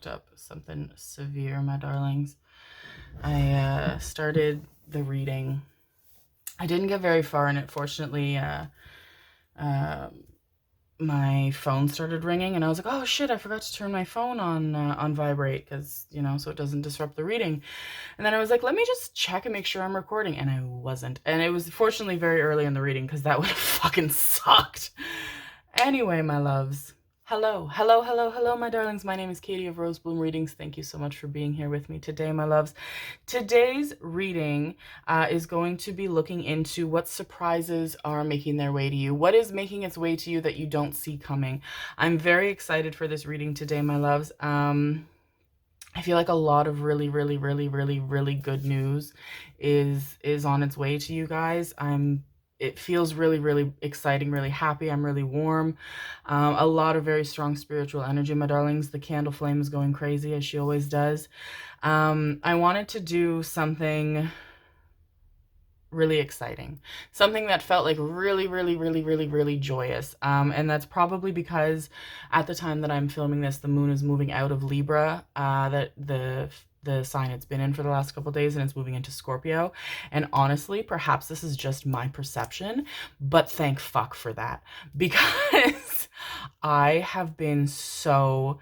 fucked up. Something severe, my darlings. I started the reading. I didn't get very far in it. Fortunately, my phone started ringing, and I was like, oh shit, I forgot to turn my phone on vibrate, because, you know, so it doesn't disrupt the reading. And then I was like, let me just check and make sure I'm recording, and I wasn't. And it was fortunately very early in the reading, because that would have fucking sucked. Anyway, my loves. Hello, hello, hello, hello, my darlings. My name is Katie of Rose Bloom Readings. Thank you so much for being here with me today, my loves. Today's reading is going to be looking into what surprises are making their way to you. What is making its way to you that you don't see coming? I'm very excited for this reading today, my loves. I feel like a lot of really, really, really, really, really good news is on its way to you guys. It feels really, really exciting, really happy. I'm really warm. A lot of very strong spiritual energy, my darlings. The candle flame is going crazy, as she always does. I wanted to do something really exciting, something that felt like really, really, really, really, really joyous. And that's probably because at the time that I'm filming this, the moon is moving out of Libra, that the sign it's been in for the last couple of days, and it's moving into Scorpio. And honestly, perhaps this is just my perception, but thank fuck for that, because I have been so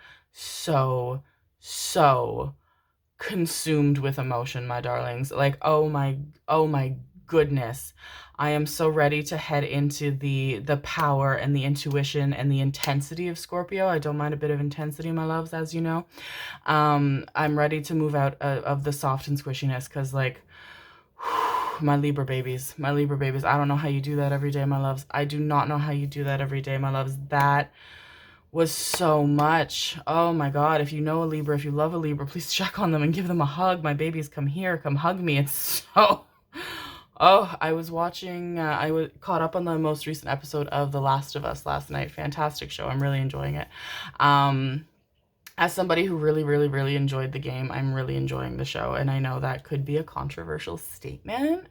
consumed with emotion, my darlings. Like, oh my goodness. I am so ready to head into the power and the intuition and the intensity of Scorpio. I don't mind a bit of intensity, my loves, as you know. I'm ready to move out of the soft and squishiness, because, like, my Libra babies, I don't know how you do that every day, my loves. I do not know how you do that every day, my loves. That was so much. Oh my God. If you know a Libra, if you love a Libra, please check on them and give them a hug. My babies, come here, come hug me. It's so... Oh, I was watching, I was caught up on the most recent episode of The Last of Us last night. Fantastic show. I'm really enjoying it. As somebody who really, really, really enjoyed the game, I'm really enjoying the show. And I know that could be a controversial statement.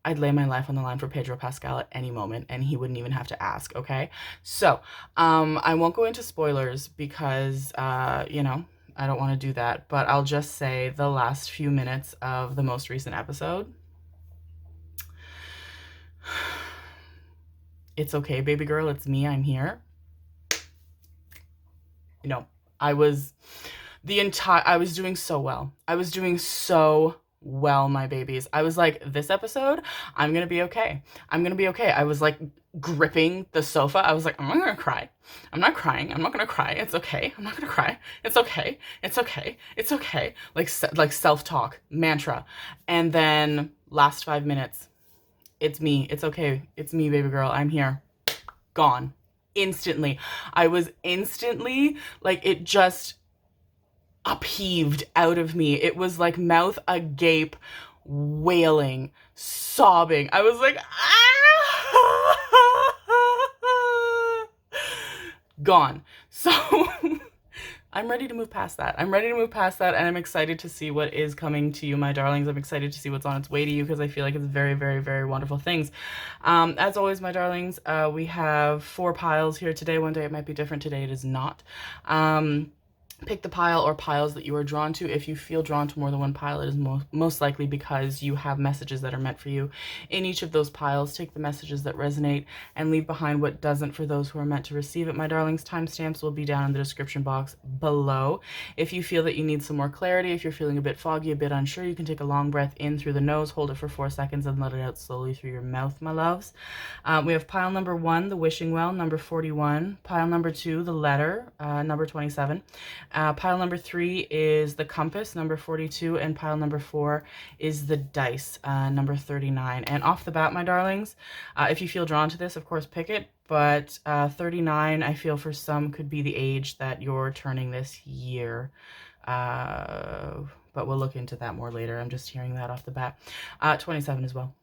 I'd lay my life on the line for Pedro Pascal at any moment, and he wouldn't even have to ask, okay? So, I won't go into spoilers because, you know, I don't want to do that, but I'll just say the last few minutes of the most recent episode. It's okay, baby girl, it's me, I'm here. You know, I was doing so well. I was doing so well, my babies. I was like, this episode, I'm gonna be okay. I'm gonna be okay. I was like gripping the sofa. I was like, I'm not gonna cry. I'm not crying. I'm not gonna cry. It's okay. I'm not gonna cry. It's okay. It's okay. It's okay. Like self-talk, mantra. And then last 5 minutes, it's me. It's okay. It's me, baby girl. I'm here. Gone. Instantly. I was instantly, like, it just upheaved out of me. It was like mouth agape, wailing, sobbing. I was like, ah! Gone. So I'm ready to move past that. I'm ready to move past that, and I'm excited to see what is coming to you, my darlings. I'm excited to see what's on its way to you, because I feel like it's very, very, very wonderful things. As always, my darlings, we have 4 piles here today. One day it might be different. Today it is not. Pick the pile or piles that you are drawn to. If you feel drawn to more than one pile, it is most likely because you have messages that are meant for you in each of those piles. Take the messages that resonate and leave behind what doesn't for those who are meant to receive it, my darlings. Timestamps will be down in the description box below. If you feel that you need some more clarity, if you're feeling a bit foggy, a bit unsure, you can take a long breath in through the nose, hold it for 4 seconds, and let it out slowly through your mouth, my loves. We have pile number 1, the wishing well, number 41. Pile number 2, the letter, number 27. Pile number 3 is the compass, number 42, and pile number 4 is the dice, number 39. And off the bat, my darlings, if you feel drawn to this, of course, pick it. But 39, I feel for some, could be the age that you're turning this year. But we'll look into that more later. I'm just hearing that off the bat. 27 as well.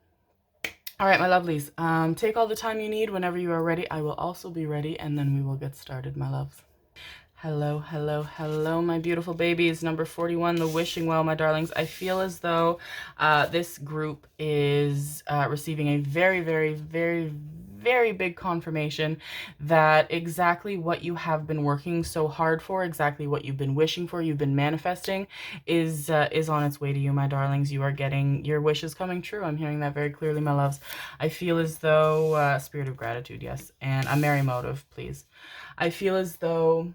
All right, my lovelies, take all the time you need. Whenever you are ready, I will also be ready, and then we will get started, my loves. Hello, hello, hello, my beautiful babies. Number 41, the wishing well, my darlings. I feel as though this group is receiving a very, very, very, very big confirmation that exactly what you have been working so hard for, exactly what you've been wishing for, you've been manifesting, is on its way to you, my darlings. You are getting your wishes coming true. I'm hearing that very clearly, my loves. I feel as though, spirit of gratitude, yes, and a merry motive, please. I feel as though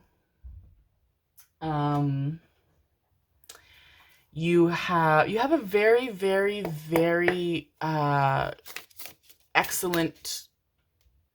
you have a very, very, very excellent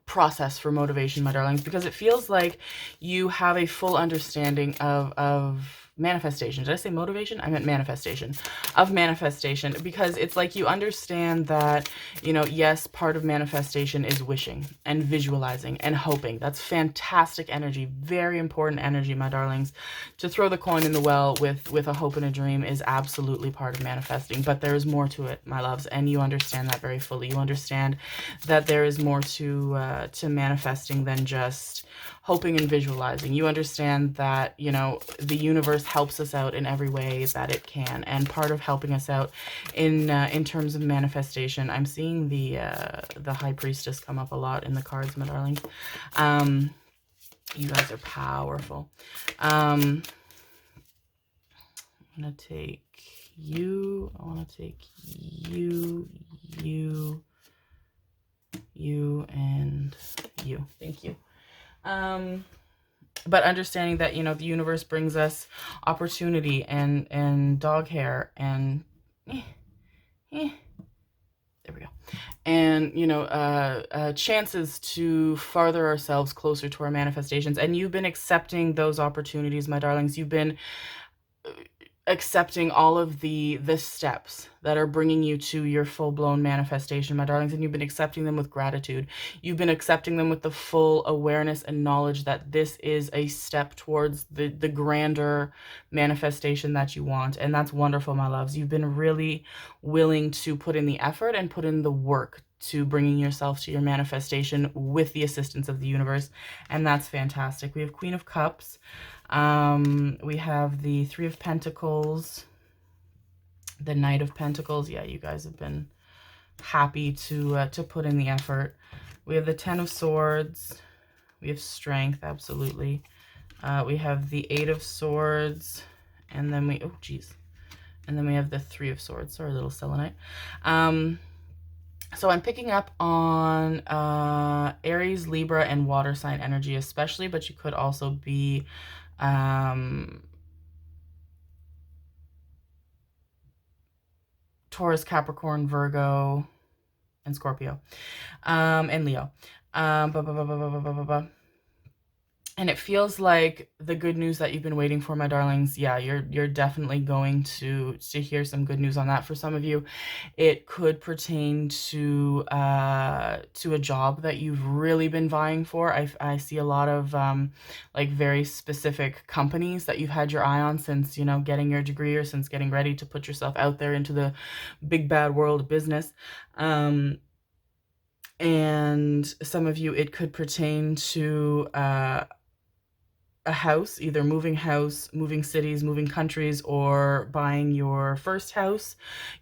process for motivation, my darlings, because it feels like you have a full understanding of manifestation. Did I say motivation? I meant manifestation. Of manifestation, because it's like you understand that, you know, yes, part of manifestation is wishing and visualizing and hoping. That's fantastic energy, very important energy, my darlings. To throw the coin in the well with a hope and a dream is absolutely part of manifesting, but there is more to it, my loves, and you understand that very fully. You understand that there is more to manifesting than just hoping and visualizing. You understand that, you know, the universe helps us out in every way that it can, and part of helping us out in terms of manifestation, I'm seeing the High Priestess come up a lot in the cards, my darlings. You guys are powerful. I'm gonna take you. I want to take you, and you. Thank you. But understanding that, you know, the universe brings us opportunity and dog hair and there we go. And, you know, chances to farther ourselves closer to our manifestations. And you've been accepting those opportunities, my darlings. You've been accepting all of the steps that are bringing you to your full-blown manifestation, my darlings, and you've been accepting them with gratitude. You've been accepting them with the full awareness and knowledge that this is a step towards the grander manifestation that you want, and that's wonderful, my loves. You've been really willing to put in the effort and put in the work to bringing yourself to your manifestation with the assistance of the universe, and that's fantastic. We have Queen of Cups. We have the Three of Pentacles, the Knight of Pentacles. Yeah, you guys have been happy to put in the effort. We have the Ten of Swords. We have Strength, absolutely. We have the Eight of Swords, and then we, oh geez, and then we have the Three of Swords. Sorry, little selenite. So I'm picking up on Aries, Libra, and water sign energy especially, but you could also be Taurus, Capricorn, Virgo, and Scorpio, and Leo. And it feels like the good news that you've been waiting for, my darlings. Yeah, you're definitely going to hear some good news on that. For some of you, it could pertain to a job that you've really been vying for. I see a lot of like very specific companies that you've had your eye on since, you know, getting your degree or since getting ready to put yourself out there into the big bad world of business. And some of you, it could pertain to a house, either moving house, moving cities, moving countries, or buying your first house,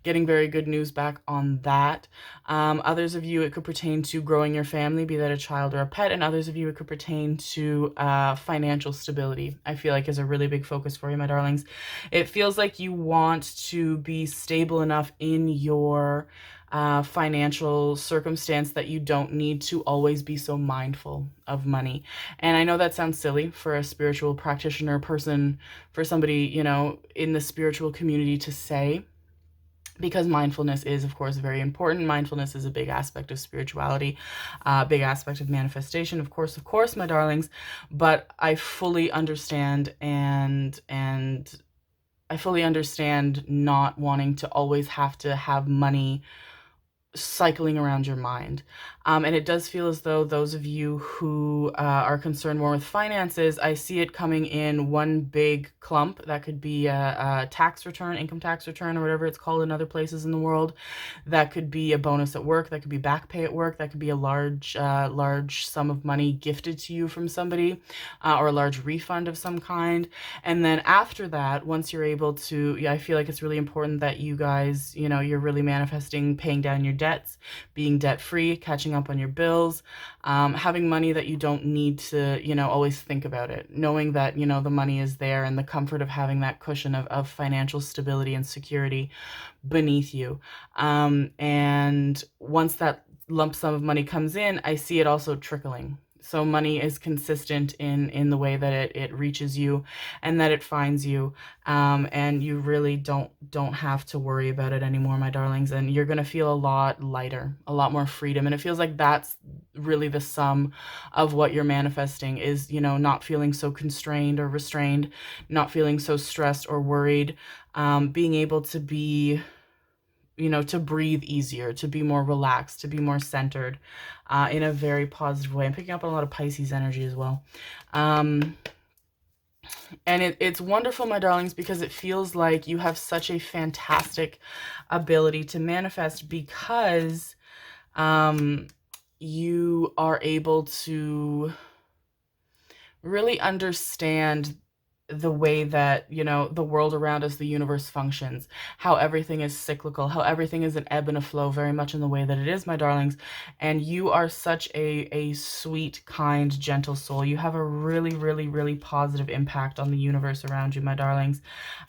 getting very good news back on that. Others of you, it could pertain to growing your family, be that a child or a pet, and others of you, it could pertain to financial stability. I feel like is a really big focus for you, my darlings. It feels like you want to be stable enough in your financial circumstance that you don't need to always be so mindful of money. And I know that sounds silly for a spiritual practitioner person, for somebody, you know, in the spiritual community to say, because mindfulness is, of course, very important. Mindfulness is a big aspect of spirituality, big aspect of manifestation, of course, my darlings. But I fully understand and I fully understand not wanting to always have to have money cycling around your mind. And it does feel as though those of you who are concerned more with finances, I see it coming in one big clump. That could be a tax return, income tax return, or whatever it's called in other places in the world. That could be a bonus at work. That could be back pay at work. That could be a large sum of money gifted to you from somebody, or a large refund of some kind. And then after that, once you're able to, yeah, I feel like it's really important that you guys, you know, you're really manifesting paying down your debts, being debt free, catching up on your bills, having money that you don't need to, always think about it, knowing that, the money is there, and the comfort of having that cushion of financial stability and security beneath you. And once that lump sum of money comes in, I see it also trickling. So money is consistent in the way that it reaches you and that it finds you, and you really don't have to worry about it anymore, my darlings. And you're gonna feel a lot lighter, a lot more freedom. And it feels like that's really the sum of what you're manifesting is, not feeling so constrained or restrained, not feeling so stressed or worried, being able to be, to breathe easier, to be more relaxed, to be more centered, in a very positive way. I'm picking up a lot of Pisces energy as well. And it's wonderful, my darlings, because it feels like you have such a fantastic ability to manifest, because you are able to really understand the way that, the world around us, the universe functions, how everything is cyclical, how everything is an ebb and a flow, very much in the way that it is, my darlings. And you are such a sweet, kind, gentle soul. You have a really, really, really positive impact on the universe around you, my darlings.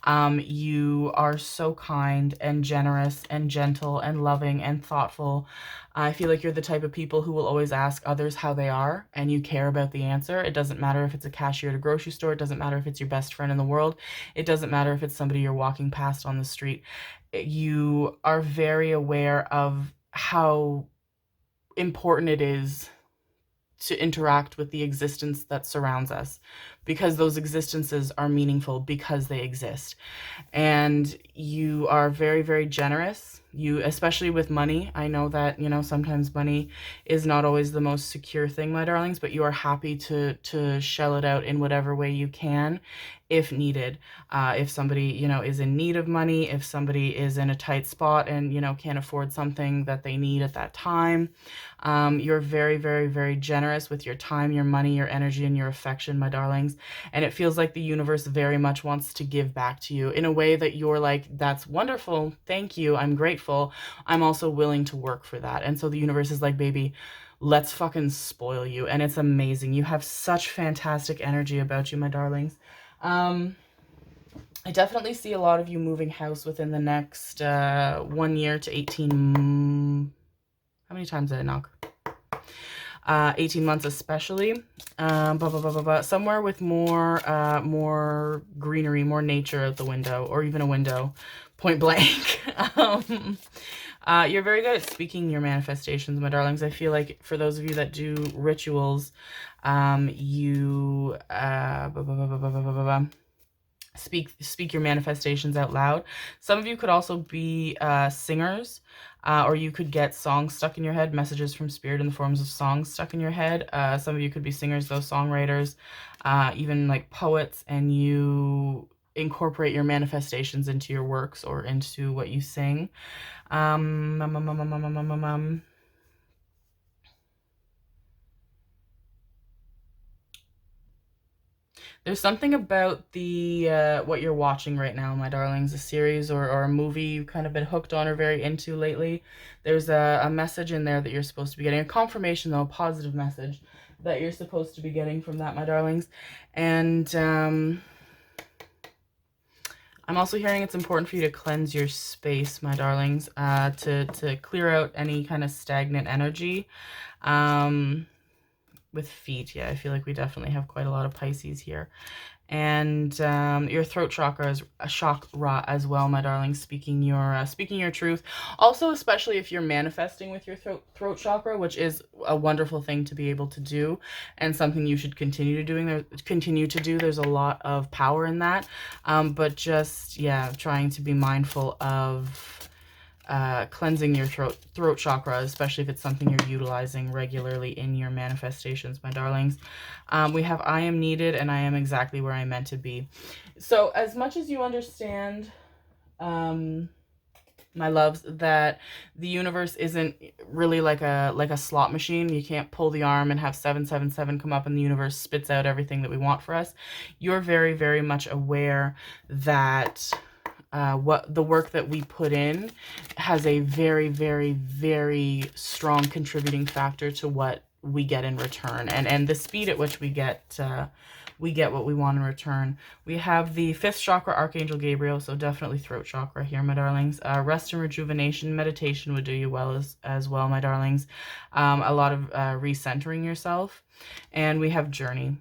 You are so kind and generous and gentle and loving and thoughtful. I feel like you're the type of people who will always ask others how they are, and you care about the answer. It doesn't matter if it's a cashier at a grocery store. It doesn't matter if it's your best friend in the world. It doesn't matter if it's somebody you're walking past on the street. You are very aware of how important it is to interact with the existence that surrounds us, because those existences are meaningful because they exist. And you are very, very generous. You, especially with money, I know that, sometimes money is not always the most secure thing, my darlings, but you are happy to shell it out in whatever way you can, if needed. If somebody, is in need of money, if somebody is in a tight spot and, can't afford something that they need at that time, you're very, very, very generous with your time, your money, your energy, and your affection, my darlings. And it feels like the universe very much wants to give back to you in a way that you're like, that's wonderful. Thank you. I'm grateful. I'm also willing to work for that. And so the universe is like, baby, let's fucking spoil you. And it's amazing. You have such fantastic energy about you, my darlings. I definitely see a lot of you moving house within the next 1 year to 18. How many times did I knock? 18 months especially. Somewhere with more greenery, more nature out the window, or even a window, point blank. You're very good at speaking your manifestations, my darlings. I feel like for those of you that do rituals, you speak your manifestations out loud. Some of you could also be singers, or you could get songs stuck in your head, messages from spirit in the forms of songs stuck in your head. Some of you could be singers, though, songwriters, even like poets, and you incorporate your manifestations into your works or into what you sing. There's something about the what you're watching right now, my darlings, a series or a movie you've kind of been hooked on or very into lately. There's a message in there that you're supposed to be getting, a confirmation, though, a positive message that you're supposed to be getting from that, my darlings. And I'm also hearing it's important for you to cleanse your space, my darlings, to clear out any kind of stagnant energy. With feet, yeah, I feel like we definitely have quite a lot of Pisces here. And your throat chakra is a chakra as well, my darling, speaking your truth. Also, especially if you're manifesting with your throat chakra, which is a wonderful thing to be able to do, and something you should continue to do. There's a lot of power in that, but just, yeah, trying to be mindful of cleansing your throat chakra, especially if it's something you're utilizing regularly in your manifestations, my darlings. We have I am needed and I am exactly where I'm meant to be. So as much as you understand, my loves, that the universe isn't really like a slot machine. You can't pull the arm and have 777 come up and the universe spits out everything that we want for us. You're very, very much aware that what the work that we put in has a very, very, very strong contributing factor to what we get in return, and the speed at which we get what we want in return. We have the 5th chakra, Archangel Gabriel, so definitely throat chakra here, my darlings. Rest and rejuvenation, meditation would do you well as well, my darlings. A lot of recentering yourself. And we have journey.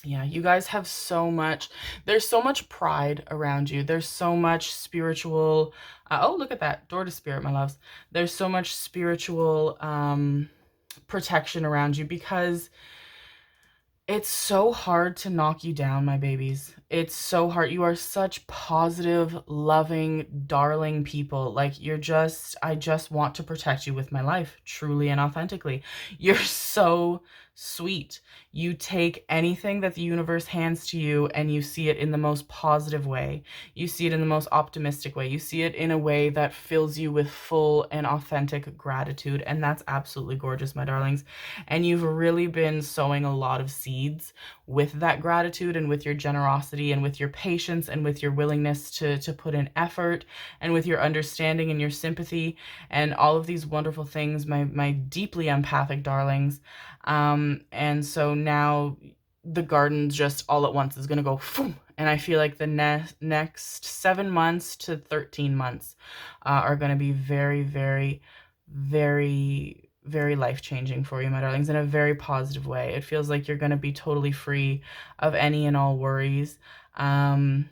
Yeah, you guys have so much, there's so much pride around you. There's so much spiritual, oh, look at that, door to spirit, my loves. There's so much spiritual protection around you, because it's so hard to knock you down, my babies. It's so hard. You are such positive, loving, darling people. Like, I just want to protect you with my life, truly and authentically. You're so sweet. You take anything that the universe hands to you and you see it in the most positive way. You see it in the most optimistic way. You see it in a way that fills you with full and authentic gratitude. And that's absolutely gorgeous, my darlings. And you've really been sowing a lot of seeds with that gratitude and with your generosity and with your patience and with your willingness to put in effort and with your understanding and your sympathy and all of these wonderful things, my deeply empathic darlings. And so now the garden just all at once is going to go boom. And I feel like the next 7 months to 13 months are going to be very, very, very, very life-changing for you, my darlings, in a very positive way. It feels like you're going to be totally free of any and all worries. And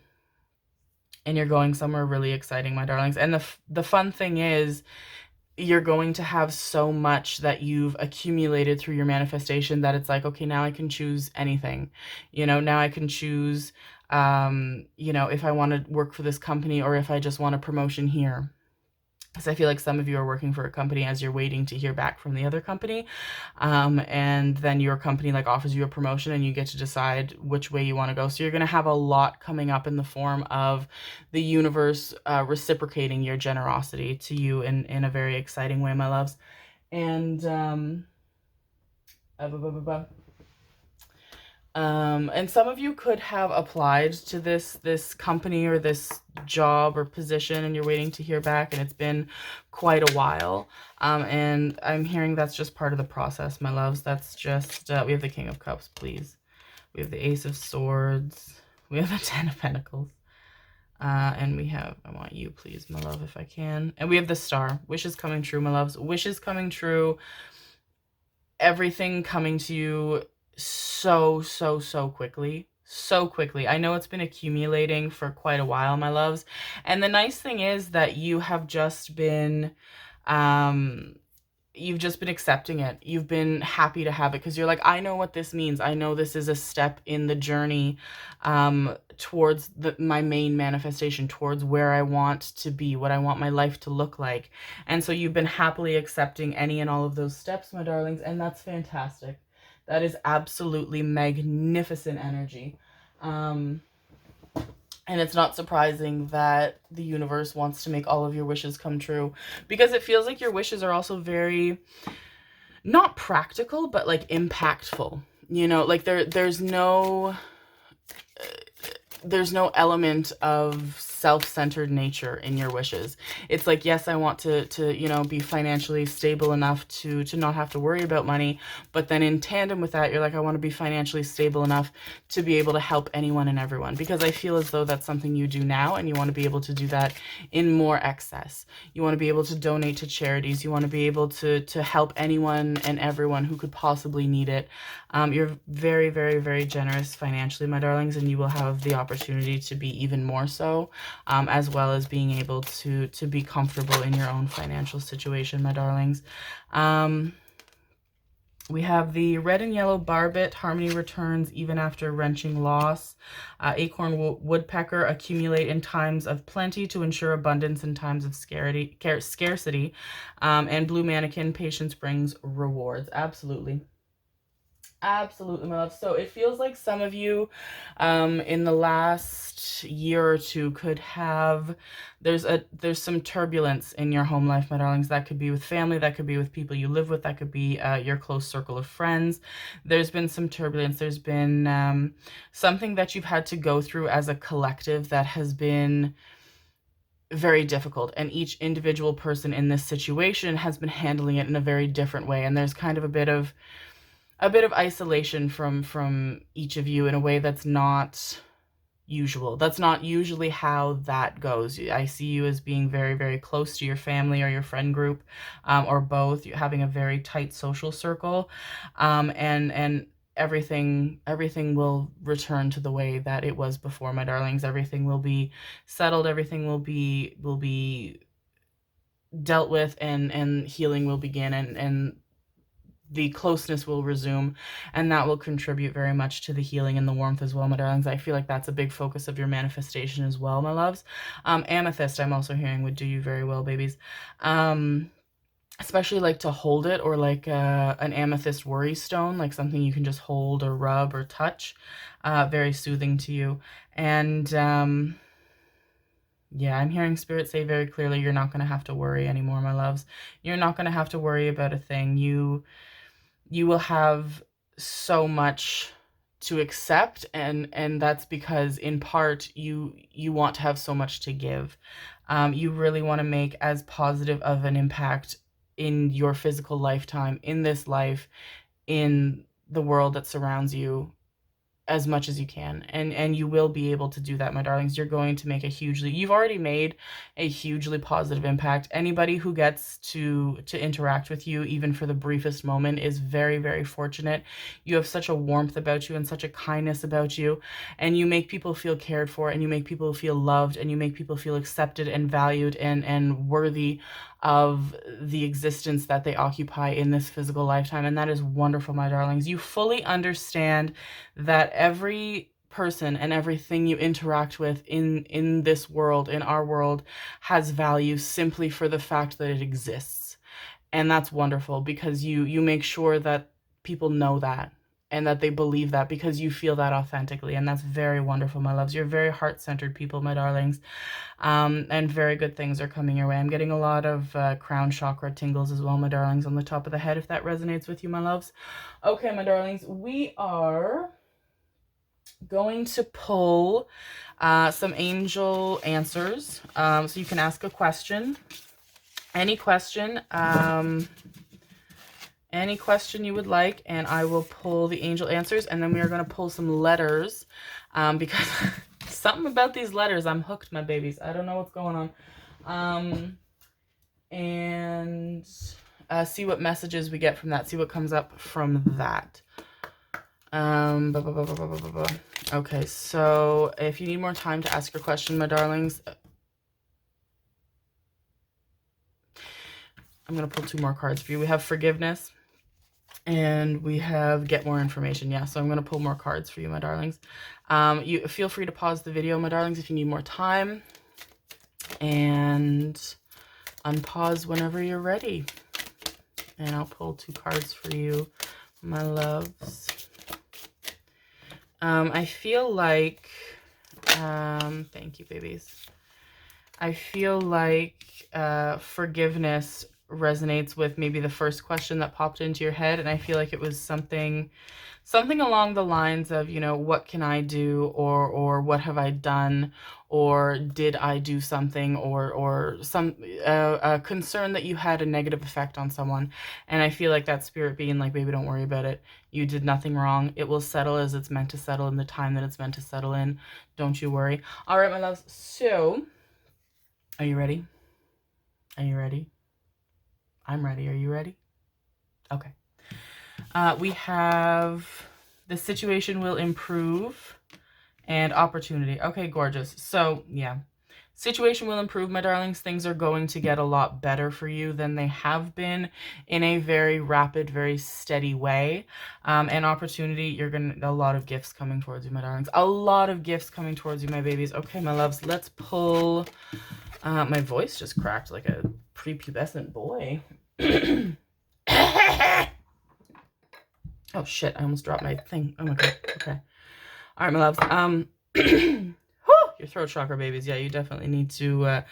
you're going somewhere really exciting, my darlings. And the fun thing is, you're going to have so much that you've accumulated through your manifestation that it's like, okay, now I can choose anything. Now I can choose, if I want to work for this company or if I just want a promotion here. Because I feel like some of you are working for a company as you're waiting to hear back from the other company. And then your company offers you a promotion and you get to decide which way you want to go. So you're going to have a lot coming up in the form of the universe reciprocating your generosity to you in a very exciting way, my loves. And and some of you could have applied to this company or this job or position and you're waiting to hear back, and it's been quite a while. And I'm hearing that's just part of the process, my loves. That's just, we have the King of Cups, please. We have the Ace of Swords. We have the 10 of Pentacles. And we have, I want you, please, my love, if I can. And we have the Star. Wishes coming true, my loves. Wishes coming true. Everything coming to you so quickly. So quickly. I know it's been accumulating for quite a while, my loves. And the nice thing is that you have just been, accepting it. You've been happy to have it because you're like, I know what this means. I know this is a step in the journey towards my main manifestation, towards where I want to be, what I want my life to look like. And so you've been happily accepting any and all of those steps, my darlings, and that's fantastic. That is absolutely magnificent energy. And it's not surprising that the universe wants to make all of your wishes come true, because it feels like your wishes are also very, not practical, but impactful. There's no element of self-centered nature in your wishes. It's like, yes, I want to be financially stable enough to not have to worry about money. But then in tandem with that, you're like, I want to be financially stable enough to be able to help anyone and everyone, because I feel as though that's something you do now, and you want to be able to do that in more excess. You want to be able to donate to charities. You want to be able to help anyone and everyone who could possibly need it. You're very, very, very generous financially, my darlings, and you will have the opportunity to be even more so, as well as being able to be comfortable in your own financial situation, my darlings. We have the red and yellow barbet. Harmony returns even after wrenching loss. Acorn woodpecker. Accumulate in times of plenty to ensure abundance in times of scarcity. And blue mannequin. Patience brings rewards. Absolutely. Absolutely, my love. So it feels like some of you in the last year or two could have, there's some turbulence in your home life, my darlings. That could be with family, that could be with people you live with, that could be your close circle of friends. There's been some turbulence. There's been something that you've had to go through as a collective that has been very difficult, and each individual person in this situation has been handling it in a very different way, and there's kind of a bit of isolation from each of you in a way that's not usual. That's not usually how that goes. I see you as being very, very close to your family or your friend group, or both. You're having a very tight social circle, and everything will return to the way that it was before, my darlings. Everything will be settled. Everything will be dealt with, and healing will begin, and the closeness will resume, and that will contribute very much to the healing and the warmth as well, my darlings. I feel like that's a big focus of your manifestation as well, my loves. Amethyst, I'm also hearing, would do you very well, babies. Especially like to hold it, or like an amethyst worry stone, like something you can just hold or rub or touch. Very soothing to you. And yeah, I'm hearing Spirit say very clearly, you're not going to have to worry anymore, my loves. You're not going to have to worry about a thing. You will have so much to accept, and that's because in part you want to have so much to give. You really want to make as positive of an impact in your physical lifetime, in this life, in the world that surrounds you, as much as you can, and you will be able to do that, my darlings. You're going to make you've already made a hugely positive impact. Anybody who gets to interact with you, even for the briefest moment, is very, very fortunate. You have such a warmth about you and such a kindness about you, and you make people feel cared for, and you make people feel loved, and you make people feel accepted and valued and worthy of the existence that they occupy in this physical lifetime. And that is wonderful, my darlings. You fully understand that every person and everything you interact with in this world, in our world, has value simply for the fact that it exists. And that's wonderful, because you make sure that people know that, and that they believe that, because you feel that authentically. And that's very wonderful, my loves. You're very heart-centered people, my darlings. And very good things are coming your way. I'm getting a lot of crown chakra tingles as well, my darlings, on the top of the head, if that resonates with you, my loves. Okay, my darlings, we are going to pull some angel answers. So you can ask a question, any question you would like, and I will pull the angel answers, and then we are going to pull some letters, because something about these letters, I'm hooked, my babies. I don't know what's going on. And see what messages we get from that, see what comes up from that. Okay, so if you need more time to ask your question, my darlings, I'm going to pull 2 more cards for you. We have forgiveness, and we have get more information. Yeah, so I'm going to pull more cards for you, my darlings. You feel free to pause the video, my darlings, if you need more time, and unpause whenever you're ready. And I'll pull 2 cards for you, my loves. I feel like, thank you, babies. I feel like forgiveness resonates with maybe the first question that popped into your head, and I feel like it was something along the lines of, you know, what can I do, or what have I done, or did I do something, or some a concern that you had a negative effect on someone. And I feel like that spirit being like, baby, don't worry about it. You did nothing wrong. It will settle as it's meant to settle in the time that it's meant to settle in. Don't you worry. All right, my loves. So, are you ready? Are you ready? I'm ready. Are you ready? Okay. We have the situation will improve and opportunity. Okay, gorgeous. So, yeah. Situation will improve, my darlings. Things are going to get a lot better for you than they have been, in a very rapid, very steady way. And opportunity, you're going to, a lot of gifts coming towards you, my darlings. A lot of gifts coming towards you, my babies. Okay, my loves, let's pull. My voice just cracked like a prepubescent boy. Oh shit, I almost dropped my thing. Oh my god. Okay. All right, my loves. Your throat chakra, babies. Yeah, you definitely need to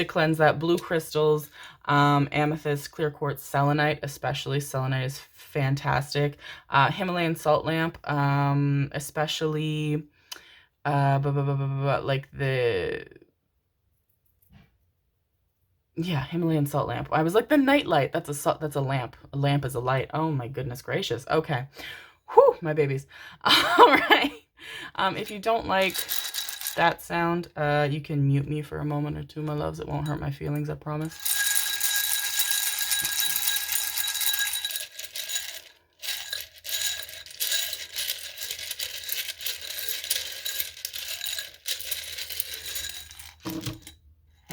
cleanse that. Blue crystals, amethyst, clear quartz, selenite, especially. Selenite is fantastic. Himalayan salt lamp, especially like the Himalayan salt lamp. I was like the night light. That's a lamp. A lamp is a light. Oh my goodness gracious. Okay. Whew, my babies. All right. If you don't like that sound, you can mute me for a moment or two, my loves. It won't hurt my feelings, I promise.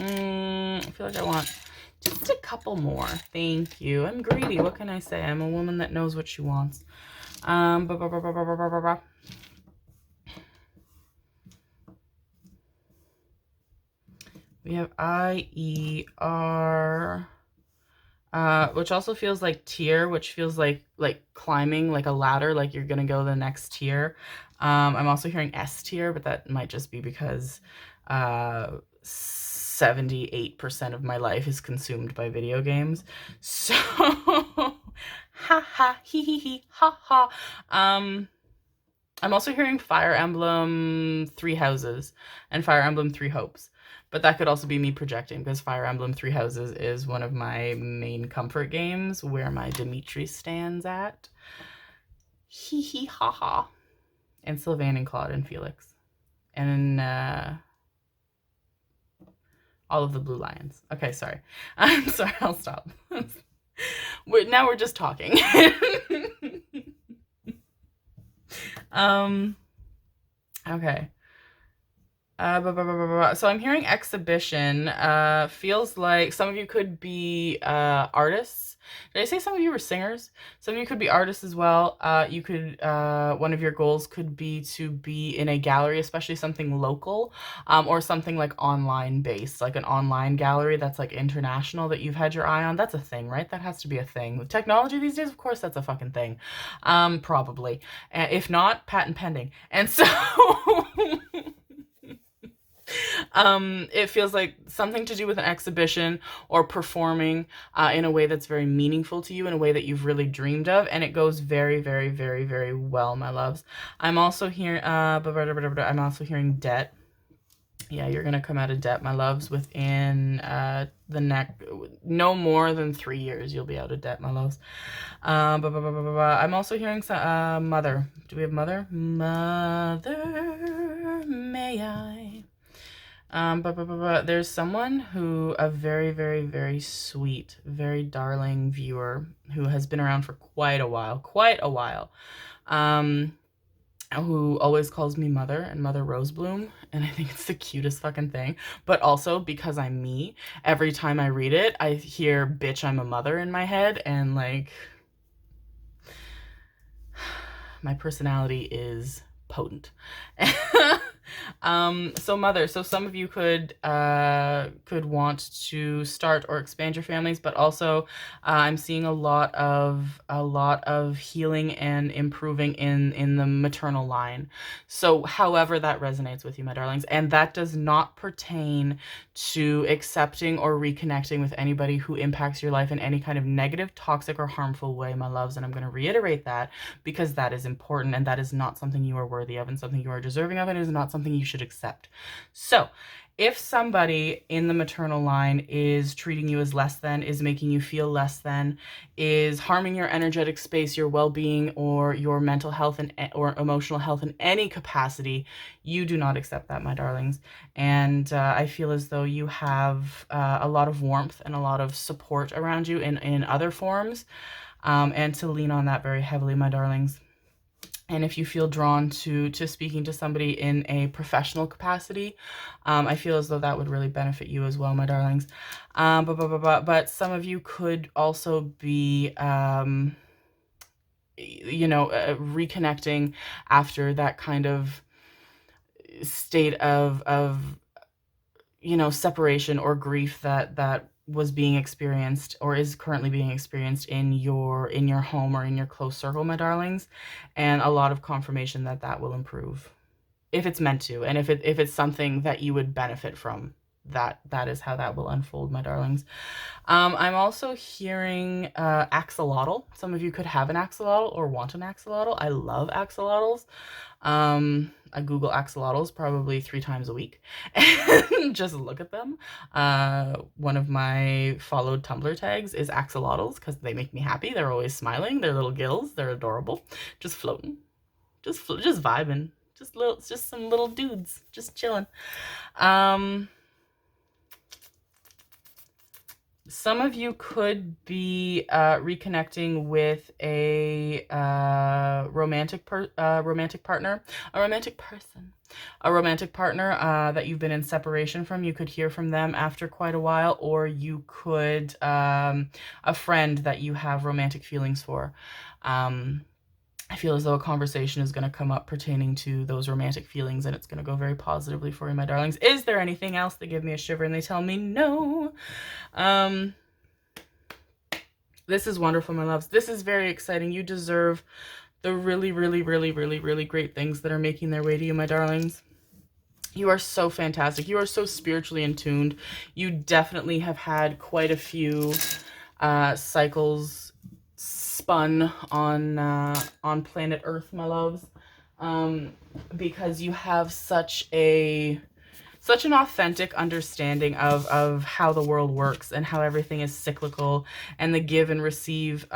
I feel like I want just a couple more. Thank you. I'm greedy. What can I say? I'm a woman that knows what she wants. We have IER, which also feels like tier, which feels like climbing, like a ladder, like you're gonna go the next tier. I'm also hearing S tier, but that might just be because 78% of my life is consumed by video games. So ha ha hee hee hee ha ha. I'm also hearing Fire Emblem Three Houses and Fire Emblem Three Hopes. But that could also be me projecting, because Fire Emblem Three Houses is one of my main comfort games where my Dimitri stands at. Hee hee ha ha. And Sylvain and Claude and Felix. And all of the Blue Lions. Okay, sorry. I'm sorry, I'll stop. Now we're just talking. Okay. So I'm hearing exhibition. Feels like some of you could be artists. Did I say some of you were singers? Some of you could be artists as well. You could one of your goals could be to be in a gallery, especially something local, or something like online based, like an online gallery that's like international that you've had your eye on. That's a thing, right? That has to be a thing. With technology these days, of course, that's a fucking thing. Probably. If not, patent pending. And so it feels like something to do with an exhibition or performing in a way that's very meaningful to you, in a way that you've really dreamed of, and it goes very, very, very, very well, my loves. I'm also hearing debt. Yeah, you're gonna come out of debt, my loves, within no more than 3 years. You'll be out of debt, my loves. I'm also hearing some mother. Do we have mother? Mother, may I? There's someone who, a very, very, very sweet, very darling viewer who has been around for quite a while, who always calls me Mother and Mother Rosebloom, and I think it's the cutest fucking thing. But also, because I'm me, every time I read it, I hear "bitch, I'm a mother" in my head, and like, my personality is potent. So mother, so some of you could want to start or expand your families, but also I'm seeing a lot of healing and improving in the maternal line. So however that resonates with you, my darlings, and that does not pertain to accepting or reconnecting with anybody who impacts your life in any kind of negative, toxic, or harmful way, my loves. And I'm going to reiterate that, because that is important, and that is not something you are worthy of and something you are deserving of, and it is not something you should accept. So if somebody in the maternal line is treating you as less than, is making you feel less than, is harming your energetic space, your well-being, or your mental health or emotional health in any capacity, you do not accept that, my darlings. And I feel as though you have a lot of warmth and a lot of support around you in other forms, and to lean on that very heavily, my darlings. And if you feel drawn to speaking to somebody in a professional capacity, I feel as though that would really benefit you as well, my darlings. But some of you could also be, reconnecting after that kind of state of separation or grief that was being experienced or is currently being experienced in your home or in your close circle, my darlings, and a lot of confirmation that that will improve if it's meant to, and if it's something that you would benefit from. That is how that will unfold, my darlings. I'm also hearing axolotl. Some of you could have an axolotl or want an axolotl. I love axolotls. I Google axolotls probably 3 times a week and just look at them. One of my followed Tumblr tags is axolotls because they make me happy. They're always smiling. They're little gills. They're adorable. Just floating, just vibing. Just some little dudes just chilling. Some of you could be reconnecting with a romantic partner, a romantic partner that you've been in separation from. You could hear from them after quite a while, or you could a friend that you have romantic feelings for. I feel as though a conversation is going to come up pertaining to those romantic feelings, and it's going to go very positively for you, my darlings. Is there anything else? They give me a shiver and they tell me no. This is wonderful, my loves. This is very exciting. You deserve the really, really, really, really, really great things that are making their way to you, my darlings. You are so fantastic. You are so spiritually in tuned. You definitely have had quite a few cycles spun on planet Earth, my loves, because you have such an authentic understanding of how the world works and how everything is cyclical, and the give and receive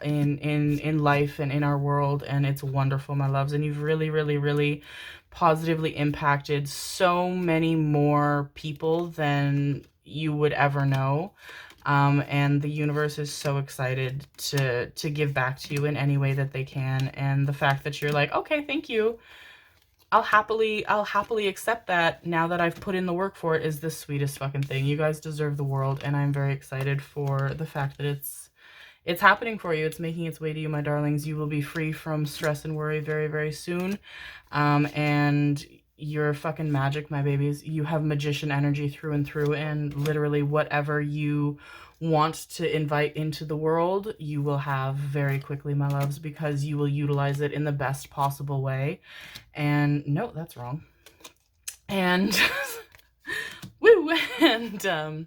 in life and in our world. And it's wonderful, my loves. And you've really, really, really positively impacted so many more people than you would ever know. And the universe is so excited to give back to you in any way that they can. And the fact that you're like, okay, thank you, I'll happily accept that now that I've put in the work for it, is the sweetest fucking thing. You guys deserve the world, and I'm very excited for the fact that it's happening for you. It's making its way to you, my darlings. You will be free from stress and worry very, very soon. And you're fucking magic, my babies. You have magician energy through and through, and literally whatever you want to invite into the world, you will have very quickly, my loves, because you will utilize it in the best possible way. And no, that's wrong. And woo, and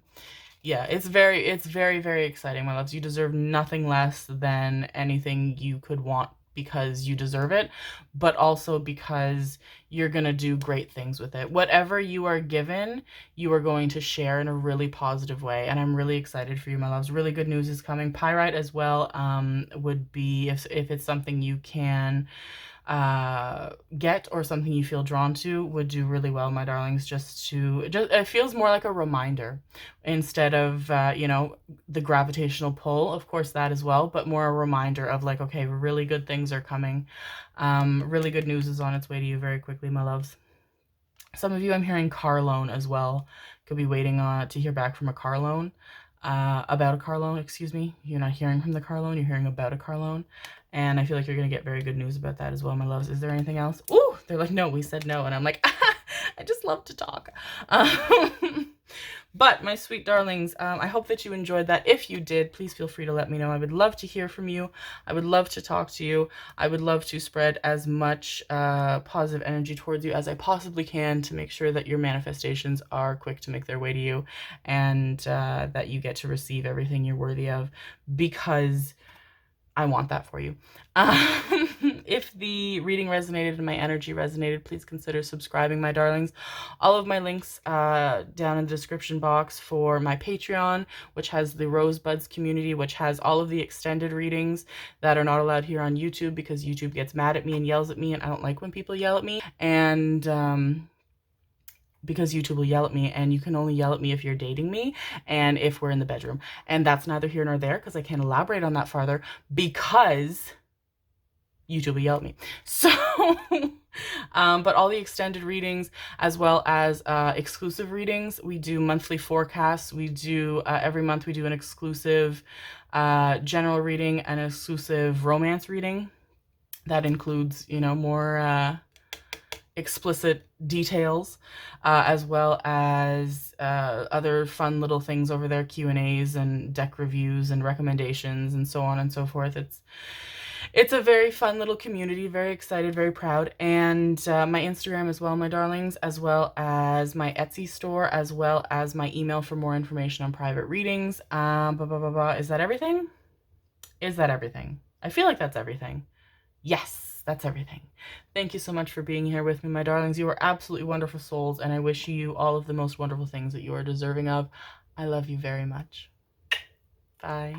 yeah, it's very, very exciting, my loves. You deserve nothing less than anything you could want, because you deserve it, but also because you're going to do great things with it. Whatever you are given, you are going to share in a really positive way. And I'm really excited for you, my loves. Really good news is coming. Pyrite as well would be, if it's something you can get or something you feel drawn to, would do really well, my darlings. It feels more like a reminder instead of you know, the gravitational pull, of course, that as well, but more a reminder of like, okay, really good things are coming. Really good news is on its way to you very quickly, my loves. Some of you, I'm hearing car loan as well. Could be waiting to hear back from a car loan, about a car loan, excuse me. You're not hearing from the car loan, you're hearing about a car loan. And I feel like you're going to get very good news about that as well, my loves. Is there anything else? Ooh, they're like, no, we said no. And I'm like, I just love to talk. But my sweet darlings, I hope that you enjoyed that. If you did, please feel free to let me know. I would love to hear from you. I would love to talk to you. I would love to spread as much positive energy towards you as I possibly can to make sure that your manifestations are quick to make their way to you, and that you get to receive everything you're worthy of, because I want that for you. If the reading resonated and my energy resonated, please consider subscribing, my darlings. All of my links down in the description box for my Patreon, which has the Rosebuds community, which has all of the extended readings that are not allowed here on YouTube, because YouTube gets mad at me and yells at me, and I don't like when people yell at me. And because YouTube will yell at me, and you can only yell at me if you're dating me and if we're in the bedroom. And that's neither here nor there, because I can't elaborate on that farther, because YouTube will yell at me. So, but all the extended readings, as well as exclusive readings. We do monthly forecasts. We do, every month we do an exclusive general reading and an exclusive romance reading. That includes, you know, more explicit details, as well as other fun little things over there, Q&As and deck reviews and recommendations and so on and so forth. It's a very fun little community, very excited, very proud. And my Instagram as well, my darlings, as well as my Etsy store, as well as my email for more information on private readings. Is that everything? Is that everything? I feel like that's everything. Yes, that's everything. Thank you so much for being here with me, my darlings. You are absolutely wonderful souls, and I wish you all of the most wonderful things that you are deserving of. I love you very much. Bye.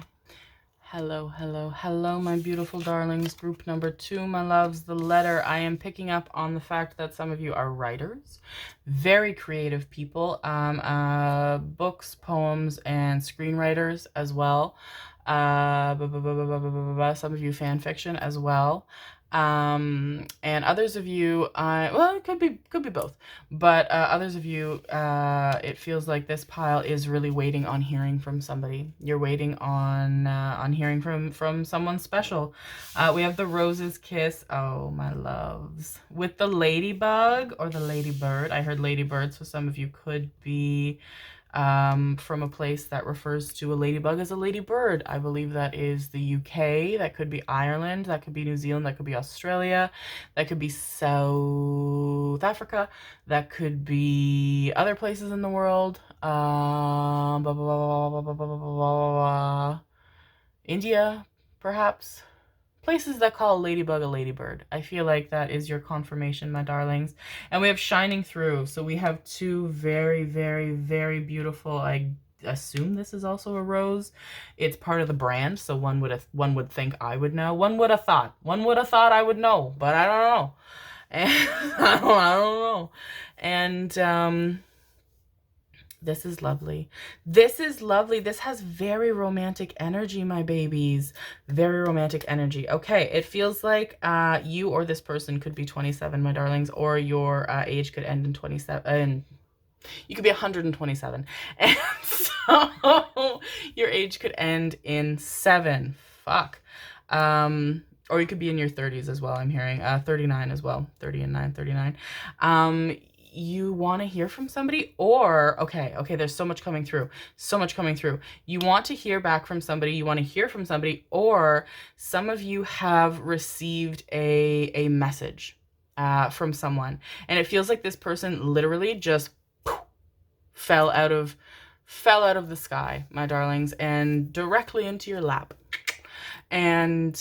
Hello, hello, hello, my beautiful darlings. Group number 2, my loves, the letter. I am picking up on the fact that some of you are writers, very creative people, books, poems, and screenwriters as well. Some of you fan fiction as well. And others of you, well, it could be both, but others of you, it feels like this pile is really waiting on hearing from somebody. You're waiting on hearing from someone special. We have the Rose's Kiss. Oh, my loves. With the ladybug or the ladybird. I heard ladybird, so some of you could be from a place that refers to a ladybug as a ladybird. I believe that is the UK, that could be Ireland, that could be New Zealand, that could be Australia, that could be South Africa, that could be other places in the world, India, perhaps. Places that call a ladybug a ladybird. I feel like that is your confirmation, my darlings. And we have Shining Through. So we have 2 very, very, very beautiful, I assume this is also a rose. It's part of the brand, so one would think I would know. One would have thought I would know, but I don't know. And I don't know. And this is lovely. This is lovely. This has very romantic energy, my babies. Very romantic energy. Okay, it feels like you or this person could be 27, my darlings, or your age could end in 27. You could be 127. And so your age could end in 7. Fuck. Or you could be in your 30s as well, I'm hearing. 39 as well. 30 and 9, 39. You want to hear from somebody, or okay, there's so much coming through, you want to hear back from somebody, you want to hear from somebody, or some of you have received a message from someone, and it feels like this person literally just fell out of the sky, my darlings, and directly into your lap. And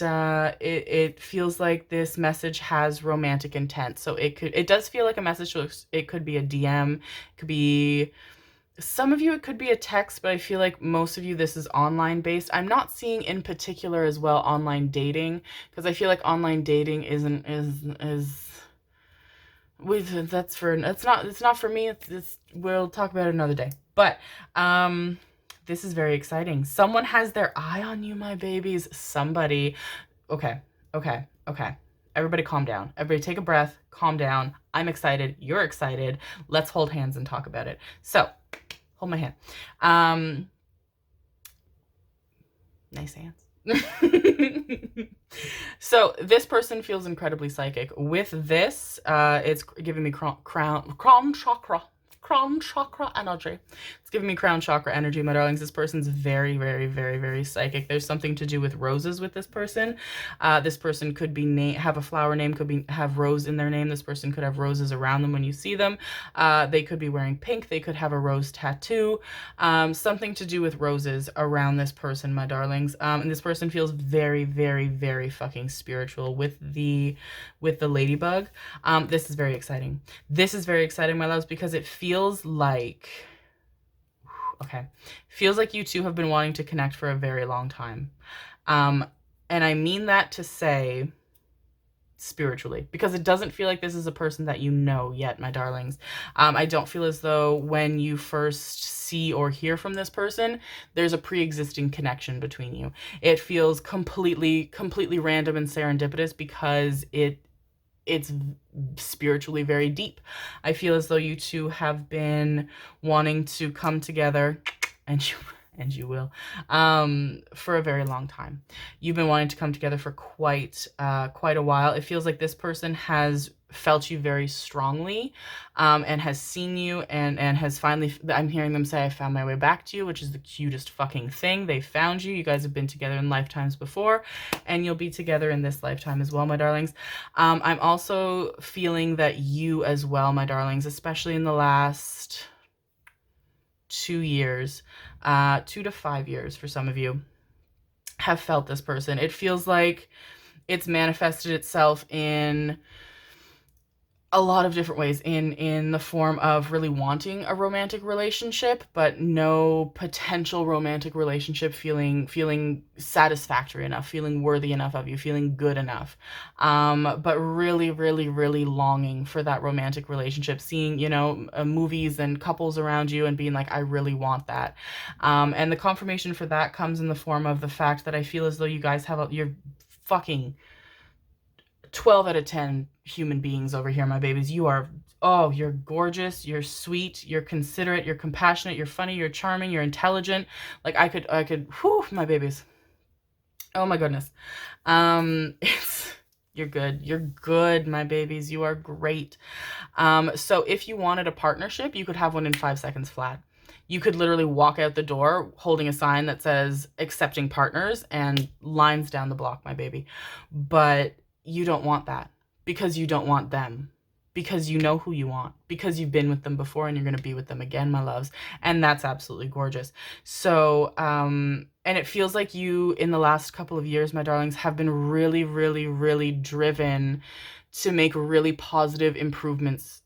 it feels like this message has romantic intent. So it does feel like a message. It could be a DM, it could be, some of you it could be a text, but I feel like most of you this is online based. I'm not seeing in particular as well online dating, because I feel like online dating it's not for me. We'll talk about it another day. But this is very exciting. Someone has their eye on you, my babies. Somebody. Okay. Everybody calm down. Everybody take a breath. Calm down. I'm excited. You're excited. Let's hold hands and talk about it. So, hold my hand. Nice hands. So this person feels incredibly psychic. With this, it's giving me crown chakra energy. It's giving me crown chakra energy, my darlings. This person's very, very, very, very psychic. There's something to do with roses with this person. This person could be have a flower name, have rose in their name. This person could have roses around them when you see them. They could be wearing pink. They could have a rose tattoo. Something to do with roses around this person, my darlings. And this person feels very, very, very fucking spiritual with the ladybug. This is very exciting. This is very exciting, my loves, because it feels like, feels like you two have been wanting to connect for a very long time. And I mean that to say spiritually, because it doesn't feel like this is a person that you know yet, my darlings. I don't feel as though when you first see or hear from this person, there's a pre-existing connection between you. It feels completely random and serendipitous because it's spiritually very deep. I feel as though you two have been wanting to come together, and and you will, for a very long time. You've been wanting to come together for quite a while. It feels like this person has felt you very strongly, and has seen you, and has finally, I'm hearing them say, I found my way back to you, which is the cutest fucking thing. They found you. You guys have been together in lifetimes before, and you'll be together in this lifetime as well, my darlings. I'm also feeling that you as well, my darlings, especially in the last 2 years, 2 to 5 years for some of you, have felt this person. It feels like it's manifested itself in a lot of different ways, in the form of really wanting a romantic relationship, but no potential romantic relationship feeling satisfactory enough, feeling worthy enough of you, feeling good enough, but really, really, really longing for that romantic relationship, seeing, you know, movies and couples around you and being like, I really want that. And the confirmation for that comes in the form of the fact that I feel as though you guys have you're fucking 12 out of 10 human beings over here, my babies. You are, oh, you're gorgeous, you're sweet, you're considerate, you're compassionate, you're funny, you're charming, you're intelligent. Like I could, whew, my babies. Oh my goodness. You're good, my babies. You are great. So if you wanted a partnership, you could have one in 5 seconds flat. You could literally walk out the door holding a sign that says accepting partners and lines down the block, my baby. But you don't want that, because you don't want them, because you know who you want, because you've been with them before and you're going to be with them again, my loves. And that's absolutely gorgeous. So, and it feels like you, in the last couple of years, my darlings, have been really, really, really driven to make really positive improvements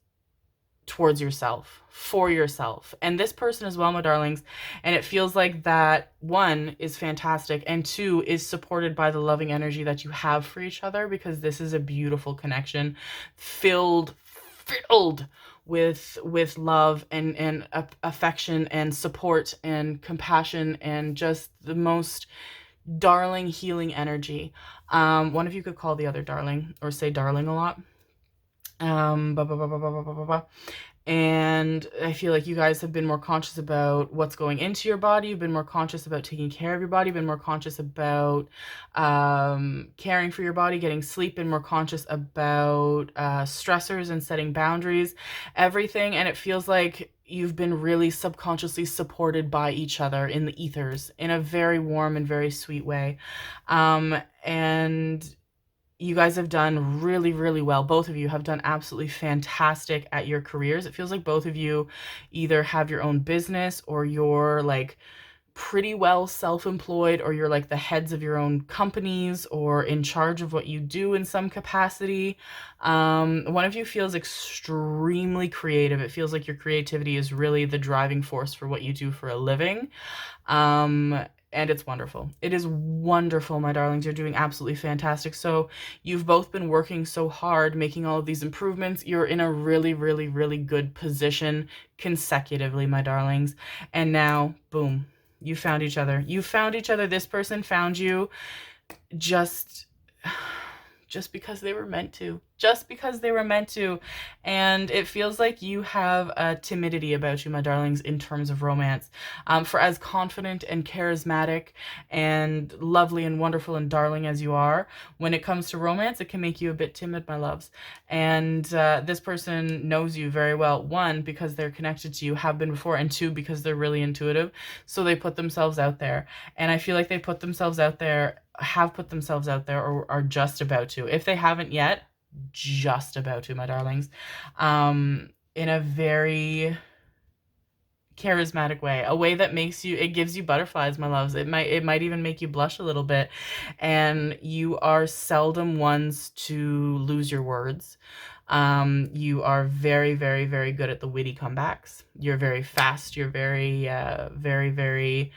towards yourself, for yourself, and this person as well, my darlings. And it feels like that, one, is fantastic, and two, is supported by the loving energy that you have for each other, because this is a beautiful connection filled with love and affection and support and compassion and just the most darling healing energy. One of you could call the other darling, or say darling a lot. And I feel like you guys have been more conscious about what's going into your body. You've been more conscious about taking care of your body, been more conscious about caring for your body, getting sleep, been more conscious about stressors and setting boundaries, everything. And it feels like you've been really subconsciously supported by each other in the ethers in a very warm and very sweet way. And you guys have done really, really well. Both of you have done absolutely fantastic at your careers. It feels like both of you either have your own business, or you're like pretty well self-employed, or you're like the heads of your own companies, or in charge of what you do in some capacity. One of you feels extremely creative. It feels like your creativity is really the driving force for what you do for a living. And it's wonderful. It is wonderful, my darlings. You're doing absolutely fantastic. So you've both been working so hard, making all of these improvements. You're in a really, really, really good position consecutively, my darlings. And now, boom, you found each other. You found each other. This person found you just because they were meant to. Just because they were meant to. And it feels like you have a timidity about you, my darlings, in terms of romance. For as confident and charismatic and lovely and wonderful and darling as you are, when it comes to romance, it can make you a bit timid, my loves. And this person knows you very well. One, because they're connected to you, have been before, and two, because they're really intuitive. So they put themselves out there. And I feel like they put themselves out there, have put themselves out there, or are just about to. If they haven't yet, just about to, my darlings, in a very charismatic way, a way that makes you, it gives you butterflies, my loves. It might even make you blush a little bit. And you are seldom ones to lose your words. You are very, very, very good at the witty comebacks. You're very fast. You're very, very, very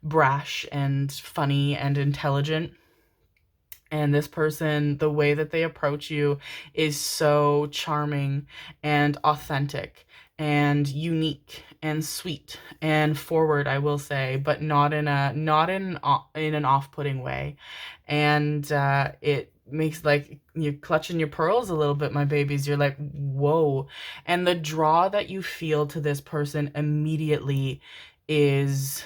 brash and funny and intelligent. And this person, the way that they approach you is so charming and authentic and unique and sweet and forward, I will say, but not in an off-putting way. And it makes, like, you're clutching your pearls a little bit, my babies. You're like, whoa. And the draw that you feel to this person immediately is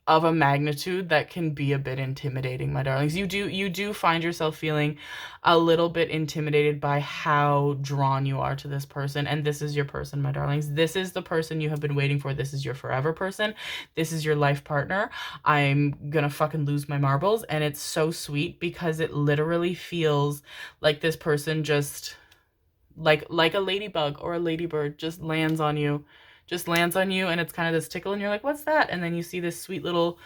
of a magnitude that can be a bit intimidating, my darlings. You do find yourself feeling a little bit intimidated by how drawn you are to this person. And this is your person, my darlings. This is the person you have been waiting for. This is your forever person. This is your life partner. I'm gonna fucking lose my marbles. And it's so sweet because it literally feels like this person just like a ladybug or a ladybird just lands on you, and it's kind of this tickle and you're like, what's that? And then you see this sweet little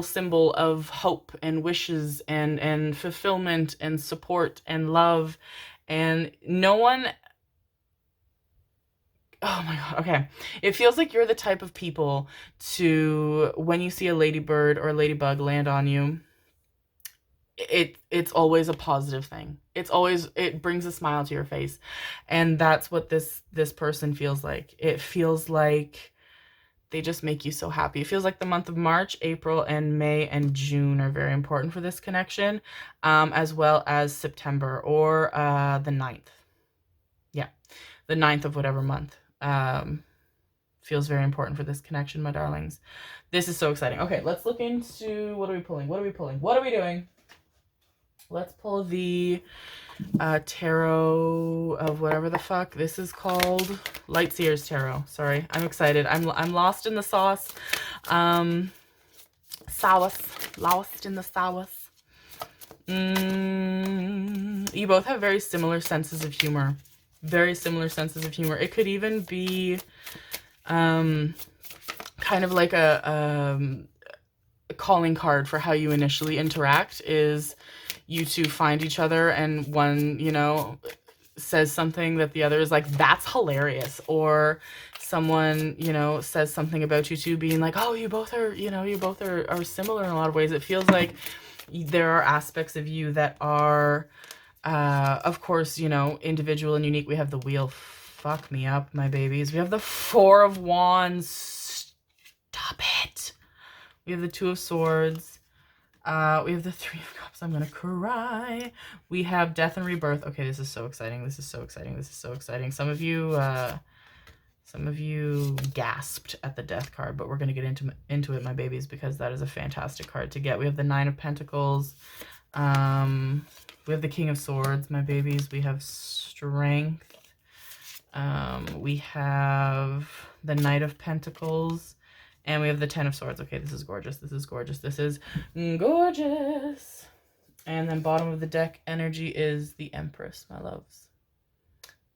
symbol of hope and wishes and fulfillment and support and love. And no one, oh my God, okay, it feels like you're the type of people to, when you see a ladybird or a ladybug land on you, it's always a positive thing. It brings a smile to your face. And that's what this person feels like. It feels like they just make you so happy. It feels like the month of March, April, and May and June are very important for this connection, as well as September or the 9th. Yeah, the 9th of whatever month feels very important for this connection, my darlings. This is so exciting. Okay, let's look into, what are we pulling? What are we pulling? What are we doing? Let's pull the tarot of whatever the fuck this is called. Lightseer's tarot. Sorry, I'm excited. I'm lost in the sauce. Lost in the sauce. You both have very similar senses of humor. Very similar senses of humor. It could even be kind of like a calling card for how you initially interact is you two find each other and one, you know, says something that the other is like, that's hilarious. Or someone, you know, says something about you two being like, oh, you both are, you know, you both are similar in a lot of ways. It feels like there are aspects of you that are, of course, you know, individual and unique. We have the wheel. Fuck me up, my babies. We have the 4 of Wands. Stop it. We have the 2 of Swords. We have the 3 of Cups. I'm gonna cry. We have Death and Rebirth. Okay, this is so exciting. This is so exciting. This is so exciting. Some of you gasped at the Death card, but we're gonna get into it, my babies, because that is a fantastic card to get. We have the 9 of Pentacles. We have the King of Swords, my babies. We have Strength. We have the Knight of Pentacles. And we have the 10 of Swords. Okay, this is gorgeous. This is gorgeous. This is gorgeous. And then bottom of the deck energy is the Empress, my loves.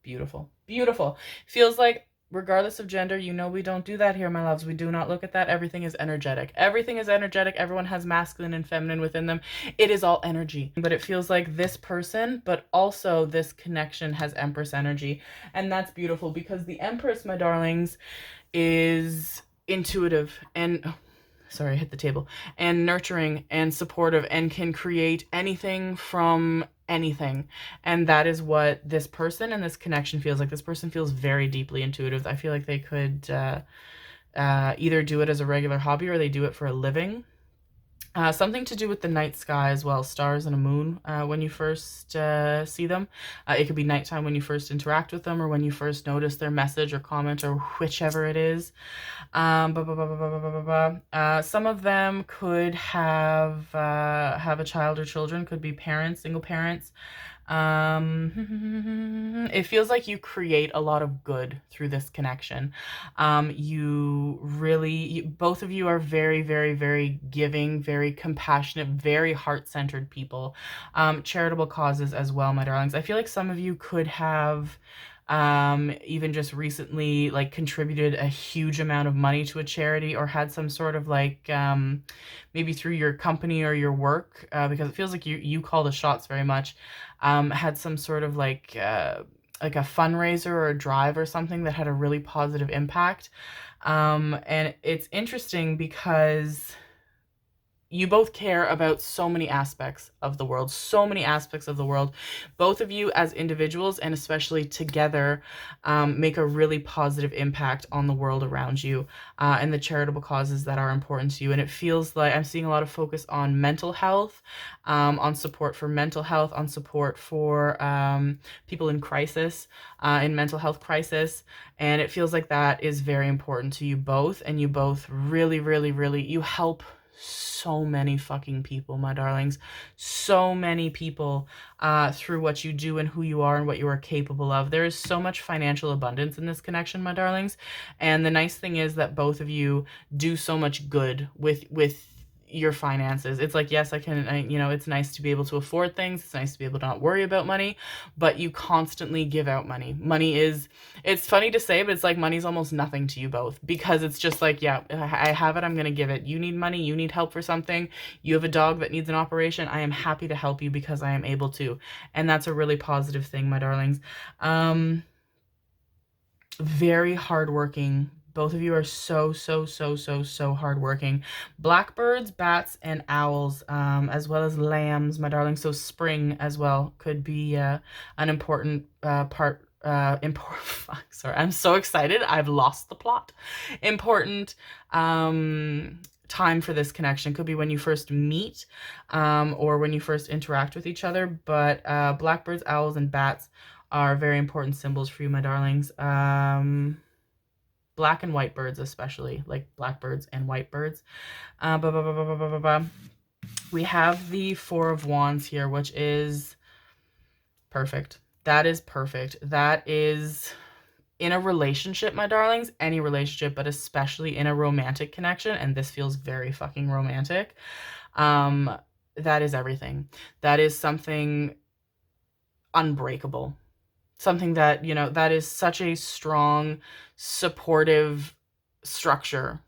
Beautiful. Beautiful. Feels like, regardless of gender, you know we don't do that here, my loves. We do not look at that. Everything is energetic. Everything is energetic. Everyone has masculine and feminine within them. It is all energy. But it feels like this person, but also this connection has Empress energy. And that's beautiful because the Empress, my darlings, is intuitive and sorry, I hit the table, and nurturing and supportive and can create anything from anything. And that is what this person and this connection feels like. This person feels very deeply intuitive. I feel like they could either do it as a regular hobby or they do it for a living. Something to do with the night sky as well, stars and a moon when you first see them. It could be nighttime when you first interact with them or when you first notice their message or comment or whichever it is. Some of them could have a child or children, could be parents, single parents. It feels like you create a lot of good through this connection. You really, both of you are very, very, very giving, very compassionate, very heart-centered people. Charitable causes as well, my darlings. I feel like some of you could have even just recently like contributed a huge amount of money to a charity or had some sort of like maybe through your company or your work, because it feels like you call the shots very much, had some sort of like a fundraiser or a drive or something that had a really positive impact. And it's interesting because you both care about so many aspects of the world, so many aspects of the world. Both of you as individuals and especially together make a really positive impact on the world around you and the charitable causes that are important to you. And it feels like I'm seeing a lot of focus on mental health, on support for mental health, on support for people in crisis, in mental health crisis. And it feels like that is very important to you both. And you both really, really, really, you help so many fucking people, my darlings. So many people through what you do and who you are and what you are capable of. There is so much financial abundance in this connection, my darlings. And the nice thing is that both of you do so much good with your finances. It's like, yes, you know, it's nice to be able to afford things. It's nice to be able to not worry about money, but you constantly give out money. Money is, it's funny to say, but it's like money's almost nothing to you both, because it's just like, yeah, I have it, I'm going to give it. You need money, you need help for something. You have a dog that needs an operation. I am happy to help you because I am able to. And that's a really positive thing, my darlings. Very hardworking. Both of you are so hardworking. Blackbirds, bats, and owls, as well as lambs, my darling. So spring as well could be an important part. Fuck, sorry, I'm so excited. I've lost the plot. Important time for this connection. Could be when you first meet or when you first interact with each other. But blackbirds, owls, and bats are very important symbols for you, my darlings. Black and white birds especially, like blackbirds and white birds. We have the Four of Wands here, which is perfect. That is perfect. That is in a relationship, my darlings, any relationship, but especially in a romantic connection, and this feels very fucking romantic. That is everything. That is something unbreakable. Something that, you know, that is such a strong, supportive structure,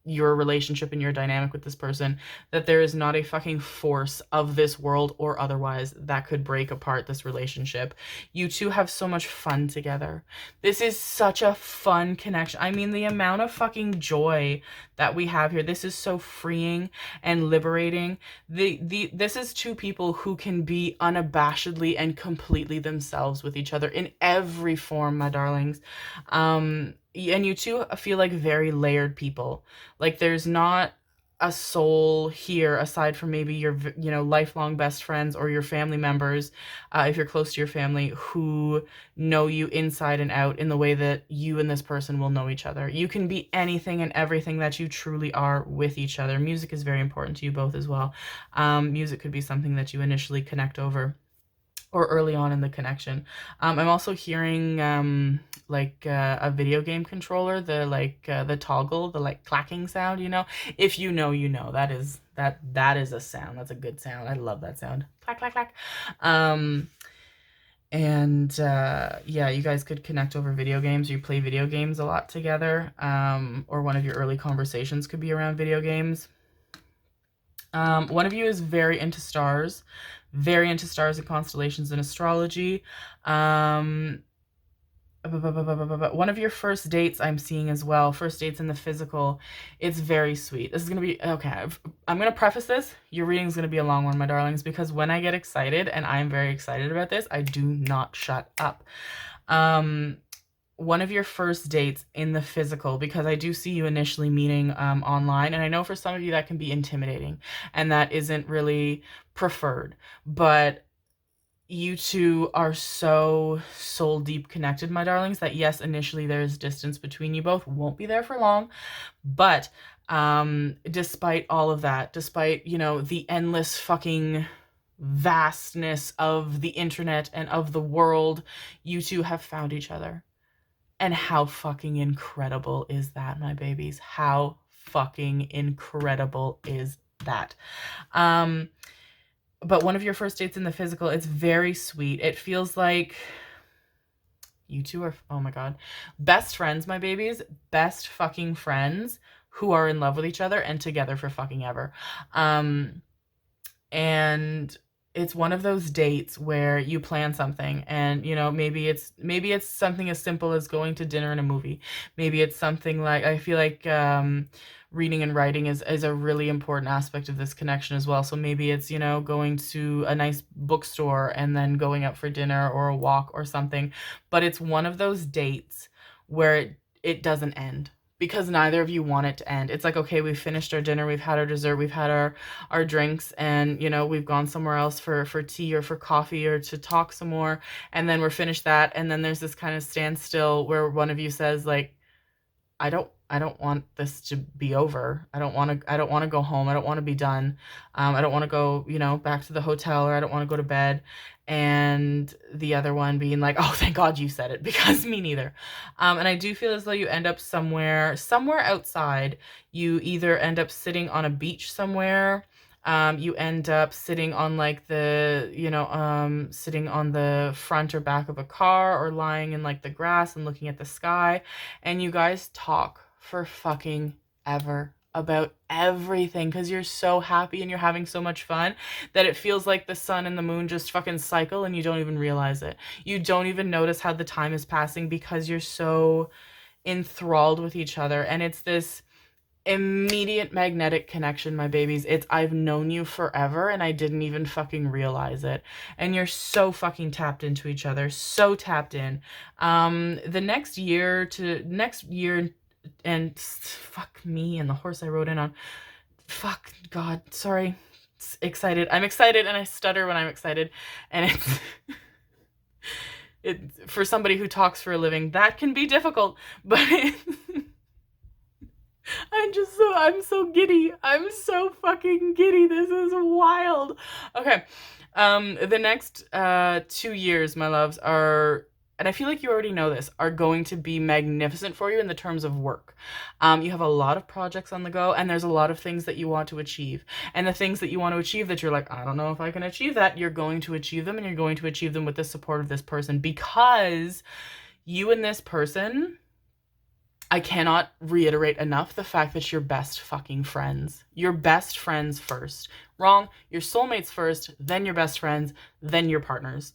your relationship and your dynamic with this person, that there is not a fucking force of this world or otherwise that could break apart this relationship. You two have so much fun together. This is such a fun connection. I mean, the amount of fucking joy that we have here, this is so freeing and liberating. This is two people who can be unabashedly and completely themselves with each other in every form, my darlings. And you two feel like very layered people. Like there's not a soul here aside from maybe your, you know, lifelong best friends or your family members, if you're close to your family, who know you inside and out in the way that you and this person will know each other. You can be anything and everything that you truly are with each other. Music is very important to you both as well. Music could be something that you initially connect over or early on in the connection. I'm also hearing like a video game controller, the toggle, the like clacking sound, you know. If you know, you know. That is a sound. That's a good sound. I love that sound. Clack clack clack. Yeah, you guys could connect over video games. You play video games a lot together. Or one of your early conversations could be around video games. One of you is very into stars and constellations and astrology. One of your first dates I'm seeing as well, first dates in the physical, it's very sweet. This is going to be, okay, I'm going to preface this. Your reading's going to be a long one, my darlings, because when I get excited, and I'm very excited about this, I do not shut up. One of your first dates in the physical, because I do see you initially meeting online, and I know for some of you that can be intimidating and that isn't really preferred, but you two are so soul deep connected, my darlings, that yes, initially there's distance between you both, won't be there for long, but despite all of that, despite, you know, the endless fucking vastness of the internet and of the world, you two have found each other. And how fucking incredible is that, my babies? How fucking incredible is that? But one of your first dates in the physical, it's very sweet. It feels like you two are, oh my God, best friends, my babies, best fucking friends who are in love with each other and together for fucking ever. And it's one of those dates where you plan something, and you know, maybe it's something as simple as going to dinner and a movie. Maybe it's something like, I feel like reading and writing is a really important aspect of this connection as well. So maybe it's, you know, going to a nice bookstore and then going out for dinner or a walk or something. But it's one of those dates where it doesn't end, because neither of you want it to end. It's like, okay, we've finished our dinner, we've had our dessert, we've had our drinks, and you know, we've gone somewhere else for tea or for coffee or to talk some more, and then we're finished that, and then there's this kind of standstill where one of you says like, I don't want this to be over. I don't want to go home. I don't want to be done. I don't want to go, you know, back to the hotel, or I don't want to go to bed. And the other one being like, oh, thank God you said it, because me neither. And I do feel as though you end up somewhere outside. You either end up sitting on a beach somewhere. You end up sitting on like sitting on the front or back of a car, or lying in like the grass and looking at the sky. And you guys talk for fucking ever about everything, because you're so happy and you're having so much fun that it feels like the sun and the moon just fucking cycle, and you don't even realize it. You don't even notice how the time is passing, because you're so enthralled with each other. And it's this immediate magnetic connection, my babies. It's, I've known you forever and I didn't even fucking realize it. And you're so fucking tapped into each other, so tapped in. The next year and fuck me and the horse I rode in on. Fuck God, sorry. Excited. I'm excited, and I stutter when I'm excited. And it's for somebody who talks for a living, that can be difficult, but I'm so giddy. I'm so fucking giddy. This is wild. Okay. The next 2 years, my loves, are, and I feel like you already know this, are going to be magnificent for you in the terms of work. You have a lot of projects on the go, and there's a lot of things that you want to achieve. And the things that you want to achieve that you're like, I don't know if I can achieve that, you're going to achieve them, and you're going to achieve them with the support of this person, because you and this person, I cannot reiterate enough the fact that you're best fucking friends. You're best friends first. Wrong. Your soulmates first, then your best friends, then your partners.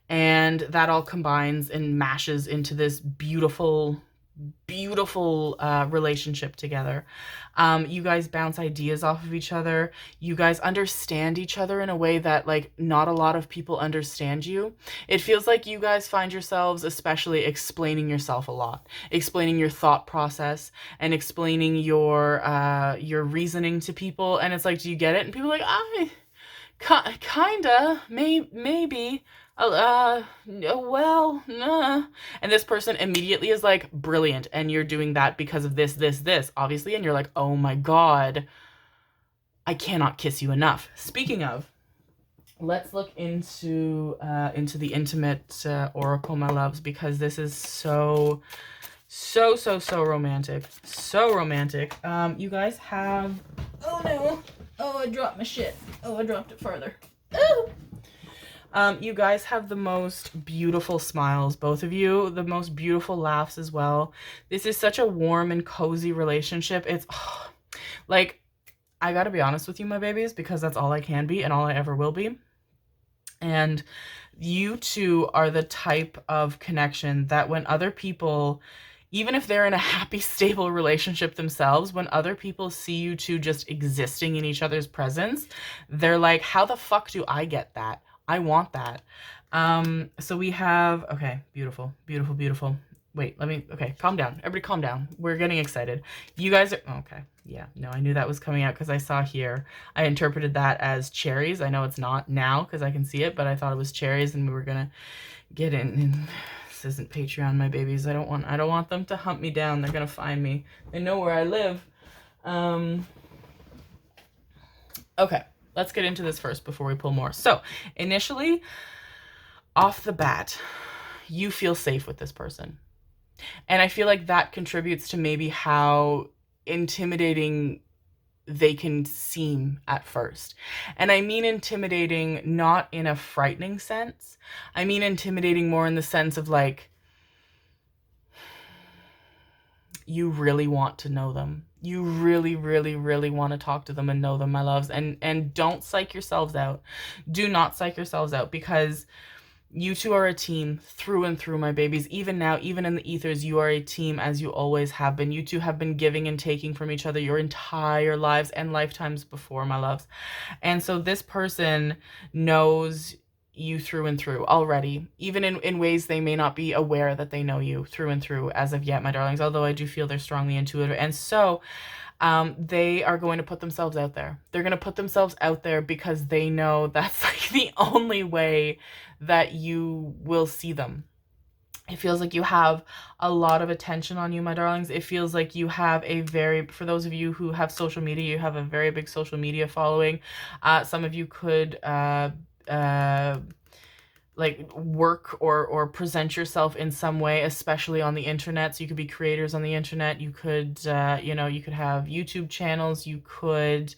And that all combines and mashes into this beautiful relationship together. You guys bounce ideas off of each other. You guys understand each other in a way that like not a lot of people understand you. It feels like you guys find yourselves especially explaining yourself a lot, explaining your thought process and explaining your reasoning to people. And it's like, do you get it? And people are like, kinda, maybe. Well, nah. And this person immediately is like, brilliant, and you're doing that because of this, obviously, and you're like, oh my God, I cannot kiss you enough. Speaking of, let's look into the intimate oracle, my loves, because this is so romantic. So romantic. You guys have, oh no, oh, I dropped my shit. Oh, I dropped it further. Oh! You guys have the most beautiful smiles, both of you, the most beautiful laughs as well. This is such a warm and cozy relationship. It's like, I gotta be honest with you, my babies, because that's all I can be and all I ever will be. And you two are the type of connection that when other people, even if they're in a happy, stable relationship themselves, when other people see you two just existing in each other's presence, they're like, how the fuck do I get that? I want that. So we have, okay, beautiful. Wait, okay, calm down. Everybody calm down. We're getting excited. You guys are, okay, yeah, no, I knew that was coming out because I saw here. I interpreted that as cherries. I know it's not now because I can see it, but I thought it was cherries, and we were gonna get in. And this isn't Patreon, my babies. I don't want them to hunt me down. They're gonna find me. They know where I live. Okay. Let's get into this first before we pull more. So initially, off the bat, you feel safe with this person. And I feel like that contributes to maybe how intimidating they can seem at first. And I mean intimidating not in a frightening sense. I mean intimidating more in the sense of like, you really want to know them. You really, really, really want to talk to them and know them, my loves. And don't psych yourselves out. Do not psych yourselves out, because you two are a team through and through, my babies. Even now, even in the ethers, you are a team, as you always have been. You two have been giving and taking from each other your entire lives and lifetimes before, my loves. And so this person knows you through and through already, even in ways they may not be aware that they know you through and through as of yet, my darlings, although I do feel they're strongly intuitive. And so they are going to put themselves out there. They're going to put themselves out there because they know that's like the only way that you will see them. It feels like you have a lot of attention on you, my darlings. It feels like you have for those of you who have social media, you have a very big social media following. Some of you could like work or present yourself in some way, especially on the internet. So you could be creators on the internet. You could, you could have YouTube channels. You could,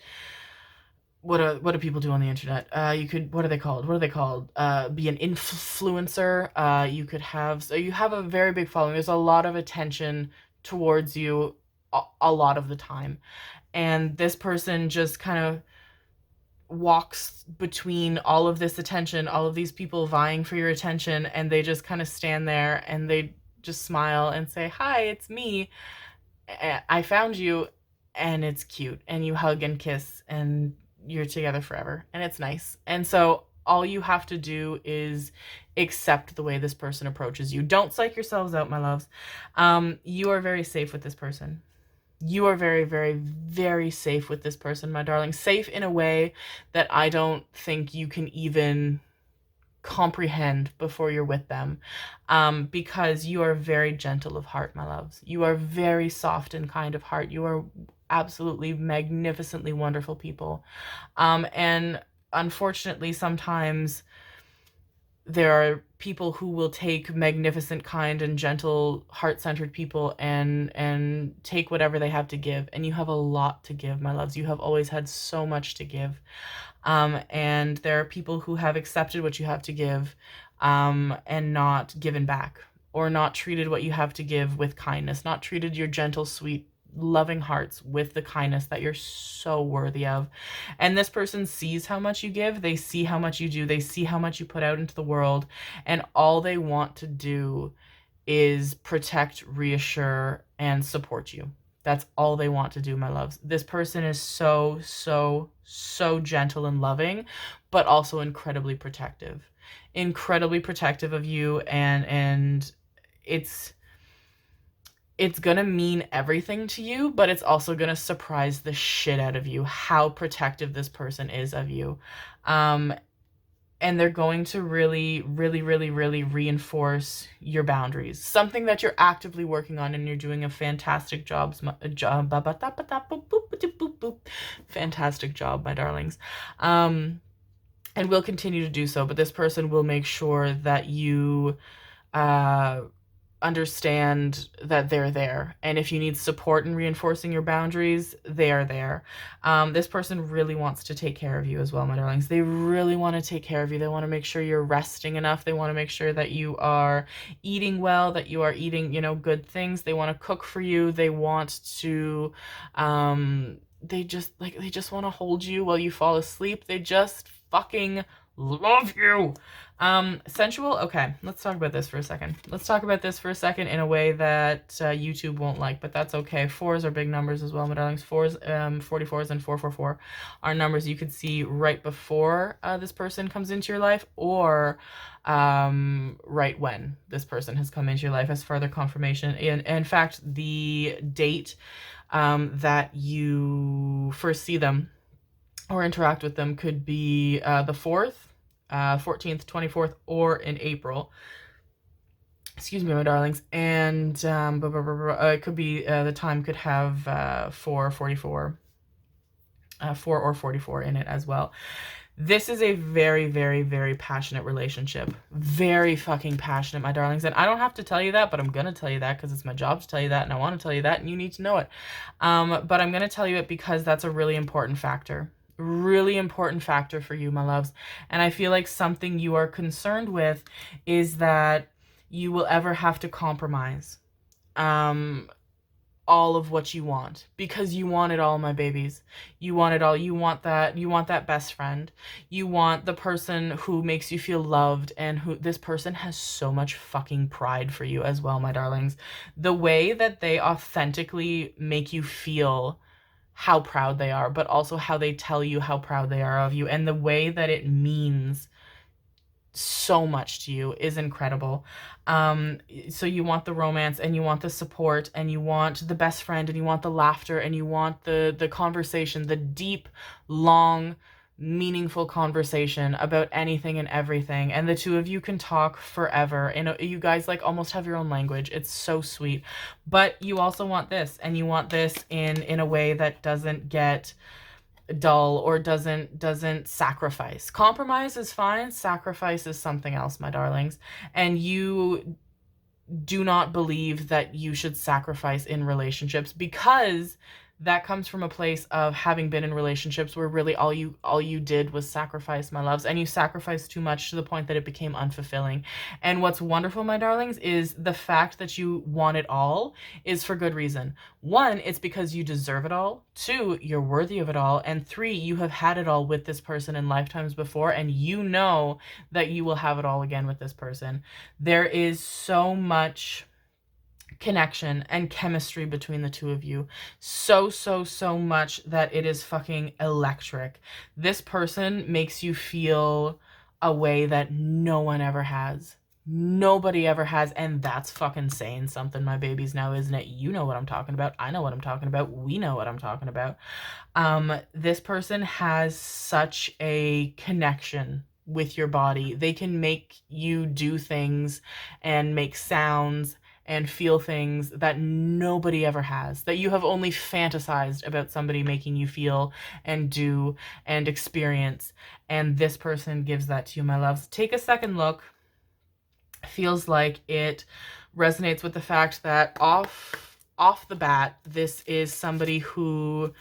what do people do on the internet? You could, what are they called? Be an influencer. You could have, so you have a very big following. There's a lot of attention towards you a lot of the time. And this person just kind of walks between all of this attention, all of these people vying for your attention, and they just kind of stand there and they just smile and say, "Hi, it's me. I found you." And it's cute, and you hug and kiss, and you're together forever, and it's nice. And so all you have to do is accept the way this person approaches you. Don't psych yourselves out, my loves. You are very safe with this person. You are very, very, very safe with this person, my darling. Safe in a way that I don't think you can even comprehend before you're with them, because you are very gentle of heart, my loves. You are very soft and kind of heart. You are absolutely magnificently wonderful people. And unfortunately, sometimes there are people who will take magnificent, kind, and gentle, heart-centered people and take whatever they have to give. And you have a lot to give, my loves. You have always had so much to give. And there are people who have accepted what you have to give, and not given back, or not treated what you have to give with kindness, not treated your gentle, sweet, loving hearts with the kindness that you're so worthy of. And this person sees how much you give, they see how much you do, they see how much you put out into the world, and all they want to do is protect, reassure, and support you. That's all they want to do, my loves. This person is so, so, so gentle and loving, but also incredibly protective. Incredibly protective of you, and it's gonna mean everything to you, but it's also gonna surprise the shit out of you how protective this person is of you. And they're going to really, really, really, really reinforce your boundaries. Something that you're actively working on, and you're doing a fantastic job. Fantastic job, my darlings. And will continue to do so, but this person will make sure that you understand that they're there. And if you need support in reinforcing your boundaries, they are there. This person really wants to take care of you as well, my darlings. They really want to take care of you. They want to make sure you're resting enough. They want to make sure that you are eating well, that you are eating, good things. They want to cook for you. They want to, they just want to hold you while you fall asleep. They just fucking love you. Sensual. Okay, let's talk about this for a second. Let's talk about this for a second in a way that YouTube won't like, but that's okay. 4s are big numbers as well, my darlings. 4s, 44s and 444 are numbers you could see right before this person comes into your life, or right when this person has come into your life as further confirmation. In fact, the date that you first see them or interact with them could be the 4th, 14th, 24th, or in April. Excuse me, my darlings. And it could be, the time could have 444, 4 or 44 in it as well. This is a very, very, very passionate relationship. Very fucking passionate, my darlings. And I don't have to tell you that, but I'm going to tell you that because it's my job to tell you that, and I want to tell you that, and you need to know it. But I'm going to tell you it because that's a really important factor. Really important factor for you, my loves. And I feel like something you are concerned with is that you will ever have to compromise. all of what you want, because you want it all, my babies. You want it all. You want that best friend. You want the person who makes you feel loved, and who this person has so much fucking pride for you as well, my darlings. The way that they authentically make you feel how proud they are, but also how they tell you how proud they are of you, and the way that it means so much to you is incredible. So you want the romance, and you want the support, and you want the best friend, and you want the laughter, and you want the conversation, the deep, long, meaningful conversation about anything and everything. And the two of you can talk forever, and you guys like almost have your own language. It's so sweet. But you also want this, and you want this in a way that doesn't get dull or doesn't sacrifice. Compromise is fine. Sacrifice is something else, my darlings. And you do not believe that you should sacrifice in relationships, because that comes from a place of having been in relationships where really all you did was sacrifice, my loves, and you sacrificed too much to the point that it became unfulfilling. And what's wonderful, my darlings, is the fact that you want it all is for good reason. One, it's because you deserve it all. Two, you're worthy of it all. And three, you have had it all with this person in lifetimes before, and you know that you will have it all again with this person. There is so connection and chemistry between the two of you, so much that it is fucking electric. This person makes you feel a way that no one ever has. Nobody ever has, and that's fucking saying something, my babies, now, isn't it? You know what I'm talking about. I know what I'm talking about. We know what I'm talking about. This person has such a connection with your body. They can make you do things and make sounds and feel things that nobody ever has, that you have only fantasized about somebody making you feel and do and experience. And this person gives that to you, my loves. Take a second look. Feels like it resonates with the fact that off the bat, this is somebody who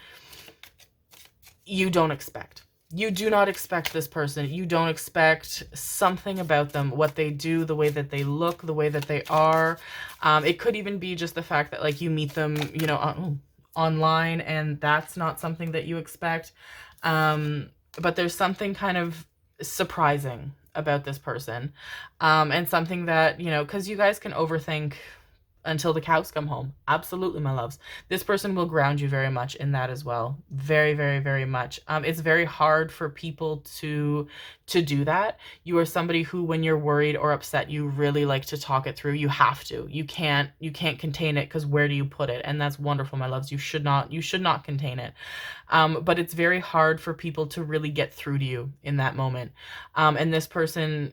you don't expect. You do not expect this person. You don't expect something about them, what they do, the way that they look, the way that they are. It could even be just the fact that like you meet them, you know, online, and that's not something that you expect. But there's something kind of surprising about this person, and something that, you know, because you guys can overthink until the cows come home. Absolutely, my loves. This person will ground you very much in that as well. Very much. It's very hard for people to do that. You are somebody who, when you're worried or upset, you really like to talk it through. You have to. You can't contain it, because where do you put it? And that's wonderful, my loves. You should not contain it. But it's very hard for people to really get through to you in that moment. And this person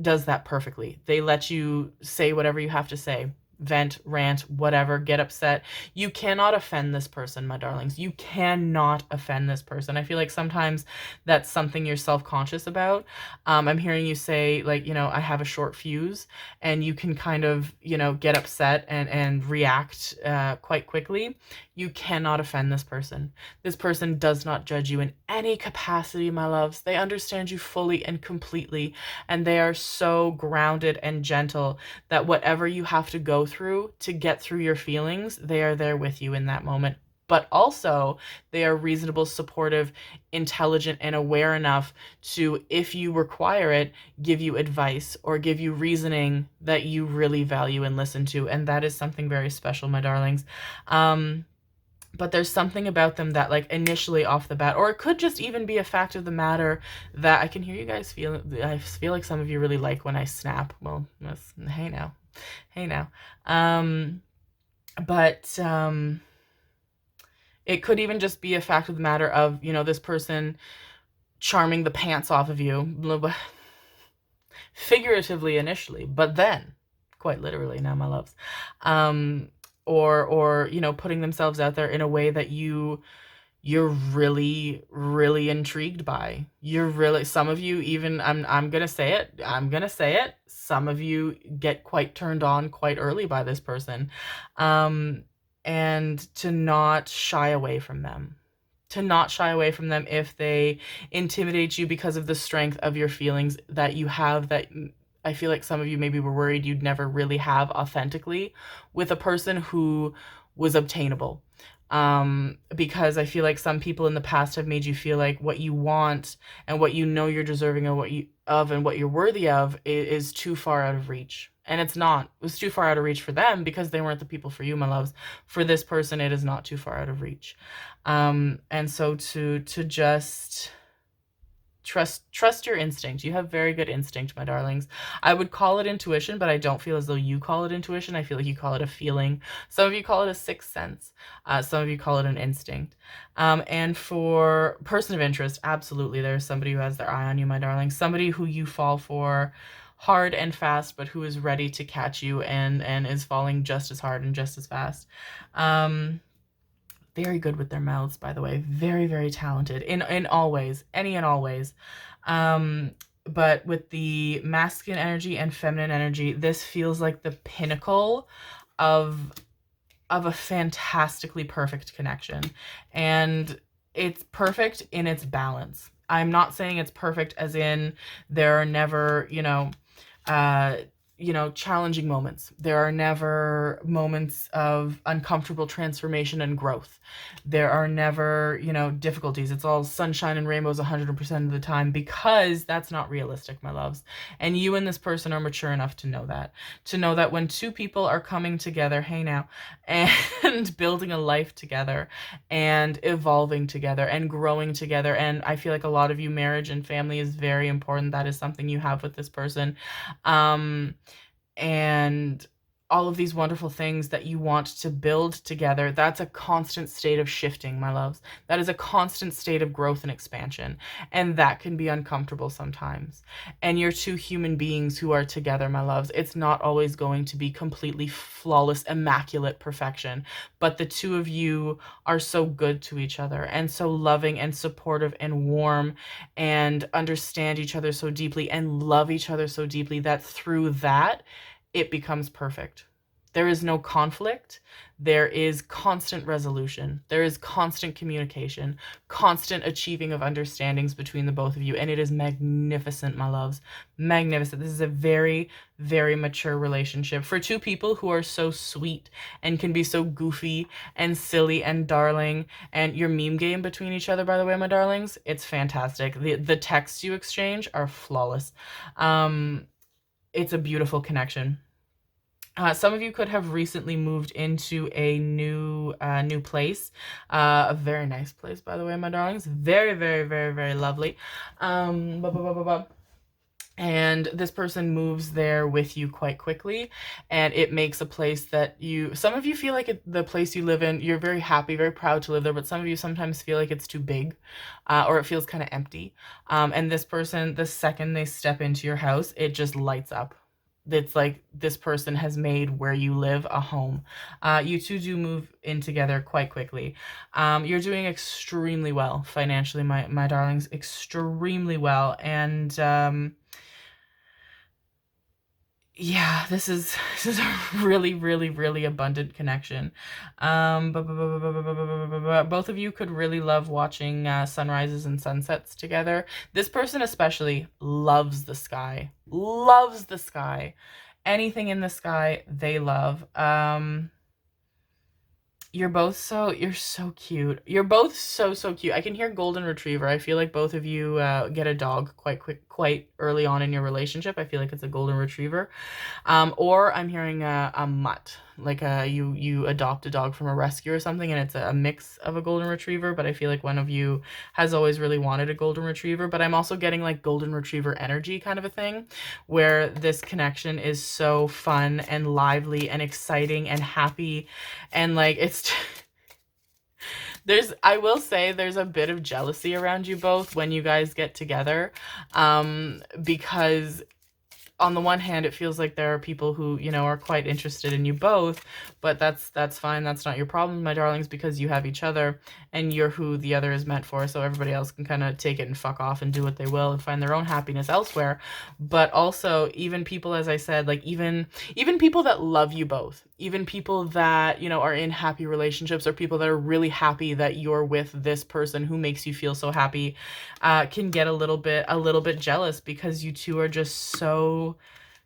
does that perfectly. They let you say whatever you have to say. Vent, rant, whatever, get upset. You cannot offend this person, my darlings. You cannot offend this person. I feel like sometimes that's something you're self-conscious about. I'm hearing you say, like, you know, I have a short fuse, and you can kind of, you know, get upset and react quite quickly. You cannot offend this person. This person does not judge you in any capacity, my loves. They understand you fully and completely, and they are so grounded and gentle that whatever you have to go through to get through your feelings, they are there with you in that moment. But also, they are reasonable, supportive, intelligent, and aware enough to, if you require it, give you advice or give you reasoning that you really value and listen to. And that is something very special, my darlings. But there's something about them that, like, initially off the bat, or it could just even be a fact of the matter that I can hear you guys feel. I feel like some of you really like when I snap. Well, hey now. But it could even just be a fact of the matter of, you know, this person charming the pants off of you, figuratively initially, but then quite literally now, my loves. Or you know, putting themselves out there in a way that you're really intrigued by. You're really, some of you even, I'm gonna say it, some of you get quite turned on quite early by this person. And to not shy away from them. If they intimidate you because of the strength of your feelings that you have, that I feel like some of you maybe were worried you'd never really have authentically with a person who was obtainable. Because I feel like some people in the past have made you feel like what you want and what you know you're deserving of and what you're worthy of is too far out of reach. And it's not. It was too far out of reach for them because they weren't the people for you, my loves. For this person, it is not too far out of reach. And so to just trust your instinct. You have very good instinct, my darlings. I would call it intuition, but I don't feel as though you call it intuition. I feel like you call it a feeling. Some of you call it a sixth sense. Some of you call it an instinct. And for person of interest, absolutely, there's somebody who has their eye on you, my darling. Somebody who you fall for hard and fast, but who is ready to catch you and is falling just as hard and just as fast. Very good with their mouths, by the way. Very, very talented in all ways, any and all ways. But with the masculine energy and feminine energy, this feels like the pinnacle of a fantastically perfect connection. And it's perfect in its balance. I'm not saying it's perfect as in there are never, challenging moments. There are never moments of uncomfortable transformation and growth. There are never, difficulties. It's all sunshine and rainbows 100% of the time, because that's not realistic, my loves. And you and this person are mature enough to know that when two people are coming together, hey now, and building a life together and evolving together and growing together. And I feel like a lot of you, marriage and family is very important. That is something you have with this person. And all of these wonderful things that you want to build together, that's a constant state of shifting, my loves. That is a constant state of growth and expansion. And that can be uncomfortable sometimes. And you're two human beings who are together, my loves. It's not always going to be completely flawless, immaculate perfection. But the two of you are so good to each other and so loving and supportive and warm and understand each other so deeply and love each other so deeply that through that, it becomes perfect. There is no conflict. There is constant resolution. There is constant communication, constant achieving of understandings between the both of you. And it is magnificent, my loves. Magnificent. This is a very, very mature relationship for two people who are so sweet and can be so goofy and silly and darling. And your meme game between each other, by the way, my darlings, it's fantastic. The texts you exchange are flawless. It's a beautiful connection. Some of you could have recently moved into a new place, a very nice place, by the way, my darlings. Very, very, very, very lovely. And this person moves there with you quite quickly, and it makes a place that some of you feel like the place you live in, you're very happy, very proud to live there, but some of you sometimes feel like it's too big, or it feels kind of empty. And this person, the second they step into your house, it just lights up. It's like this person has made where you live a home. You two do move in together quite quickly. You're doing extremely well financially, my darlings, extremely well. And yeah, this is a really, really, really abundant connection. Both of you could really love watching sunrises and sunsets together. This person especially loves the sky. Loves the sky. Anything in the sky, they love. You're so cute. You're both so cute. I can hear golden retriever. I feel like both of you get a dog quite early on in your relationship. I feel like it's a golden retriever. Or I'm hearing a mutt, like you adopt a dog from a rescue or something, and it's a mix of a golden retriever, but I feel like one of you has always really wanted a golden retriever. But I'm also getting like golden retriever energy kind of a thing, where this connection is so fun and lively and exciting and happy, and like it's I will say there's a bit of jealousy around you both when you guys get together, because on the one hand, it feels like there are people who, are quite interested in you both, but that's fine. That's not your problem, my darlings, because you have each other and you're who the other is meant for. So everybody else can kind of take it and fuck off and do what they will and find their own happiness elsewhere. But also, even people, as I said, like even people that love you both, even people that, are in happy relationships, or people that are really happy that you're with this person who makes you feel so happy, can get a little bit jealous, because you two are just so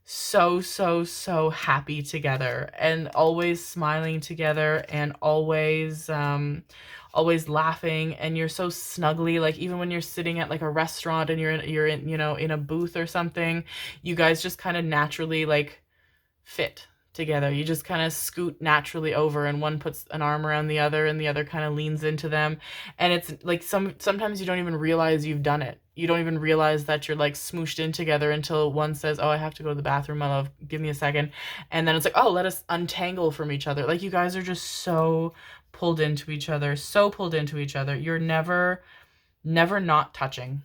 so, so, so happy together, and always smiling together, and always laughing, and you're so snuggly. Like, even when you're sitting at like a restaurant and you're in, you know, in a booth or something, you guys just kind of naturally like fit together. You just kind of scoot naturally over, and one puts an arm around the other and the other kind of leans into them. And it's like sometimes you don't even realize you've done it. You don't even realize that you're like smooshed in together until one says, "Oh, I have to go to the bathroom, my love. Give me a second." And then it's like, "Oh, let us untangle from each other." Like, you guys are just so pulled into each other, so pulled into each other. You're never not touching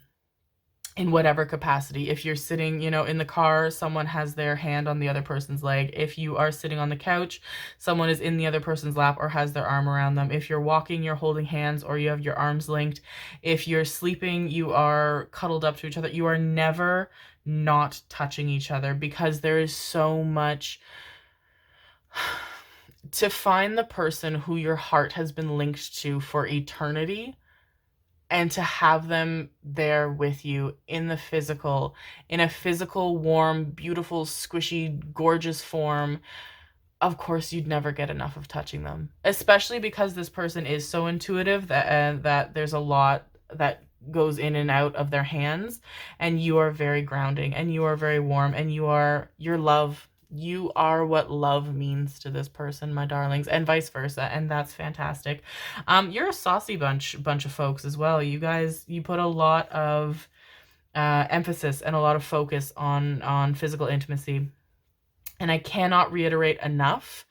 in whatever capacity. If you're sitting, you know, in the car, someone has their hand on the other person's leg. If you are sitting on the couch, someone is in the other person's lap or has their arm around them. If you're walking, you're holding hands or you have your arms linked. If you're sleeping, you are cuddled up to each other. You are never not touching each other, because there is so much to find the person who your heart has been linked to for eternity, and to have them there with you in a physical, warm, beautiful, squishy, gorgeous form. Of course, you'd never get enough of touching them, especially because this person is so intuitive that there's a lot that goes in and out of their hands, and you are very grounding, and you are very warm, and your love. You are what love means to this person, my darlings, and vice versa, and that's fantastic. You're a saucy bunch of folks as well. You guys, you put a lot of emphasis and a lot of focus on physical intimacy, and I cannot reiterate enough,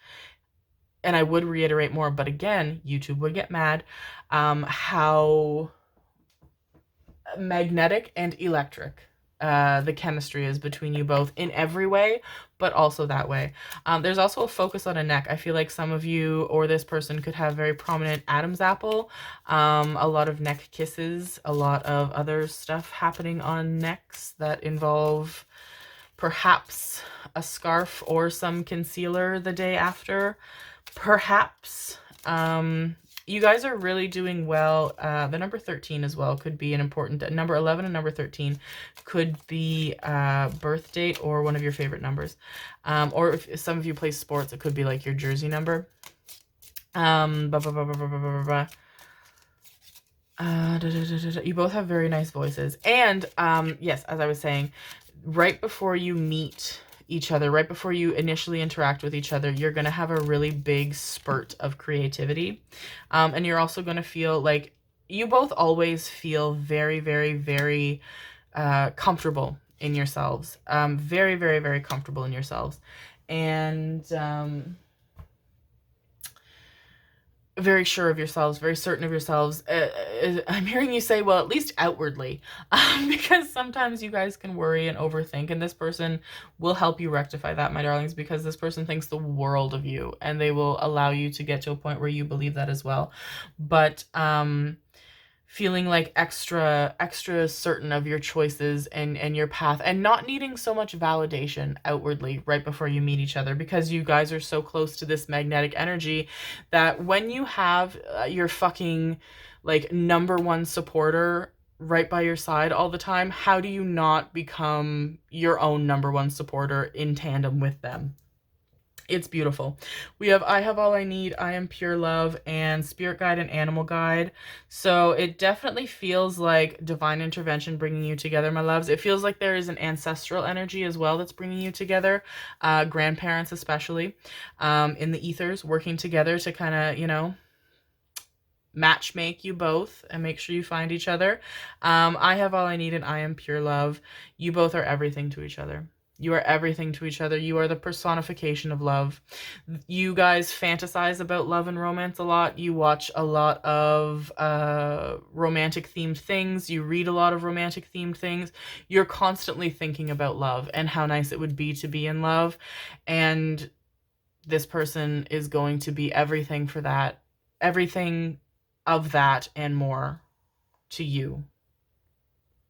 and I would reiterate more, but again, YouTube would get mad, how magnetic and electric the chemistry is between you both in every way, but also that way. There's also a focus on a neck. I feel like some of you or this person could have very prominent Adam's apple, a lot of neck kisses, a lot of other stuff happening on necks that involve perhaps a scarf or some concealer the day after, perhaps. You guys are really doing well. The number 13 as well could be an important, number 11 and number 13 could be birth date or one of your favorite numbers. Or if some of you play sports, it could be like your jersey number. You both have very nice voices. And yes, as I was saying, right before you meet each other, right before you initially interact with each other, you're going to have a really big spurt of creativity. And you're also going to feel like you both always feel very, very, very comfortable in yourselves. Very, very, very comfortable in yourselves. And very sure of yourselves, very certain of yourselves. I'm hearing you say, well, at least outwardly, because sometimes you guys can worry and overthink, and this person will help you rectify that, my darlings, because this person thinks the world of you, and they will allow you to get to a point where you believe that as well. But feeling like extra certain of your choices and your path, and not needing so much validation outwardly right before you meet each other, because you guys are so close to this magnetic energy that when you have your fucking like number one supporter right by your side all the time, how do you not become your own number one supporter in tandem with them? It's beautiful. We have I Have All I Need, I Am Pure Love, and Spirit Guide and Animal Guide. So it definitely feels like divine intervention bringing you together, my loves. It feels like there is an ancestral energy as well that's bringing you together. Grandparents especially, in the ethers, working together to kind of, you know, match make you both and make sure you find each other. I Have All I Need and I Am Pure Love. You both are everything to each other. You are everything to each other. You are the personification of love. You guys fantasize about love and romance a lot. You watch a lot of romantic themed things. You read a lot of romantic themed things. You're constantly thinking about love and how nice it would be to be in love. And this person is going to be everything for that. Everything of that and more to you,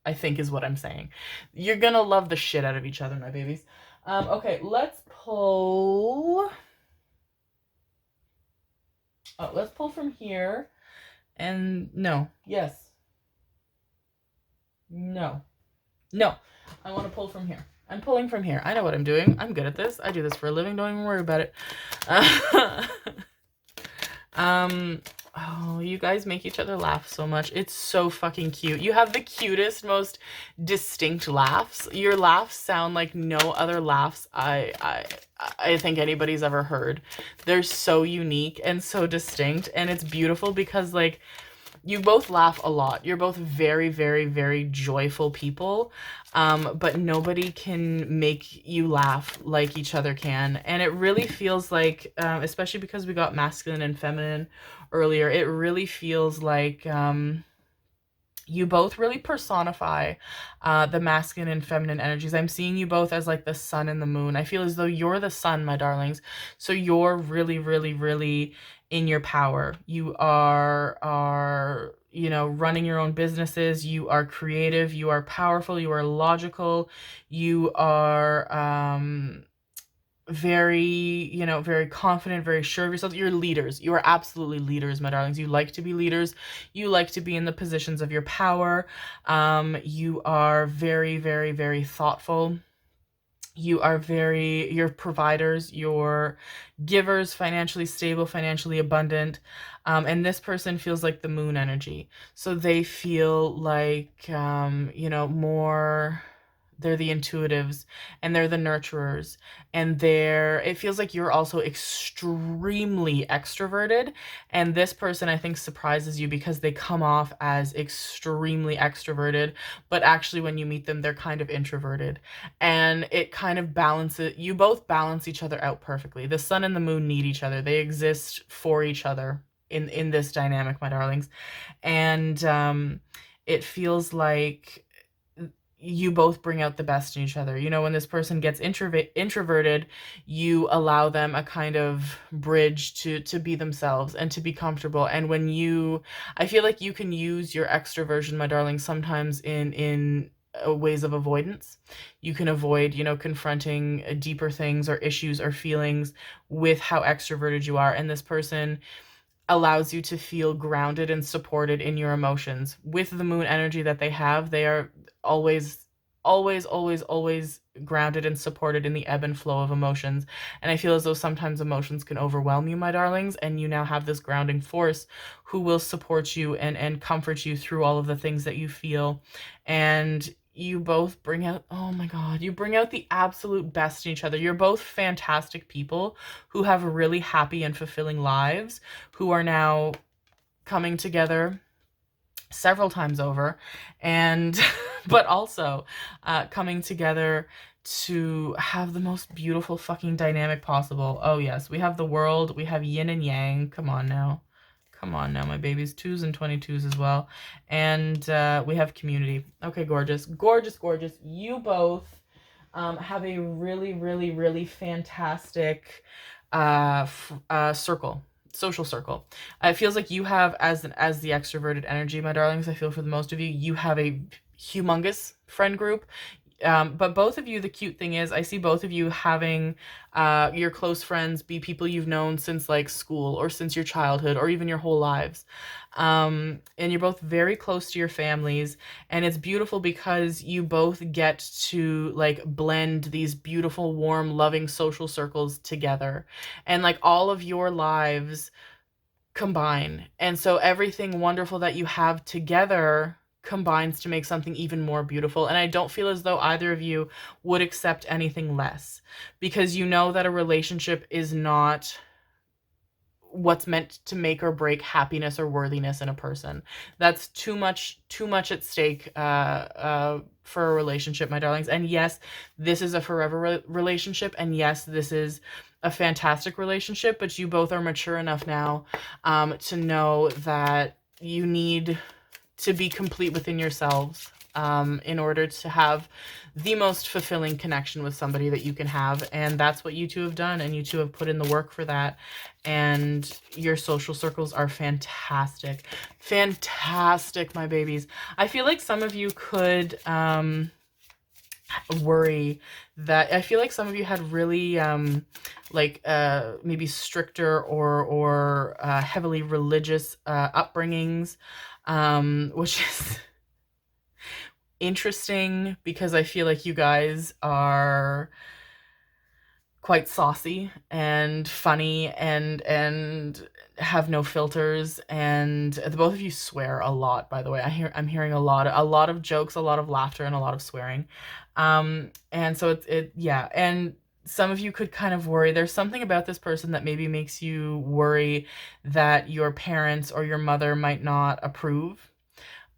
I think is what I'm saying. You're gonna love the shit out of each other, my babies. Okay, let's pull. Oh, let's pull from here. And no, yes. No. No. I want to pull from here. I'm pulling from here. I know what I'm doing. I'm good at this. I do this for a living. Don't even worry about it. Oh, you guys make each other laugh so much. It's so fucking cute. You have the cutest, most distinct laughs. Your laughs sound like no other laughs I think anybody's ever heard. They're so unique and so distinct, and it's beautiful because like you both laugh a lot. You're both very, very, very joyful people, but nobody can make you laugh like each other can. And it really feels like, especially because we got masculine and feminine earlier, it really feels like you both really personify the masculine and feminine energies. I'm seeing you both as like the sun and the moon. I feel as though you're the sun, my darlings. So you're really, really, really in your power. You are, you know, running your own businesses. You are creative. You are powerful. You are logical. You are, very, you know, very confident, very sure of yourself. You're leaders. You are absolutely leaders, my darlings. You like to be leaders. You like to be in the positions of your power. You are very, very, very thoughtful. You are you're providers, you're givers, financially stable, financially abundant. And this person feels like the moon energy. So they feel like, you know, more, they're the intuitives and they're the nurturers, and it feels like you're also extremely extroverted, and this person I think surprises you because they come off as extremely extroverted, but actually when you meet them they're kind of introverted, and it kind of balances, you both balance each other out perfectly. The sun and the moon need each other. They exist for each other in this dynamic, my darlings. And it feels like you both bring out the best in each other. You know, when this person gets introverted, you allow them a kind of bridge to be themselves and to be comfortable. And when I feel like you can use your extroversion, my darling, sometimes in ways of avoidance. You can avoid, you know, confronting deeper things or issues or feelings with how extroverted you are. And this person allows you to feel grounded and supported in your emotions. With the moon energy that they have, they are always, always, always, always grounded and supported in the ebb and flow of emotions. And I feel as though sometimes emotions can overwhelm you, my darlings, and you now have this grounding force who will support you and comfort you through all of the things that you feel. And you both bring out, oh my God, you bring out the absolute best in each other. You're both fantastic people who have really happy and fulfilling lives, who are now coming together several times over, and but also coming together to have the most beautiful fucking dynamic possible. Oh yes, we have the world, we have yin and yang. Come on now. Come on now, my babies. 2s and 22s as well. And we have community. Okay, gorgeous. Gorgeous, gorgeous. You both have a really, really, really fantastic circle. Social circle. It feels like you have, as the extroverted energy, my darlings, I feel for the most of you, you have a humongous friend group. But both of you, the cute thing is, I see both of you having your close friends be people you've known since like school or since your childhood or even your whole lives. And you're both very close to your families, and it's beautiful because you both get to like blend these beautiful, warm, loving social circles together, and like all of your lives combine. And so everything wonderful that you have together combines to make something even more beautiful. And I don't feel as though either of you would accept anything less, because you know that a relationship is not what's meant to make or break happiness or worthiness in a person. That's too much at stake for a relationship, my darlings. And yes, this is a forever relationship, and yes, this is a fantastic relationship, but you both are mature enough now to know that you need to be complete within yourselves in order to have the most fulfilling connection with somebody that you can have. And that's what you two have done, and you two have put in the work for that. And your social circles are fantastic. Fantastic, my babies. I feel like some of you could worry that, I feel like some of you had really maybe stricter or heavily religious upbringings, which is interesting because I feel like you guys are quite saucy and funny and have no filters, and the both of you swear a lot, by the way. I'm hearing a lot of jokes, a lot of laughter, and a lot of swearing. And so yeah, and some of you could kind of worry. There's something about this person that maybe makes you worry that your parents or your mother might not approve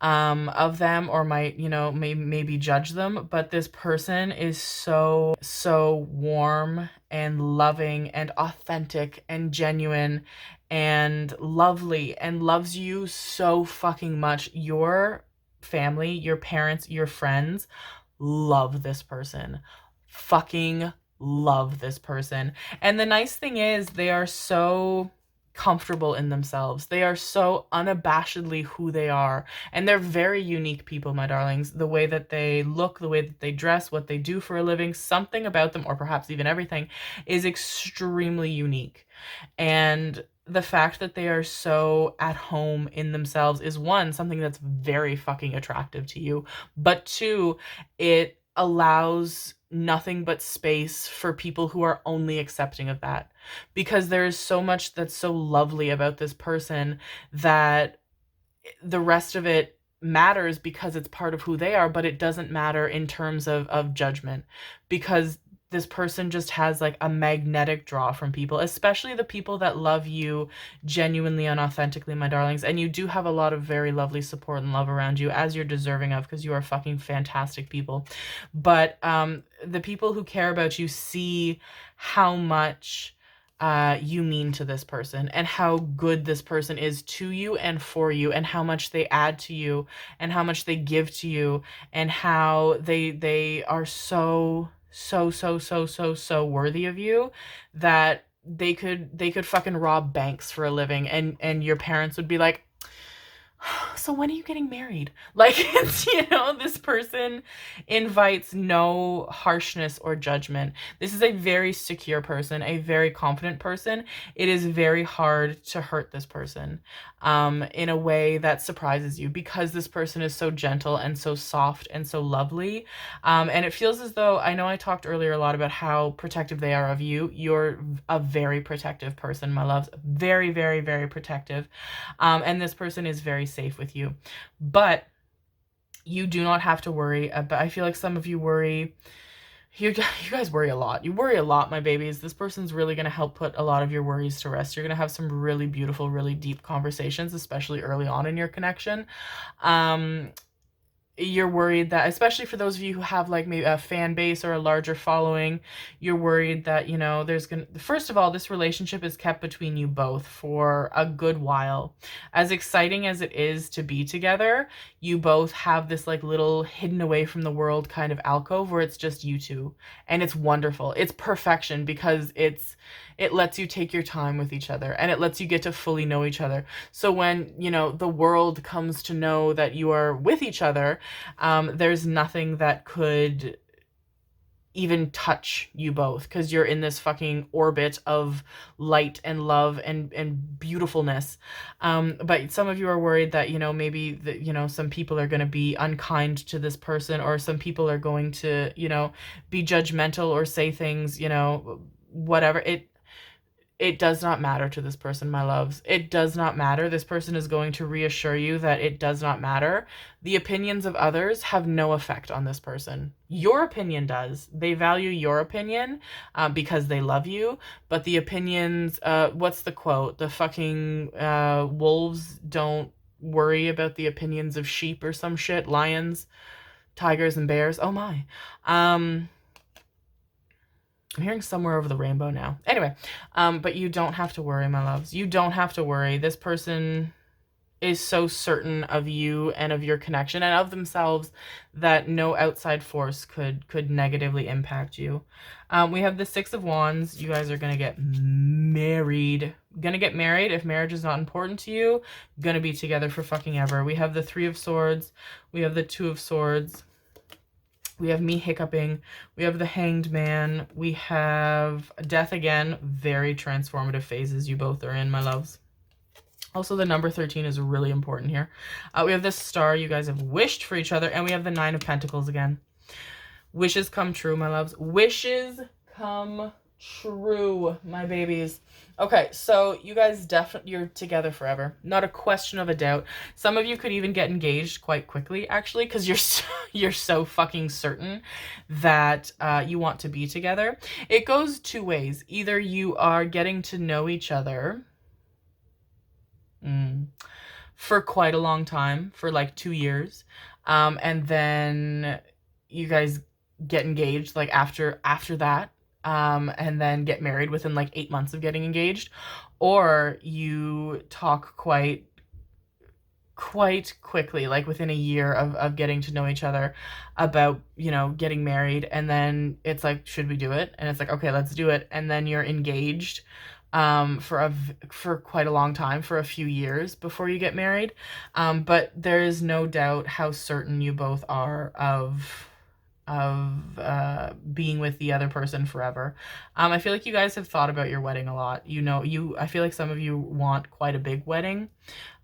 of them, or might, you know, maybe judge them. But this person is so warm and loving and authentic and genuine and lovely and loves you so fucking much. Your family, your parents, your friends love this person. Fucking love this person. And the nice thing is, they are so comfortable in themselves. They are so unabashedly who they are. And they're very unique people, my darlings. The way that they look, the way that they dress, what they do for a living, something about them, or perhaps even everything, is extremely unique. And the fact that they are so at home in themselves is, one, something that's very fucking attractive to you, but two, it allows nothing but space for people who are only accepting of that, because there is so much that's so lovely about this person that the rest of it matters because it's part of who they are, but it doesn't matter in terms of judgment, because this person just has like a magnetic draw from people, especially the people that love you genuinely and authentically, my darlings. And you do have a lot of very lovely support and love around you, as you're deserving of, because you are fucking fantastic people. But the people who care about you see how much you mean to this person, and how good this person is to you and for you, and how much they add to you, and how much they give to you, and how they are so worthy of you, that they could fucking rob banks for a living, and your parents would be like, so when are you getting married? Like, it's, you know, this person invites no harshness or judgment. This is a very secure person, a very confident person. It is very hard to hurt this person in a way that surprises you, because this person is so gentle and so soft and so lovely. And it feels as though, I know I talked earlier a lot about how protective they are of you. You're a very protective person, my loves. Very, very, very protective. And this person is very safe with you. But you do not have to worry about, I feel like some of you worry, you guys worry a lot. You worry a lot, my babies. This person's really going to help put a lot of your worries to rest. You're going to have some really beautiful, really deep conversations, especially early on in your connection. You're worried that, especially for those of you who have like maybe a fan base or a larger following, you're worried that, you know, first of all, this relationship is kept between you both for a good while. As exciting as it is to be together, you both have this like little hidden away from the world kind of alcove where it's just you two. And it's wonderful. It's perfection, because it lets you take your time with each other, and it lets you get to fully know each other. So when, you know, the world comes to know that you are with each other, there's nothing that could even touch you both, because you're in this fucking orbit of light and love and beautifulness. But some of you are worried that, you know, maybe you know, some people are going to be unkind to this person, or some people are going to, you know, be judgmental or say things, you know, whatever. It does not matter to this person, my loves. It does not matter. This person is going to reassure you that it does not matter. The opinions of others have no effect on this person. Your opinion does. They value your opinion because they love you. But the opinions, what's the quote? The fucking wolves don't worry about the opinions of sheep or some shit. Lions, tigers, and bears. Oh my. I'm hearing somewhere over the rainbow now. Anyway, but you don't have to worry, my loves. You don't have to worry. This person is so certain of you and of your connection and of themselves that no outside force could negatively impact you. We have the Six of Wands. You guys are going to get married. Gonna get married. If marriage is not important to you, gonna be together for fucking ever. We have the Three of Swords. We have the Two of Swords. We have me hiccuping. We have the Hanged Man. We have Death again. Very transformative phases you both are in, my loves. Also, the number 13 is really important here. We have this star. You guys have wished for each other. And we have the 9 of Pentacles again. Wishes come true, my loves. Wishes come true, my babies. Okay, so you guys definitely, you're together forever. Not a question of a doubt. Some of you could even get engaged quite quickly, actually, because you're so fucking certain that you want to be together. It goes two ways. Either you are getting to know each other for quite a long time, for like 2 years, and then you guys get engaged like after that, and then get married within like 8 months of getting engaged, or you talk quite quickly, like within a year of getting to know each other, about, you know, getting married, and then it's like, should we do it? And it's like, okay, let's do it. And then you're engaged for quite a long time, for a few years before you get married. But there is no doubt how certain you both are of being with the other person forever. I feel like you guys have thought about your wedding a lot. You know, I feel like some of you want quite a big wedding.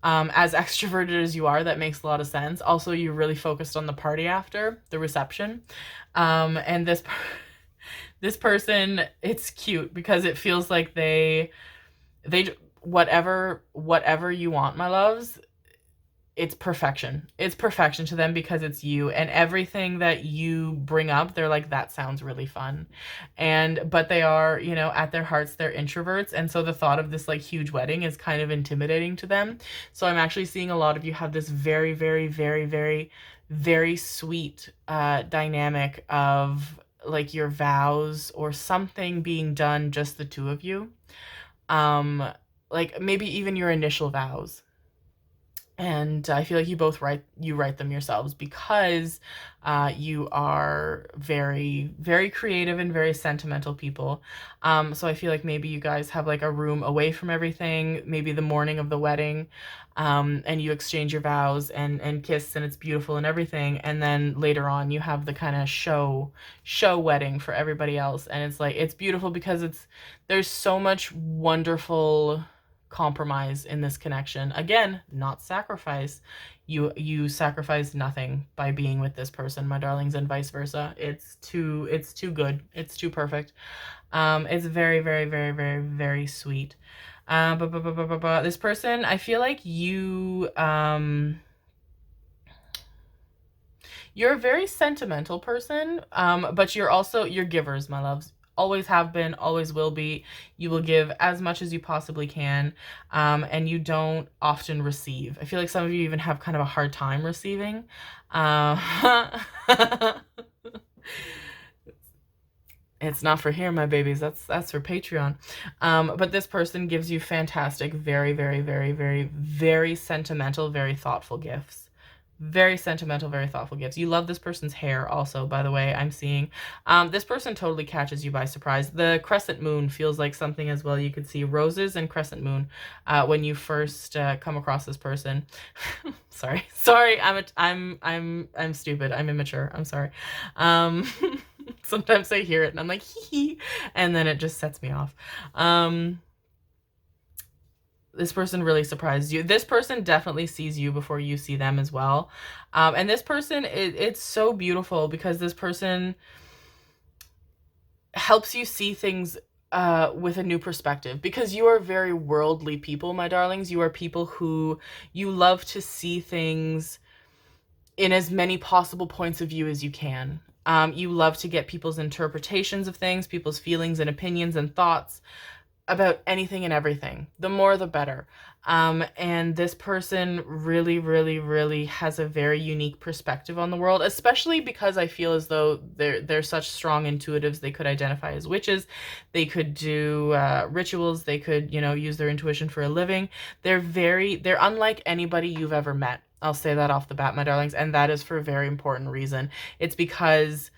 As extroverted as you are, that makes a lot of sense. Also, you're really focused on the party after, the reception. And this person, it's cute because it feels like they whatever you want, my loves, it's perfection. It's perfection to them because it's you, and everything that you bring up, they're like, that sounds really fun. But they are, you know, at their hearts, they're introverts. And so the thought of this like huge wedding is kind of intimidating to them. So I'm actually seeing a lot of you have this very, very, very, very, very sweet dynamic of like your vows or something being done, just the two of you. Like maybe even your initial vows. And I feel like you both write them yourselves because you are very, very creative and very sentimental people. So I feel like maybe you guys have like a room away from everything, maybe the morning of the wedding, and you exchange your vows and kiss, and it's beautiful and everything. And then later on you have the kind of show wedding for everybody else. And it's like, it's beautiful because there's so much wonderful compromise in this connection. Again, not sacrifice. You sacrifice nothing by being with this person, my darlings, and vice versa. It's too good. It's too perfect. It's very, very, very, very, very sweet. This person, I feel like you're a very sentimental person, but you're givers, my loves. Always have been, always will be. You will give as much as you possibly can, and you don't often receive. I feel like some of you even have kind of a hard time receiving. It's not for here, my babies. That's for Patreon. But this person gives you fantastic, very, very, very, very, very sentimental, very thoughtful gifts. Very sentimental, very thoughtful gifts. You love this person's hair also, by the way, I'm seeing. This person totally catches you by surprise. The crescent moon feels like something as well. You could see roses and crescent moon when you first come across this person. Sorry, I'm stupid. I'm immature. I'm sorry. Sometimes I hear it and I'm like, hee hee, and then it just sets me off. This person really surprised you. This person definitely sees you before you see them as well. And this person, it's so beautiful because this person helps you see things with a new perspective, because you are very worldly people, my darlings. You are people who, you love to see things in as many possible points of view as you can. You love to get people's interpretations of things, people's feelings and opinions and thoughts about anything and everything. The more, the better. And this person really, really, really has a very unique perspective on the world, especially because I feel as though they're such strong intuitives. They could identify as witches. They could do rituals. They could, you know, use their intuition for a living. They're unlike anybody you've ever met. I'll say that off the bat, my darlings. And that is for a very important reason. It's because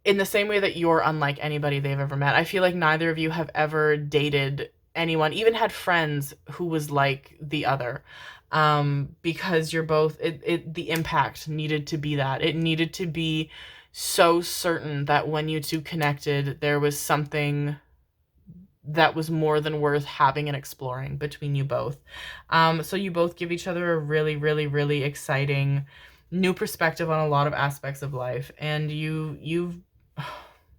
in the same way that you're unlike anybody they've ever met, I feel like neither of you have ever dated anyone, even had friends who was like the other. Because you're both, the impact needed to be that. It needed to be so certain that when you two connected, there was something that was more than worth having and exploring between you both. So you both give each other a really, really, really exciting new perspective on a lot of aspects of life. And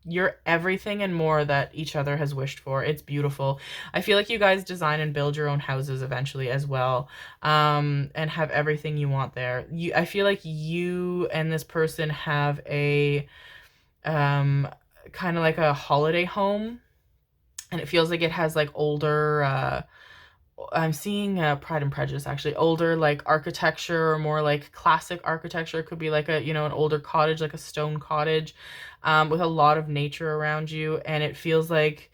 you're everything and more that each other has wished for. It's beautiful. I feel like you guys design and build your own houses eventually as well, and have everything you want there. I feel like you and this person have a kind of like a holiday home, and it feels like it has like older I'm seeing Pride and Prejudice, actually, older like architecture, or more like classic architecture. It could be like a, you know, an older cottage, like a stone cottage, with a lot of nature around you. And it feels like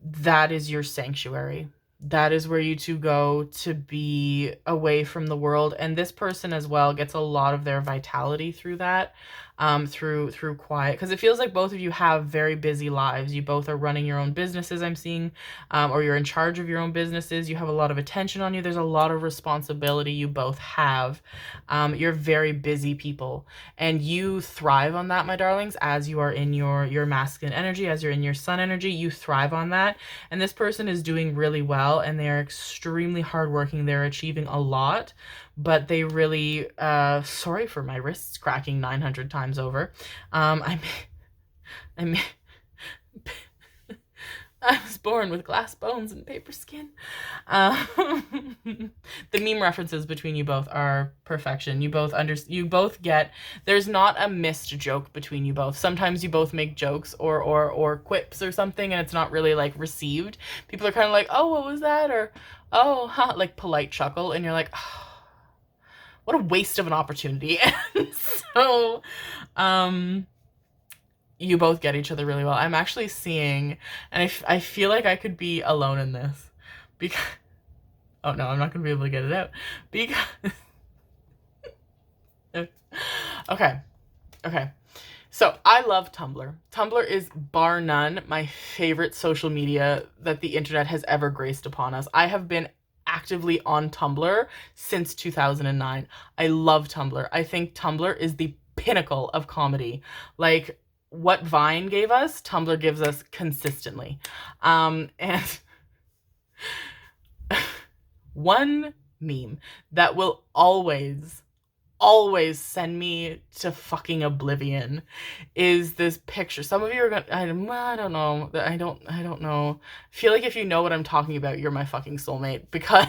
that is your sanctuary. That is where you two go to be away from the world. And this person as well gets a lot of their vitality through that, through quiet, because it feels like both of you have very busy lives. You both are running your own businesses, I'm seeing, or you're in charge of your own businesses. You have a lot of attention on you. There's a lot of responsibility you both have. You're very busy people, and you thrive on that, my darlings, as you are in your masculine energy, as you're in your sun energy. You thrive on that. And this person is doing really well, and they are extremely hardworking. They're achieving a lot, but they really, sorry for my wrists cracking 900 times over. I was born with glass bones and paper skin. The meme references between you both are perfection. You both get, there's not a missed joke between you both. Sometimes you both make jokes or quips or something, and it's not really like received. People are kind of like, oh, what was that? Or, oh, huh, like polite chuckle. And you're like, oh, what a waste of an opportunity. And so, you both get each other really well. I'm actually seeing, and I feel like I could be alone in this, because, oh no, I'm not gonna be able to get it out, because, okay. So I love Tumblr. Tumblr is bar none my favorite social media that the internet has ever graced upon us. I have been actively on Tumblr since 2009. I love Tumblr. I think Tumblr is the pinnacle of comedy. Like, what Vine gave us, Tumblr gives us consistently. And one meme that will always send me to fucking oblivion is this picture. Some of you are gonna, I don't know. I don't know. I feel like if you know what I'm talking about, you're my fucking soulmate, because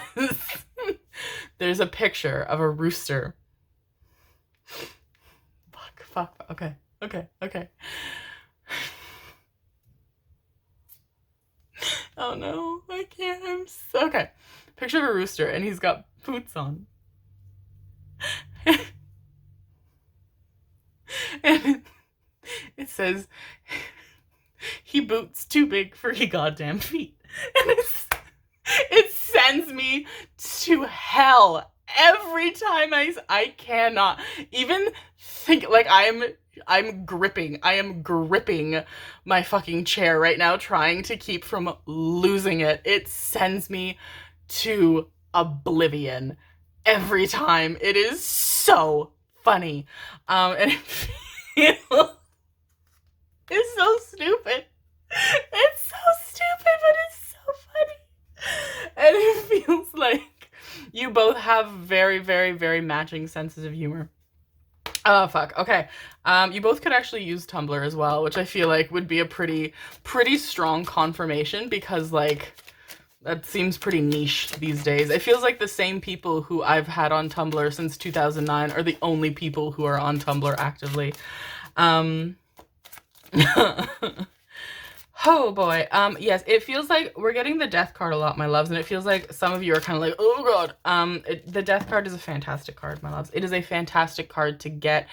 there's a picture of a rooster. Fuck. Okay. Oh no, I can't. Okay. Picture of a rooster, and he's got boots on. And it says, he boots too big for he goddamn feet. And it sends me to hell every time I cannot even think, like, I am gripping my fucking chair right now, trying to keep from losing it. It sends me to oblivion every time. It is so funny. And it's so stupid. It's so stupid, but it's so funny. And it feels like you both have very, very, very matching senses of humor. Oh, fuck. Okay. You both could actually use Tumblr as well, which I feel like would be a pretty strong confirmation, because, like, that seems pretty niche these days. It feels like the same people who I've had on Tumblr since 2009 are the only people who are on Tumblr actively. Oh boy. Yes, it feels like we're getting the death card a lot, my loves, and it feels like some of you are kind of like, oh god. The death card is a fantastic card, my loves. It is a fantastic card to get,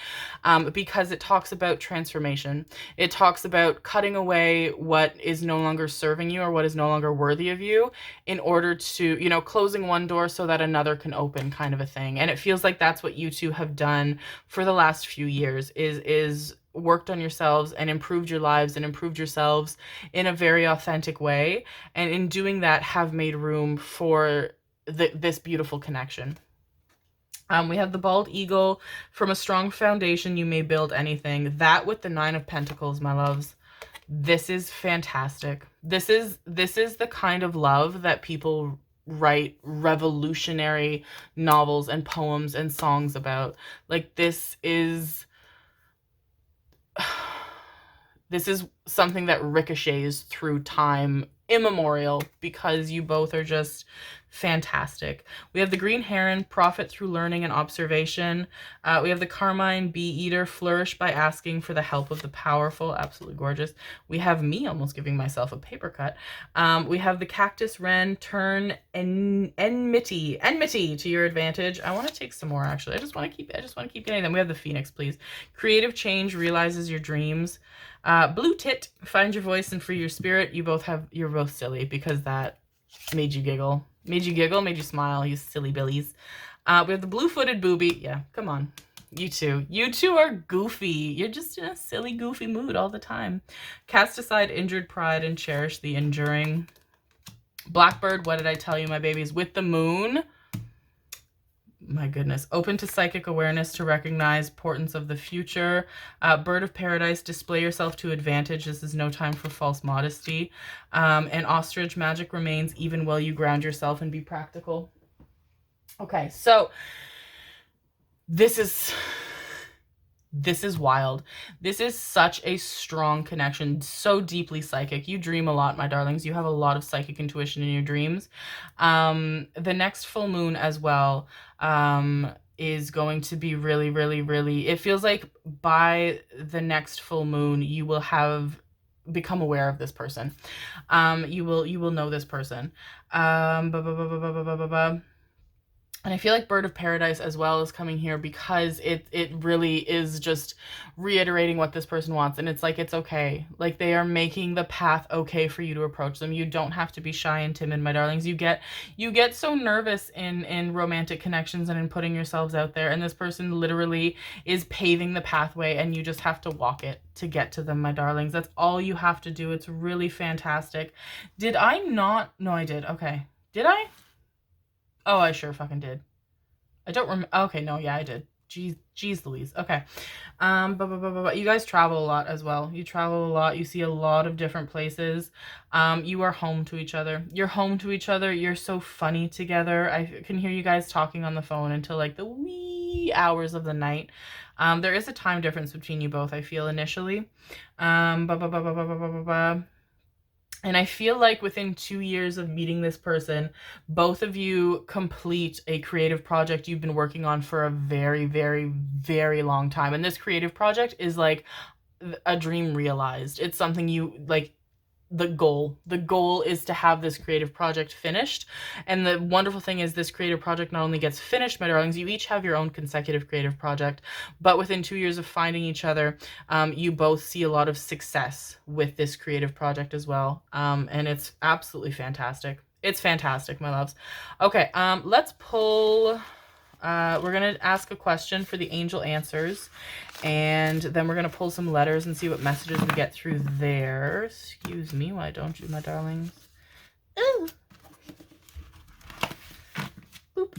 because it talks about transformation. It talks about cutting away what is no longer serving you, or what is no longer worthy of you, in order to, you know, closing one door so that another can open, kind of a thing. And it feels like that's what you two have done for the last few years, is worked on yourselves and improved your lives and improved yourselves in a very authentic way, and in doing that have made room for this beautiful connection. We have the bald eagle. From a strong foundation you may build anything. That with the 9 of Pentacles, my loves. This is fantastic. This is the kind of love that people write revolutionary novels and poems and songs about. Like, this is something that ricochets through time immemorial, because you both are just fantastic. We have the green heron, profit through learning and observation. We have the carmine bee eater, flourish by asking for the help of the powerful. Absolutely gorgeous. We have me almost giving myself a paper cut. We have the cactus wren, turn enmity to your advantage. I want to take some more, actually. I just want to keep getting them. We have the phoenix, please. Creative change realizes your dreams. Blue tit, find your voice and free your spirit. You're both silly, because that made you giggle. Made you smile, you silly billies. We have the blue-footed booby. Yeah, come on. You two are goofy. You're just in a silly, goofy mood all the time. Cast aside injured pride and cherish the enduring. Blackbird, what did I tell you, my babies? With the moon. My goodness. Open to psychic awareness to recognize importance of the future. Bird of paradise, display yourself to advantage. This is no time for false modesty. And ostrich, magic remains even while you ground yourself and be practical. Okay, so this is wild. This is such a strong connection, so deeply psychic. You dream a lot, my darlings. You have a lot of psychic intuition in your dreams. The next full moon as well is going to be really, really, really, it feels like by the next full moon, you will have become aware of this person. You will know this person. And I feel like Bird of Paradise as well is coming here, because it really is just reiterating what this person wants. And it's like, it's okay. Like, they are making the path okay for you to approach them. You don't have to be shy and timid, my darlings. You get so nervous in romantic connections and in putting yourselves out there. And this person literally is paving the pathway, and you just have to walk it to get to them, my darlings. That's all you have to do. It's really fantastic. Did I not? No, I did. Okay. Did I? Oh, I sure fucking did. I don't remember. Okay, no, yeah, I did. Jeez Louise. Okay. You guys travel a lot as well. You travel a lot. You see a lot of different places. You are home to each other. You're home to each other. You're so funny together. I can hear you guys talking on the phone until like the wee hours of the night. There is a time difference between you both, I feel, initially. And I feel like within 2 years of meeting this person, both of you complete a creative project you've been working on for a very, very, very long time. And this creative project is like a dream realized. It's something you like. The goal is to have this creative project finished. And the wonderful thing is, this creative project not only gets finished, my darlings, you each have your own consecutive creative project, but within 2 years of finding each other, you both see a lot of success with this creative project as well. And it's absolutely fantastic. It's fantastic, my loves. Okay, let's pull. We're going to ask a question for the angel answers, and then we're going to pull some letters and see what messages we get through there. Excuse me, why don't you, my darlings? Ooh. Boop.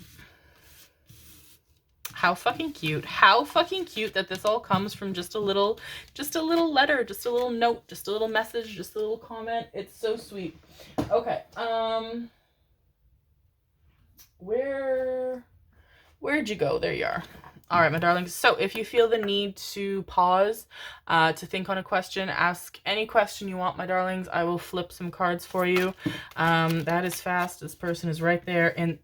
How fucking cute. How fucking cute that this all comes from just a little letter, just a little note, just a little message, just a little comment. It's so sweet. Okay. Where'd you go? There you are. All right, my darlings. So if you feel the need to pause to think on a question, ask any question you want, my darlings. I will flip some cards for you. That is fast. This person is right there. And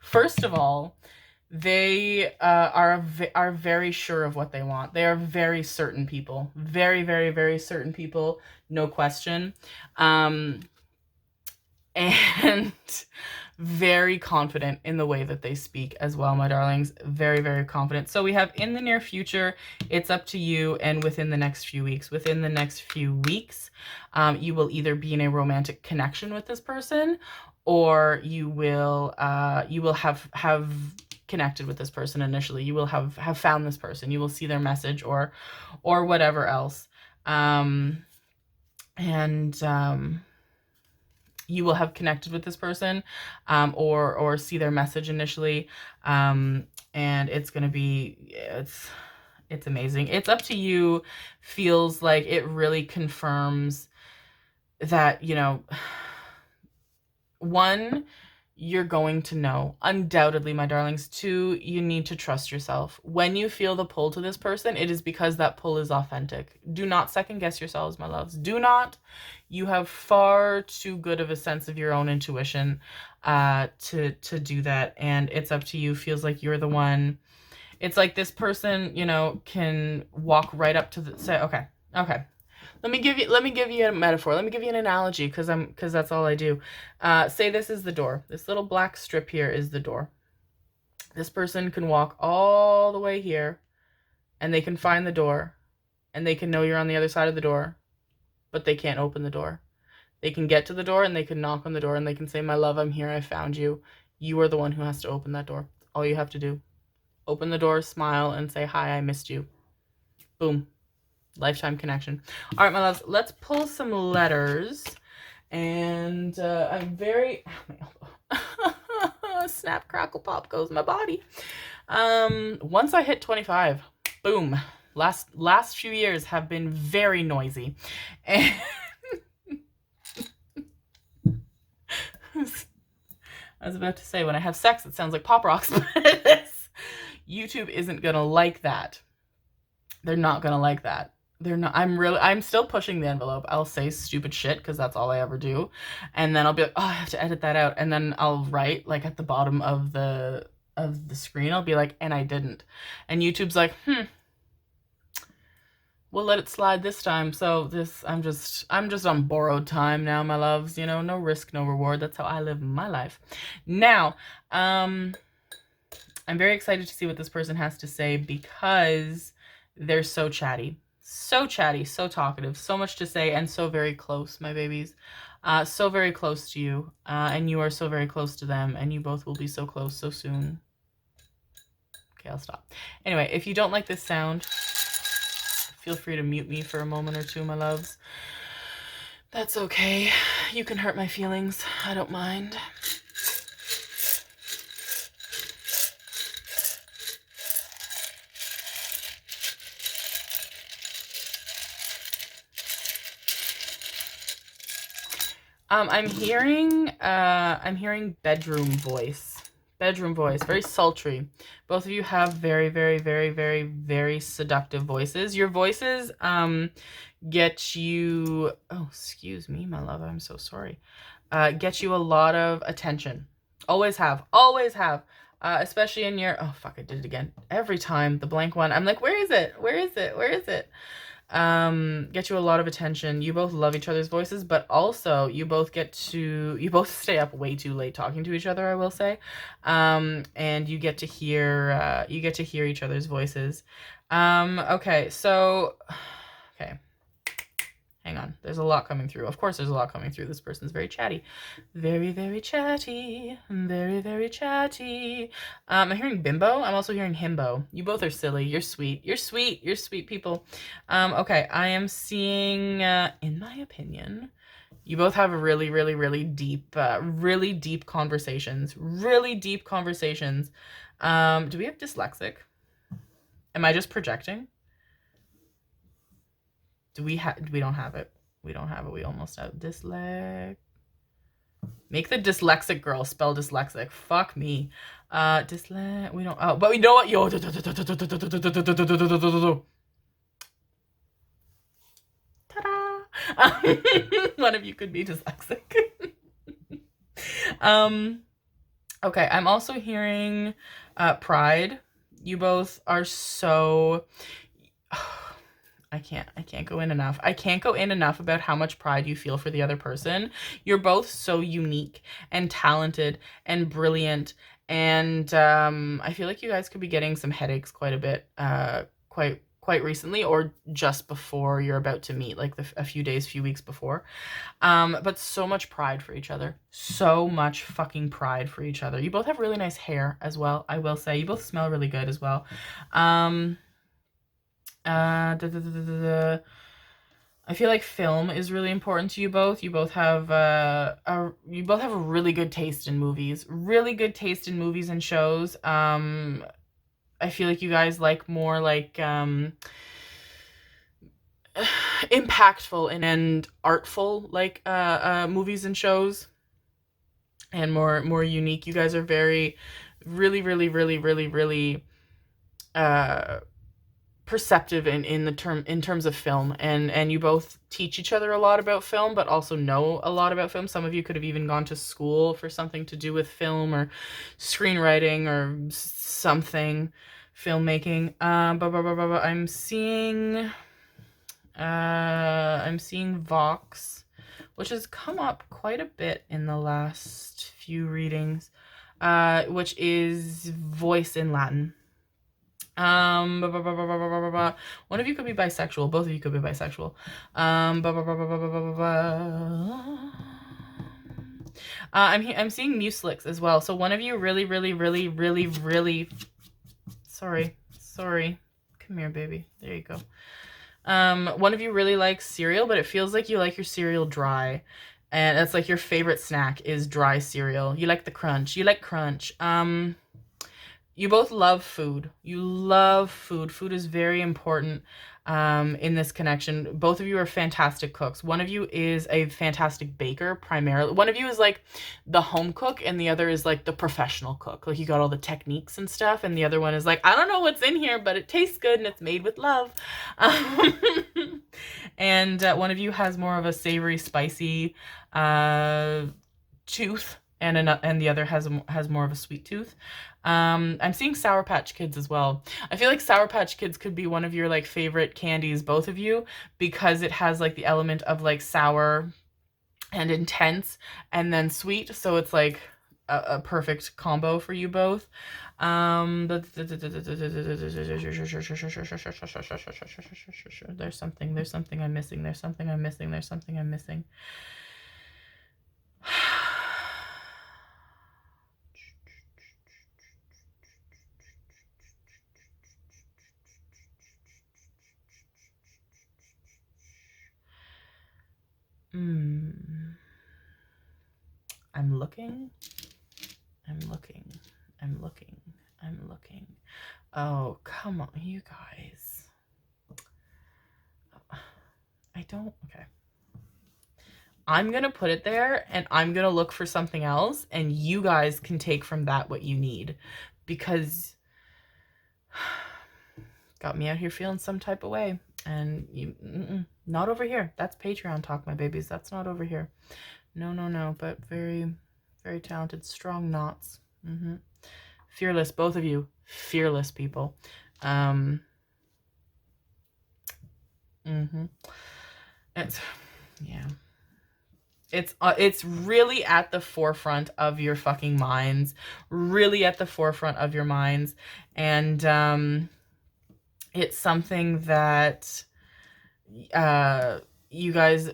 first of all, they are very sure of what they want. They are very certain people. Very, very, very certain people. No question. And very confident in the way that they speak as well, my darlings. Very, very confident. So we have in the near future, it's up to you, and within the next few weeks. Within the next few weeks, you will either be in a romantic connection with this person, or you will have connected with this person initially. You will have found this person. You will see their message or whatever else. You will have connected with this person, or see their message initially, and and it's going to be, it's amazing. It's up to you feels like it really confirms that, you know, one, you're going to know, undoubtedly, my darlings. Two, you need to trust yourself. When you feel the pull to this person, it is because that pull is authentic. Do not second guess yourselves, my loves. Do not. You have far too good of a sense of your own intuition to do that, and it's up to you. Feels like you're the one. It's like this person, you know, can walk right up to the, say, okay. Let me give you a metaphor. Let me give you an analogy, because that's all I do. Say this is the door. This little black strip here is the door. This person can walk all the way here, and they can find the door, and they can know you're on the other side of the door, but they can't open the door. They can get to the door, and they can knock on the door, and they can say, my love, I'm here, I found you. You are the one who has to open that door. All you have to do. Open the door, smile, and say, hi, I missed you. Boom. Lifetime connection. All right, my loves, let's pull some letters. And I'm very, snap, crackle, pop goes my body. Once I hit 25, boom. Last few years have been very noisy. And I was about to say, when I have sex, it sounds like pop rocks, but YouTube isn't gonna like that. They're not gonna like that. They're not. I'm still pushing the envelope. I'll say stupid shit because that's all I ever do, and then I'll be like, oh, I have to edit that out, and then I'll write like at the bottom of the screen, I'll be like, and I didn't, and YouTube's like, we'll let it slide this time. So I'm just on borrowed time now, my loves. You know, no risk, no reward. That's how I live my life. Now, I'm very excited to see what this person has to say, because they're so chatty. So chatty, so talkative, so much to say, and so very close, my babies. So very close to you, and you are so very close to them, and you both will be so close so soon. Okay, I'll stop. Anyway, if you don't like this sound, feel free to mute me for a moment or two, my loves. That's okay. You can hurt my feelings. I don't mind. I'm hearing bedroom voice. Bedroom voice, very sultry. Both of you have very, very, very, very, very seductive voices. Your voices get you, oh, excuse me, my love, I'm so sorry. Get you a lot of attention. Always have, especially in your, oh fuck, I did it again. Every time, the blank one, I'm like, where is it? Where is it? Where is it? Get you a lot of attention. You both love each other's voices, but also you both stay up way too late talking to each other, I will say. And you get to hear each other's voices. Okay, so, okay. Hang on. There's a lot coming through. Of course there's a lot coming through. This person's very chatty. Very, very chatty. Very, very chatty. I'm hearing bimbo. I'm also hearing himbo. You both are silly. You're sweet. You're sweet. You're sweet people. Okay. I am seeing, in my opinion, you both have really, really, really deep conversations. Really deep conversations. Do we have dyslexic? Am I just projecting? We don't have it. We don't have it. We almost have Make the dyslexic girl spell dyslexic. Fuck me. We don't. Oh, but we know what. Yo. Ta-da. One of you could be dyslexic. Okay. I'm also hearing pride. You both are so. I can't go in enough. I can't go in enough about how much pride you feel for the other person. You're both so unique and talented and brilliant. And I feel like you guys could be getting some headaches quite a bit, quite recently, or just before you're about to meet, like a few weeks before. But so much pride for each other. So much fucking pride for each other. You both have really nice hair as well, I will say. You both smell really good as well. I feel like film is really important to you both. You both have a really good taste in movies. Really good taste in movies and shows. I feel like you guys like more like impactful and artful like movies and shows, and more unique. You guys are very really perceptive in terms of film, and you both teach each other a lot about film, but also know a lot about film. Some of you could have even gone to school for something to do with film or screenwriting or something, filmmaking. I'm seeing Vox, which has come up quite a bit in the last few readings, which is voice in Latin. One of you could be bisexual. Both of you could be bisexual. I'm seeing mucilix as well. So one of you really. Sorry. Come here, baby. There you go. One of you really likes cereal, but it feels like you like your cereal dry. And that's like your favorite snack is dry cereal. You like the crunch. You like crunch. You both love food. You love food. Food is very important in this connection. Both of you are fantastic cooks. One of you is a fantastic baker, primarily. One of you is like the home cook, and the other is like the professional cook. Like you got all the techniques and stuff, and the other one is like, I don't know what's in here, but it tastes good and it's made with love. And one of you has more of a savory, spicy tooth, and the other has more of a sweet tooth. I'm seeing Sour Patch Kids as well. I feel like Sour Patch Kids could be one of your like favorite candies, both of you, because it has like the element of like sour and intense and then sweet. So it's like a perfect combo for you both. There's something I'm missing. I'm looking. Oh, come on, you guys. Okay. I'm going to put it there, and I'm going to look for something else, and you guys can take from that what you need, because got me out here feeling some type of way, and you, not over here. That's Patreon talk, my babies. That's not over here. No, but very, very talented, strong knots. Fearless, both of you, fearless people. It's, yeah. It's really at the forefront of your fucking minds, really at the forefront of your minds, and it's something that you guys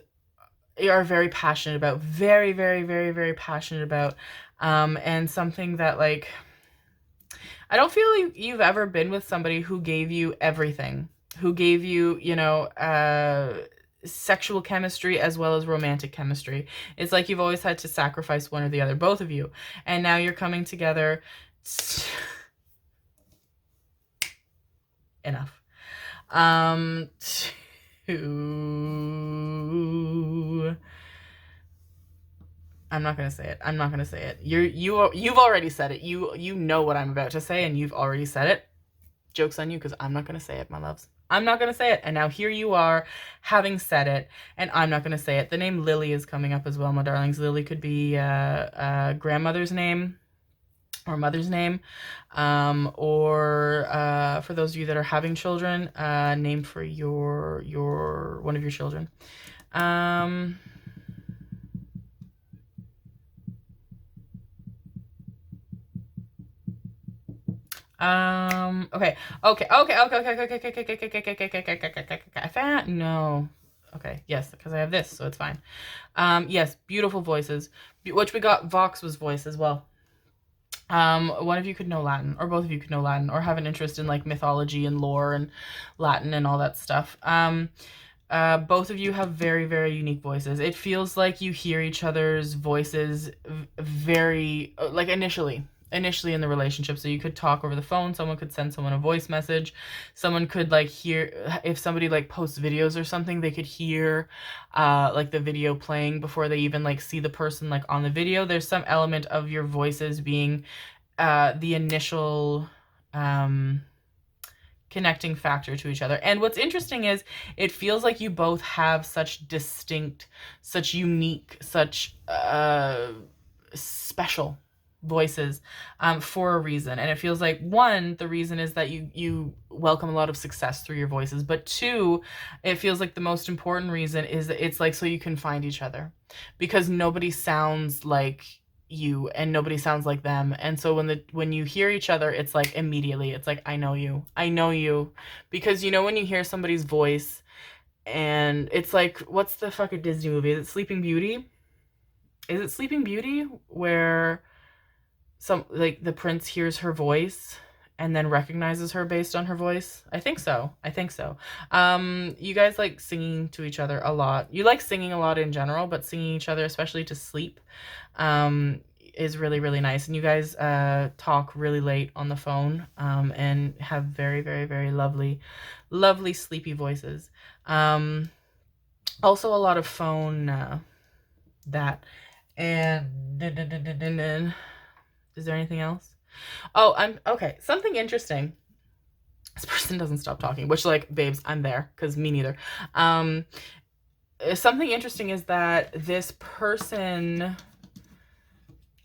are very passionate about, very passionate about, and something that, like, I don't feel like you've ever been with somebody who gave you everything, who gave you, you know, sexual chemistry as well as romantic chemistry. It's like you've always had to sacrifice one or the other, both of you, and now you're coming together. Enough. I'm not gonna say it. You've already said it. You know what I'm about to say, and you've already said it. Joke's on you, because I'm not gonna say it, my loves. I'm not gonna say it. And now here you are, having said it, and I'm not gonna say it. The name Lily is coming up as well, my darlings. Lily could be grandmother's name or mother's name, or for those of you that are having children, name for your one of your children. Okay. No. Okay, yes, because I have this, so it's fine. Yes, beautiful voices, which we got Vox's voice as well. One of you could know Latin, or both of you could know Latin, or have an interest in like mythology and lore and Latin and all that stuff. Both of you have very, very unique voices. It feels like you hear each other's voices very, like initially. initially in the relationship. So you could talk over the phone, someone could send someone a voice message, someone could like hear, if somebody like posts videos or something, they could hear like the video playing before they even like see the person like on the video. There's some element of your voices being the initial connecting factor to each other. And what's interesting is it feels like you both have such distinct, such unique, such special voices for a reason. And it feels like, one, the reason is that you welcome a lot of success through your voices, but two, it feels like the most important reason is that it's like so you can find each other, because nobody sounds like you and nobody sounds like them. And so when you hear each other, it's like immediately it's like, I know you, because you know when you hear somebody's voice and it's like, what's the fucking Disney movie, is it Sleeping Beauty? Is it Sleeping Beauty where some like the prince hears her voice and then recognizes her based on her voice? I think so. You guys like singing to each other a lot. You like singing a lot in general, but singing each other, especially to sleep, is really, really nice. And you guys talk really late on the phone and have very, very, very lovely, lovely sleepy voices. Also a lot of phone that. And is there anything else? Oh, okay. Something interesting. This person doesn't stop talking, which, like, babes, I'm there, because me neither. Something interesting is that this person,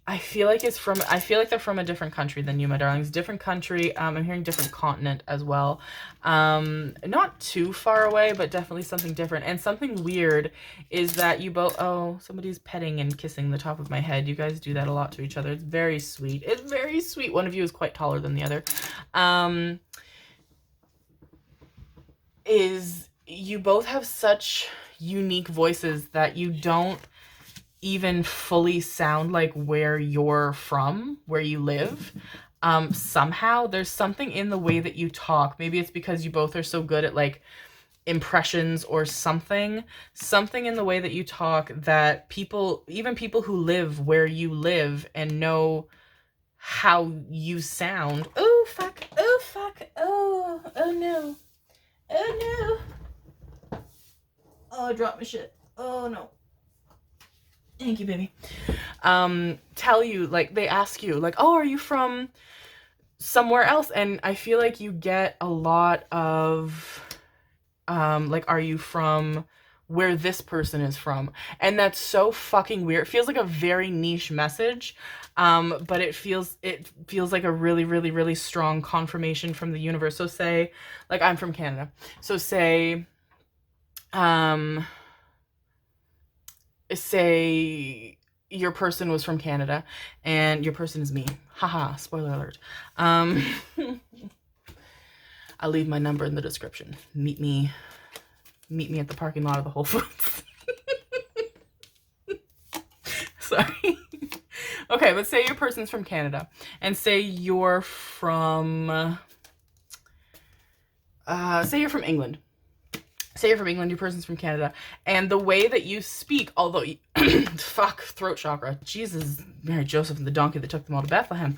I feel like they're from a different country than you, my darlings. Different country. I'm hearing different continent as well. Not too far away, but definitely something different. And something weird is that you both, oh, somebody's petting and kissing the top of my head. You guys do that a lot to each other. It's very sweet. It's very sweet. One of you is quite taller than the other. Is you both have such unique voices that you don't even fully sound like where you're from, where you live. Somehow there's something in the way that you talk. Maybe it's because you both are so good at like impressions or something in the way that you talk that people, even people who live where you live and know how you sound. Oh fuck, oh fuck, oh no, oh no, oh I dropped my shit, oh no. Thank you, baby. Tell you, like, they ask you, like, oh, are you from somewhere else? And I feel like you get a lot of, like, are you from where this person is from? And that's so fucking weird. It feels like a very niche message, but it feels like a really, really, really strong confirmation from the universe. So say, like, I'm from Canada. So say your person was from Canada and your person is me. Haha, spoiler alert. I'll leave my number in the description. Meet me at the parking lot of the Whole Foods. Sorry. Okay, but say your person's from Canada and say you're from England. Say you're from England, your person's from Canada, and the way that you speak, although fuck, throat chakra, Jesus, Mary, Joseph, and the donkey that took them all to Bethlehem,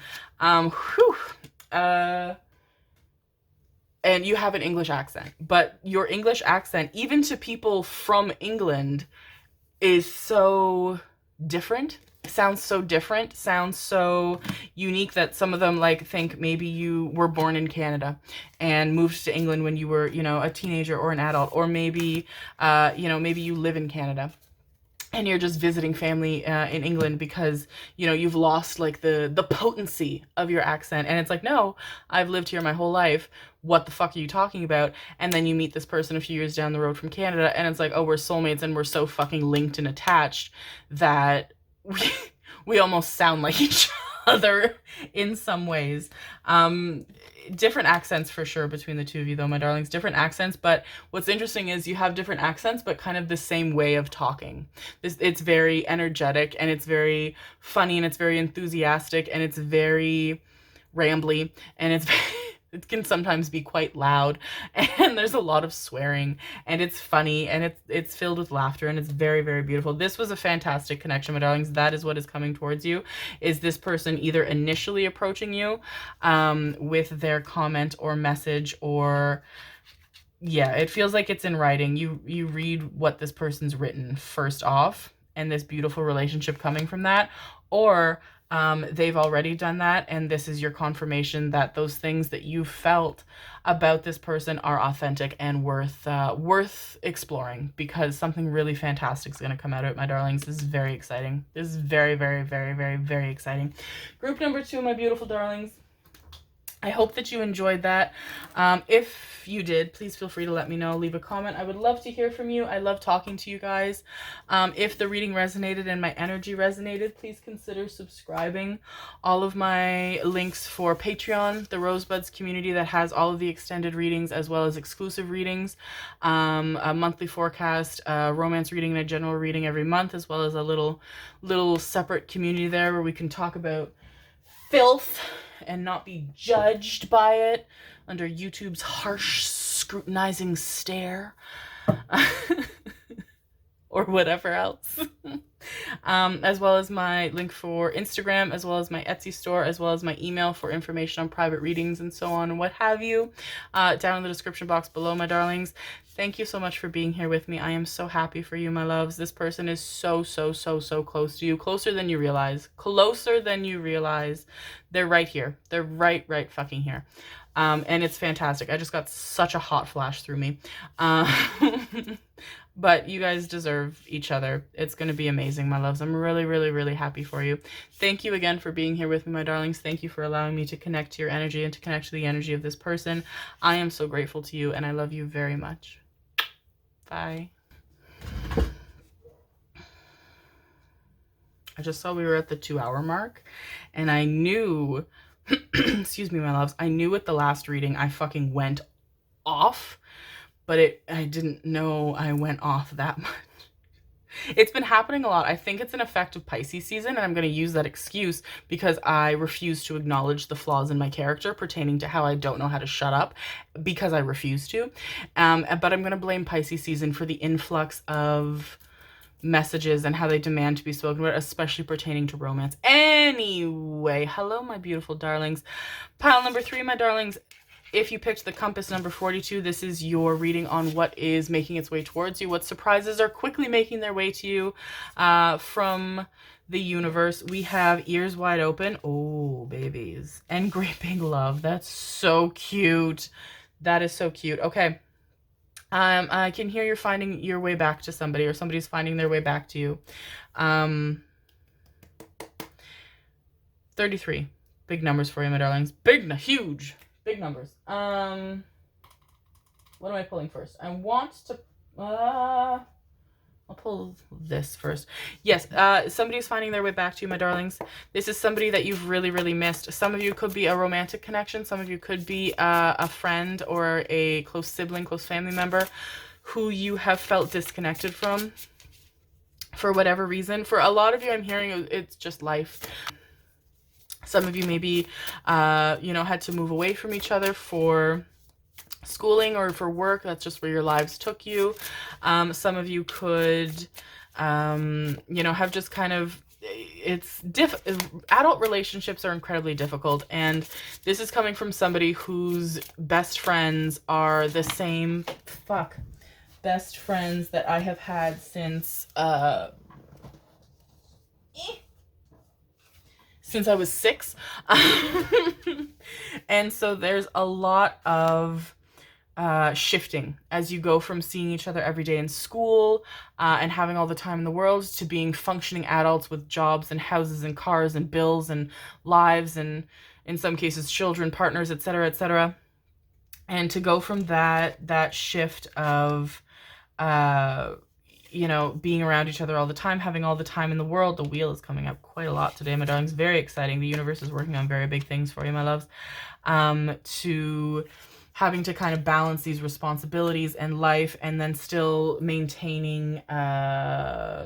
and you have an English accent, but your English accent, even to people from England, is so different. Sounds so different, sounds so unique that some of them like think maybe you were born in Canada and moved to England when you were, you know, a teenager or an adult, or maybe, you know, maybe you live in Canada and you're just visiting family in England because, you know, you've lost like the potency of your accent. And it's like, no, I've lived here my whole life. What the fuck are you talking about? And then you meet this person a few years down the road from Canada and it's like, oh, we're soulmates and we're so fucking linked and attached that we almost sound like each other in some ways. Different accents for sure between the two of you though, my darlings, different accents. But what's interesting is you have different accents, but kind of the same way of talking. It's very energetic and it's very funny and it's very enthusiastic and it's very rambly and it's it can sometimes be quite loud, and there's a lot of swearing, and it's funny, and it's filled with laughter, and it's very, very beautiful. This was a fantastic connection, my darlings. That is what is coming towards you, is this person either initially approaching you with their comment or message, or yeah, it feels like it's in writing. You read what this person's written first off, and this beautiful relationship coming from that, or they've already done that, and this is your confirmation that those things that you felt about this person are authentic and worth exploring, because something really fantastic is going to come out of it, my darlings. This is very exciting. This is very, very, very, very, very exciting. Group number 2, my beautiful darlings. I hope that you enjoyed that. If you did, please feel free to let me know. Leave a comment. I would love to hear from you. I love talking to you guys. If the reading resonated and my energy resonated, please consider subscribing. All of my links for Patreon, the Rosebuds community that has all of the extended readings as well as exclusive readings, a monthly forecast, a romance reading, and a general reading every month, as well as a little separate community there where we can talk about filth and not be judged by it under YouTube's harsh, scrutinizing stare. Or whatever else. As well as my link for Instagram, as well as my Etsy store, as well as my email for information on private readings and so on and what have you, down in the description box below, my darlings. Thank you so much for being here with me. I am so happy for you, my loves. This person is so, so, so, so close to you. Closer than you realize. Closer than you realize. They're right here. They're right fucking here. And it's fantastic. I just got such a hot flash through me. But you guys deserve each other. It's going to be amazing, my loves. I'm really, really, really happy for you. Thank you again for being here with me, my darlings. Thank you for allowing me to connect to your energy and to connect to the energy of this person. I am so grateful to you, and I love you very much. Bye. I just saw we were at the 2-hour mark, and I knew, excuse me, my loves, I knew with the last reading I fucking went off. But I didn't know I went off that much. It's been happening a lot. I think it's an effect of Pisces season, and I'm going to use that excuse because I refuse to acknowledge the flaws in my character pertaining to how I don't know how to shut up, because I refuse to. But I'm going to blame Pisces season for the influx of messages and how they demand to be spoken about, especially pertaining to romance. Anyway, hello, my beautiful darlings. Pile number 3, my darlings. If you picked the compass number 42, this is your reading on what is making its way towards you, what surprises are quickly making their way to you from the universe. We have ears wide open. Oh, babies. And great big love. That's so cute. That is so cute. Okay. I can hear you're finding your way back to somebody, or somebody's finding their way back to you. 33. Big numbers for you, my darlings. Huge. Big numbers. What am I pulling first? I want to, I'll pull this first. Yes, somebody's finding their way back to you, my darlings. This is somebody that you've really, really missed. Some of you could be a romantic connection. Some of you could be a friend or a close sibling, close family member who you have felt disconnected from for whatever reason. For a lot of you, I'm hearing it's just life. Some of you maybe, had to move away from each other for schooling or for work. That's just where your lives took you. Some of you could, have just kind of, adult relationships are incredibly difficult. And this is coming from somebody whose best friends are the same, best friends that I have had since I was 6. And so there's a lot of shifting as you go from seeing each other every day in school and having all the time in the world to being functioning adults with jobs and houses and cars and bills and lives and in some cases children, partners, etc., etc. And to go from that shift of being around each other all the time, having all the time in the world. The wheel is coming up quite a lot today, my darlings. Very exciting. The universe is working on very big things for you, my loves. To having to kind of balance these responsibilities and life and then still maintaining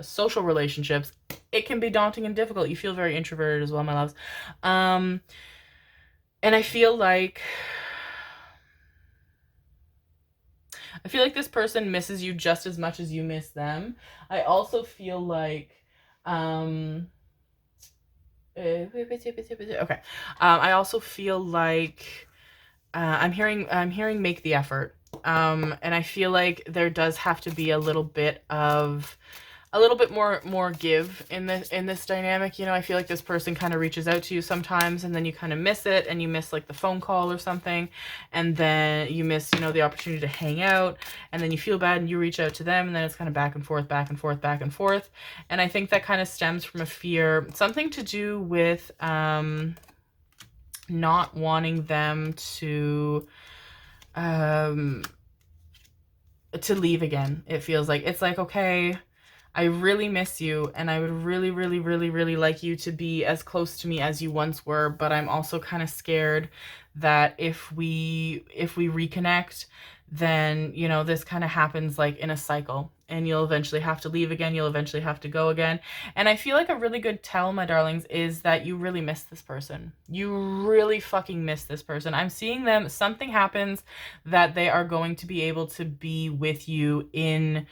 social relationships. It can be daunting and difficult. You feel very introverted as well, my loves. And I feel like I feel like this person misses you just as much as you miss them. I also feel like, okay. I also feel like I'm hearing make the effort. And I feel like there does have to be a little bit more give in this dynamic. I feel like this person kind of reaches out to you sometimes, and then you kind of miss it, and you miss like the phone call or something, and then you miss the opportunity to hang out, and then you feel bad and you reach out to them, and then it's kind of back and forth, back and forth, back and forth. And I think that kind of stems from a fear, something to do with not wanting them to leave again. It feels like it's like, okay, I really miss you, and I would really, really, really, really like you to be as close to me as you once were, but I'm also kind of scared that if we reconnect, then, this kind of happens like in a cycle, and you'll eventually have to leave again, you'll eventually have to go again. And I feel like a really good tell, my darlings, is that you really miss this person. You really fucking miss this person. I'm seeing them, something happens that they are going to be able to be with you in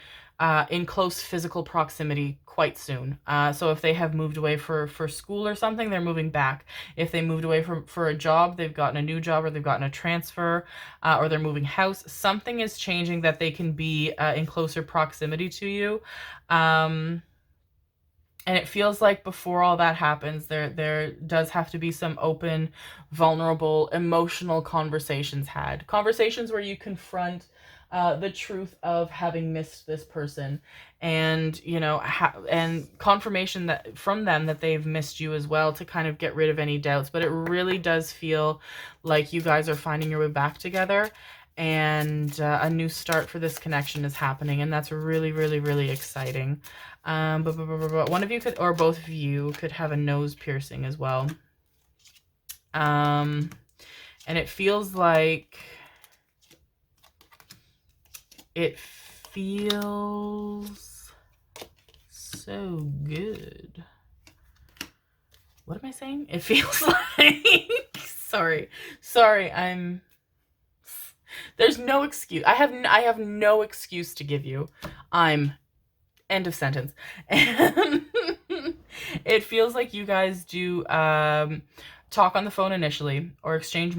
close physical proximity quite soon. So if they have moved away for school or something, they're moving back. If they moved away for a job, they've gotten a new job, or they've gotten a transfer, or they're moving house. Something is changing that they can be in closer proximity to you. And it feels like before all that happens, there does have to be some open, vulnerable, emotional conversations had. Conversations where you confront the truth of having missed this person, and and confirmation that from them that they've missed you as well, to kind of get rid of any doubts. But it really does feel like you guys are finding your way back together, and a new start for this connection is happening, and that's really, really, really exciting. But one of you could, or both of you could, have a nose piercing as well. And it feels like it feels so good. What am I saying? It feels like sorry, there's no excuse. I have no excuse to give you. End of sentence. And it feels like you guys do talk on the phone initially, or exchange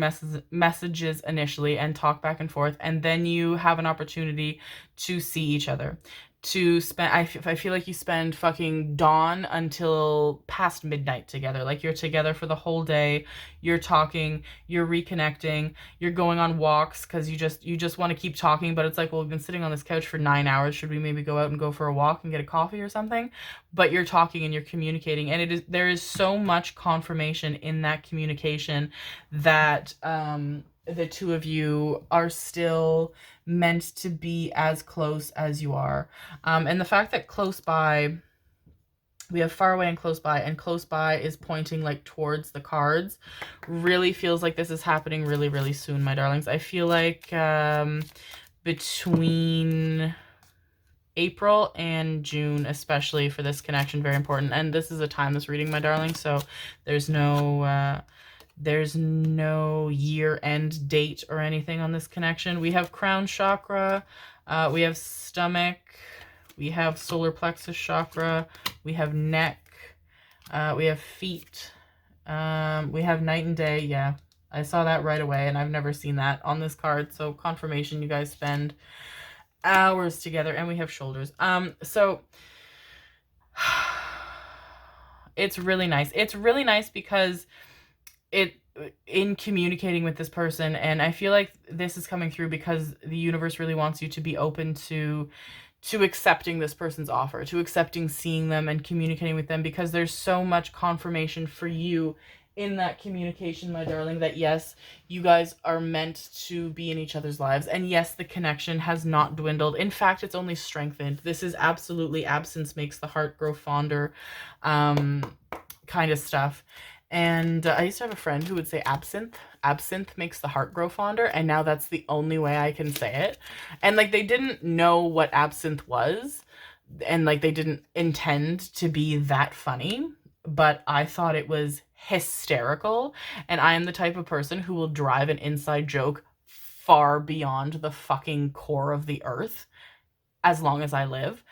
messages initially, and talk back and forth, and then you have an opportunity to see each other, to spend, I feel like you spend fucking dawn until past midnight together. Like, you're together for the whole day, you're talking, you're reconnecting, you're going on walks, because you just want to keep talking, but it's like, well, we've been sitting on this couch for 9 hours, should we maybe go out and go for a walk and get a coffee or something? But you're talking and you're communicating, and there is so much confirmation in that communication that the two of you are still meant to be as close as you are. And the fact that close by, we have far away and close by is pointing like towards the cards, really feels like this is happening really, really soon, my darlings. I feel like between April and June, especially for this connection, very important. And this is a timeless reading, my darling, so there's no year-end date or anything on this connection. We have crown chakra, we have stomach, we have solar plexus chakra, we have neck, we have feet, we have night and day. Yeah, I saw that right away, and I've never seen that on this card, so confirmation you guys spend hours together. And we have shoulders. So it's really nice. It's really nice because in communicating with this person, and I feel like this is coming through because the universe really wants you to be open to accepting this person's offer, to accepting seeing them and communicating with them, because there's so much confirmation for you in that communication, my darling, that yes, you guys are meant to be in each other's lives, and yes, the connection has not dwindled. In fact, it's only strengthened. This is absolutely absence makes the heart grow fonder kind of stuff. And I used to have a friend who would say absinthe makes the heart grow fonder, and now that's the only way I can say it. And like, they didn't know what absinthe was, and like, they didn't intend to be that funny, but I thought it was hysterical. And I am the type of person who will drive an inside joke far beyond the fucking core of the earth as long as I live.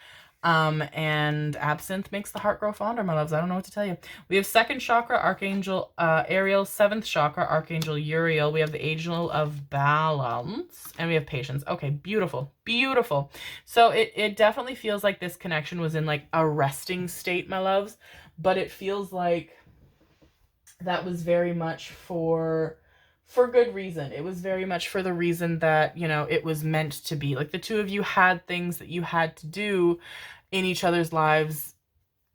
And absinthe makes the heart grow fonder, my loves. I don't know what to tell you. We have 2nd chakra, Archangel Ariel. 7th chakra, Archangel Uriel. We have the Angel of Balance. And we have Patience. Okay, beautiful. Beautiful. So it definitely feels like this connection was in like a resting state, my loves. But it feels like that was very much for good reason. It was very much for the reason that, you know, it was meant to be. Like the two of you had things that you had to do in each other's lives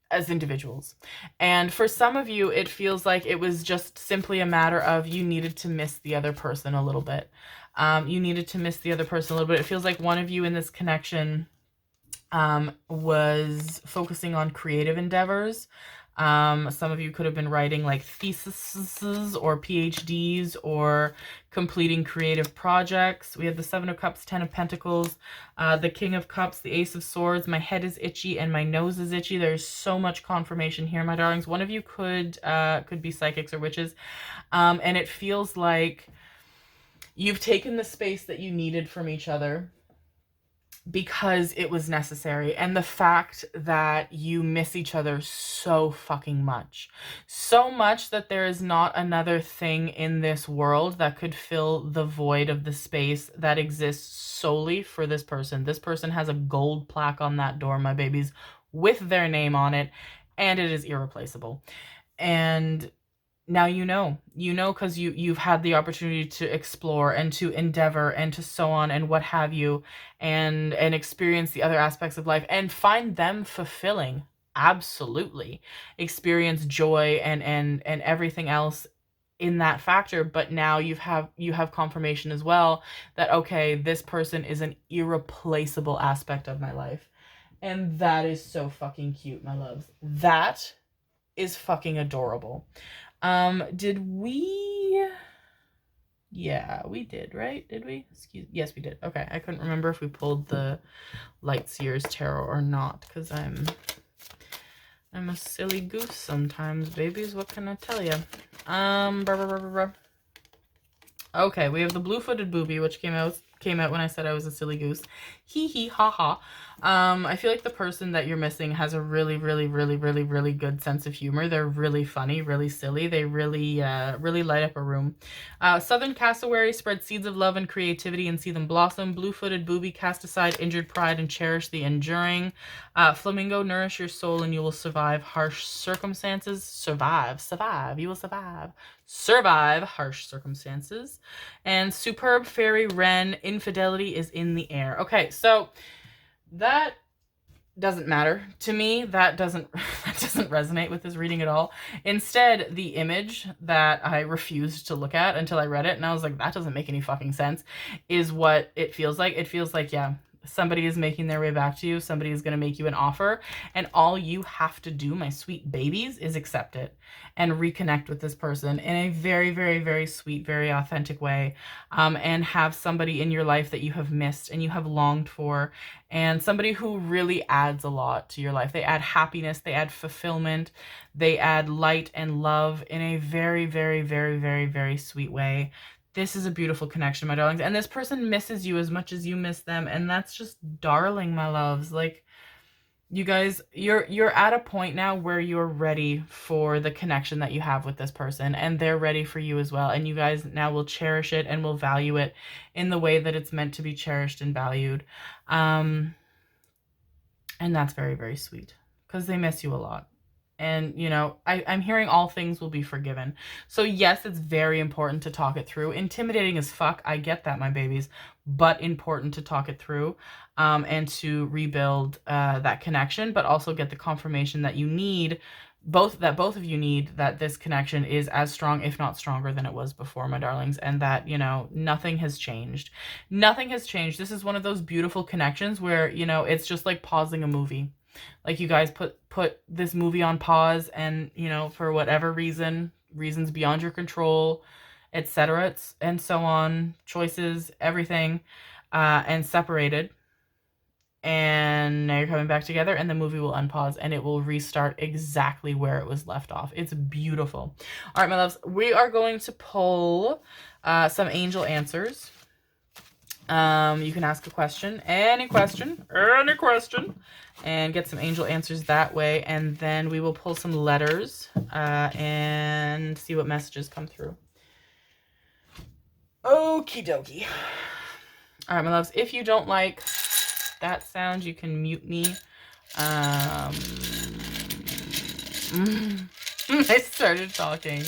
as individuals. And for some of you, it feels like it was just simply a matter of you needed to miss the other person a little bit. You needed to miss the other person a little bit. It feels like one of you in this connection was focusing on creative endeavors. Some of you could have been writing like theses or PhDs or completing creative projects. We have the 7 of Cups, 10 of Pentacles, the King of Cups, the Ace of Swords. My head is itchy and my nose is itchy. There's so much confirmation here, my darlings. One of you could be psychics or witches. And it feels like you've taken the space that you needed from each other because it was necessary. And the fact that you miss each other so fucking much. So much that there is not another thing in this world that could fill the void of the space that exists solely for this person. This person has a gold plaque on that door, my babies, with their name on it, and it is irreplaceable. And now you know because you've had the opportunity to explore and to endeavor and to so on and what have you, and experience the other aspects of life and find them fulfilling. Absolutely. Experience joy and everything else in that factor. But now you have confirmation as well that, okay, this person is an irreplaceable aspect of my life. And that is so fucking cute, my loves. That is fucking adorable. Did we? Yeah, we did, right? Did we? Yes, we did. Okay, I couldn't remember if we pulled the Lightseer's Tarot or not, because I'm a silly goose sometimes, babies. What can I tell you? Okay, we have the Blue-Footed Booby, which came out when I said I was a silly goose. Hee hee ha ha. I feel like the person that you're missing has a really, really, really, really, really good sense of humor. They're really funny, really silly. They really, really light up a room. Southern Cassowary, spread seeds of love and creativity and see them blossom. Blue-Footed Booby, cast aside injured pride and cherish the enduring. Flamingo, nourish your soul and you will survive harsh circumstances. Survive. You will survive. Survive harsh circumstances. And Superb Fairy Wren, infidelity is in the air. Okay, so that doesn't matter to me. That doesn't resonate with this reading at all. Instead, the image that I refused to look at until I read it, and I was like, that doesn't make any fucking sense, is what it feels like. It feels like, yeah, somebody is making their way back to you. Somebody is going to make you an offer. And all you have to do, my sweet babies, is accept it and reconnect with this person in a very, very, very sweet, very authentic way. And have somebody in your life that you have missed and you have longed for. And somebody who really adds a lot to your life. They add happiness. They add fulfillment. They add light and love in a very, very, very, very, very sweet way. This is a beautiful connection, my darlings. And this person misses you as much as you miss them. And that's just darling, my loves. Like, you guys, you're at a point now where you're ready for the connection that you have with this person. And they're ready for you as well. And you guys now will cherish it and will value it in the way that it's meant to be cherished and valued. And that's very, very sweet. Because they miss you a lot. And, you know, I'm hearing all things will be forgiven. So yes, it's very important to talk it through. Intimidating as fuck. I get that, my babies. But important to talk it through and to rebuild that connection. But also get the confirmation that you need, both of you need, that this connection is as strong, if not stronger than it was before, my darlings. And that, you know, nothing has changed. Nothing has changed. This is one of those beautiful connections where, you know, it's just like pausing a movie. Like you guys put this movie on pause and, you know, for whatever reasons beyond your control, etc. and so on, choices, everything, and separated. And now you're coming back together and the movie will unpause and it will restart exactly where it was left off. It's beautiful. All right, my loves, we are going to pull some angel answers. You can ask a question, any question, and get some angel answers that way. And then we will pull some letters and see what messages come through. Okie dokie. All right, my loves, if you don't like that sound, you can mute me. I started talking,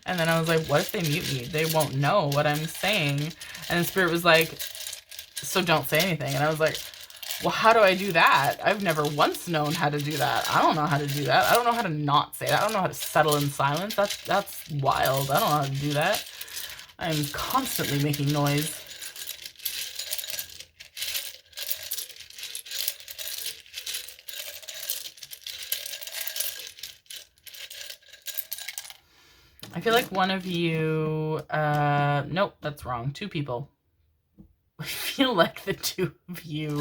and then I was like, what if they mute me? They won't know what I'm saying. And then Spirit was like, so don't say anything. And I was like, well, how do I do that? I've never once known how to do that. I don't know how to do that. I don't know how to not say that. I don't know how to settle in silence. That's wild. I don't know how to do that. I'm constantly making noise. I feel like one of you, nope, that's wrong. 2 people. I feel like the 2 of you,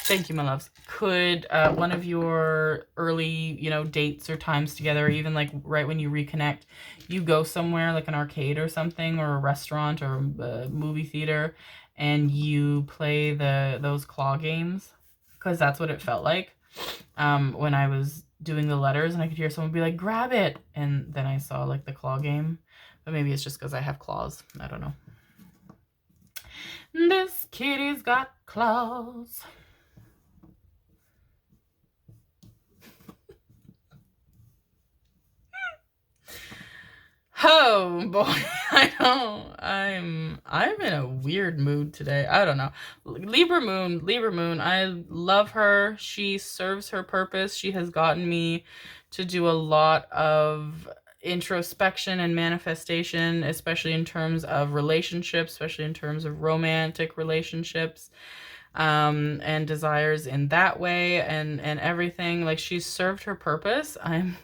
thank you, my loves, could, one of your early, dates or times together, or even like right when you reconnect, you go somewhere like an arcade or something, or a restaurant or a movie theater, and you play those claw games, because that's what it felt like when I was doing the letters, and I could hear someone be like, grab it, and then I saw like the claw game. But maybe it's just because I have claws. I don't know. This kitty's got claws. Oh boy, I know. I'm in a weird mood today. I don't know. Libra moon. I love her. She serves her purpose. She has gotten me to do a lot of introspection and manifestation, especially in terms of relationships, especially in terms of romantic relationships, and desires in that way, and everything. Like, she's served her purpose. I'm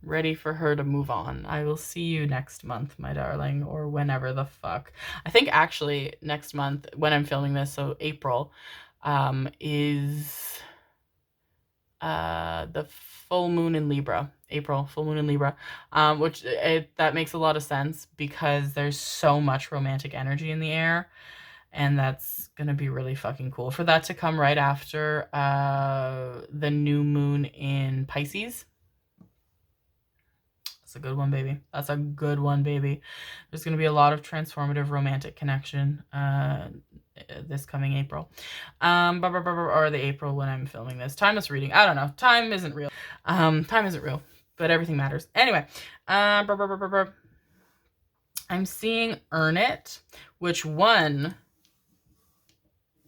ready for her to move on. I will see you next month, my darling, or whenever the fuck. I think actually next month when I'm filming this, so April, is the full moon in Libra. April, full moon in Libra, which that makes a lot of sense because there's so much romantic energy in the air, and that's gonna be really fucking cool for that to come right after the new moon in Pisces. That's a good one, baby. That's a good one, baby. There's going to be a lot of transformative romantic connection this coming April. Or the April when I'm filming this. Timeless reading. I don't know. Time isn't real. Time isn't real, but everything matters. Anyway, I'm seeing earn it, which one,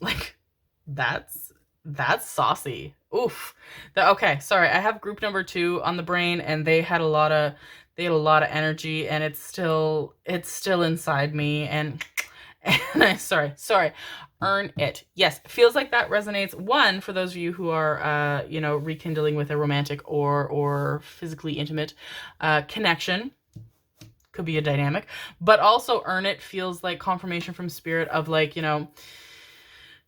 like, that's saucy. Oof. Okay, sorry. I have group number 2 on the brain, and they had a lot of energy, and it's still inside me, and I sorry. Earn it. Yes, feels like that resonates. One, for those of you who are rekindling with a romantic or physically intimate connection. Could be a dynamic, but also earn it feels like confirmation from spirit of, like,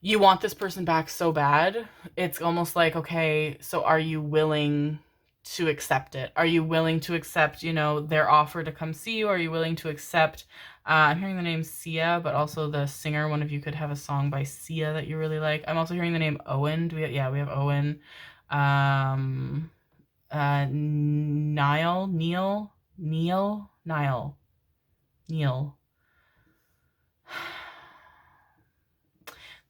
you want this person back so bad. It's almost like, okay, so are you willing to accept it? Are you willing to accept, their offer to come see you? Are you willing to accept, I'm hearing the name Sia, but also the singer. One of you could have a song by Sia that you really like. I'm also hearing the name Owen. We have Owen. Neil.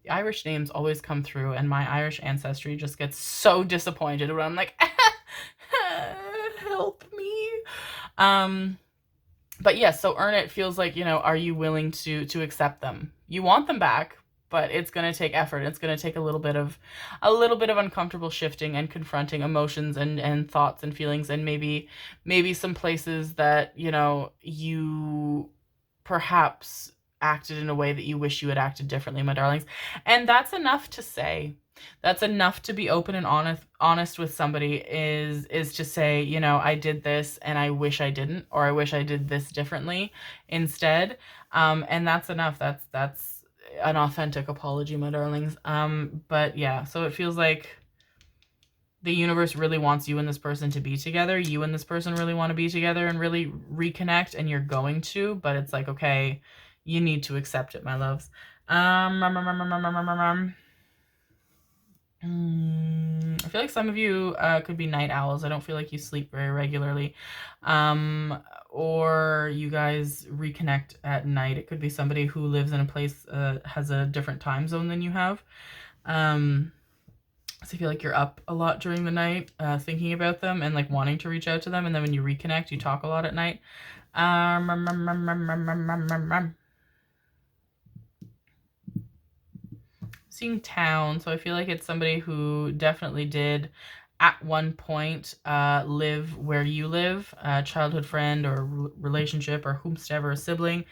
The Irish names always come through, and my Irish ancestry just gets so disappointed when I'm like, help me. But yes, so earn it feels like, are you willing to accept them? You want them back, but it's going to take effort. It's going to take a little bit of uncomfortable shifting and confronting emotions and thoughts and feelings, and maybe some places that, you perhaps acted in a way that you wish you had acted differently, my darlings. And that's enough to say. That's enough to be open and honest with somebody, is to say, I did this and I wish I didn't, or I wish I did this differently instead. And that's enough. That's an authentic apology, my darlings. But yeah, so it feels like the universe really wants you and this person to be together. You and this person really want to be together and really reconnect, and you're going to, but it's like, okay, You need to accept it, my loves. I feel like some of you could be night owls. I don't feel like you sleep very regularly. Or you guys reconnect at night. It could be somebody who lives in a place has a different time zone than you have. So I feel like you're up a lot during the night thinking about them and like wanting to reach out to them. And then when you reconnect, you talk a lot at night. Seeing town, so I feel like it's somebody who definitely did at one point live where you live, a childhood friend or relationship or whomsoever, a sibling,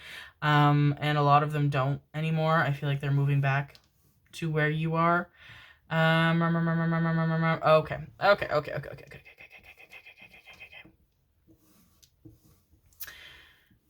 and a lot of them don't anymore. I feel like they're moving back to where you are. Okay.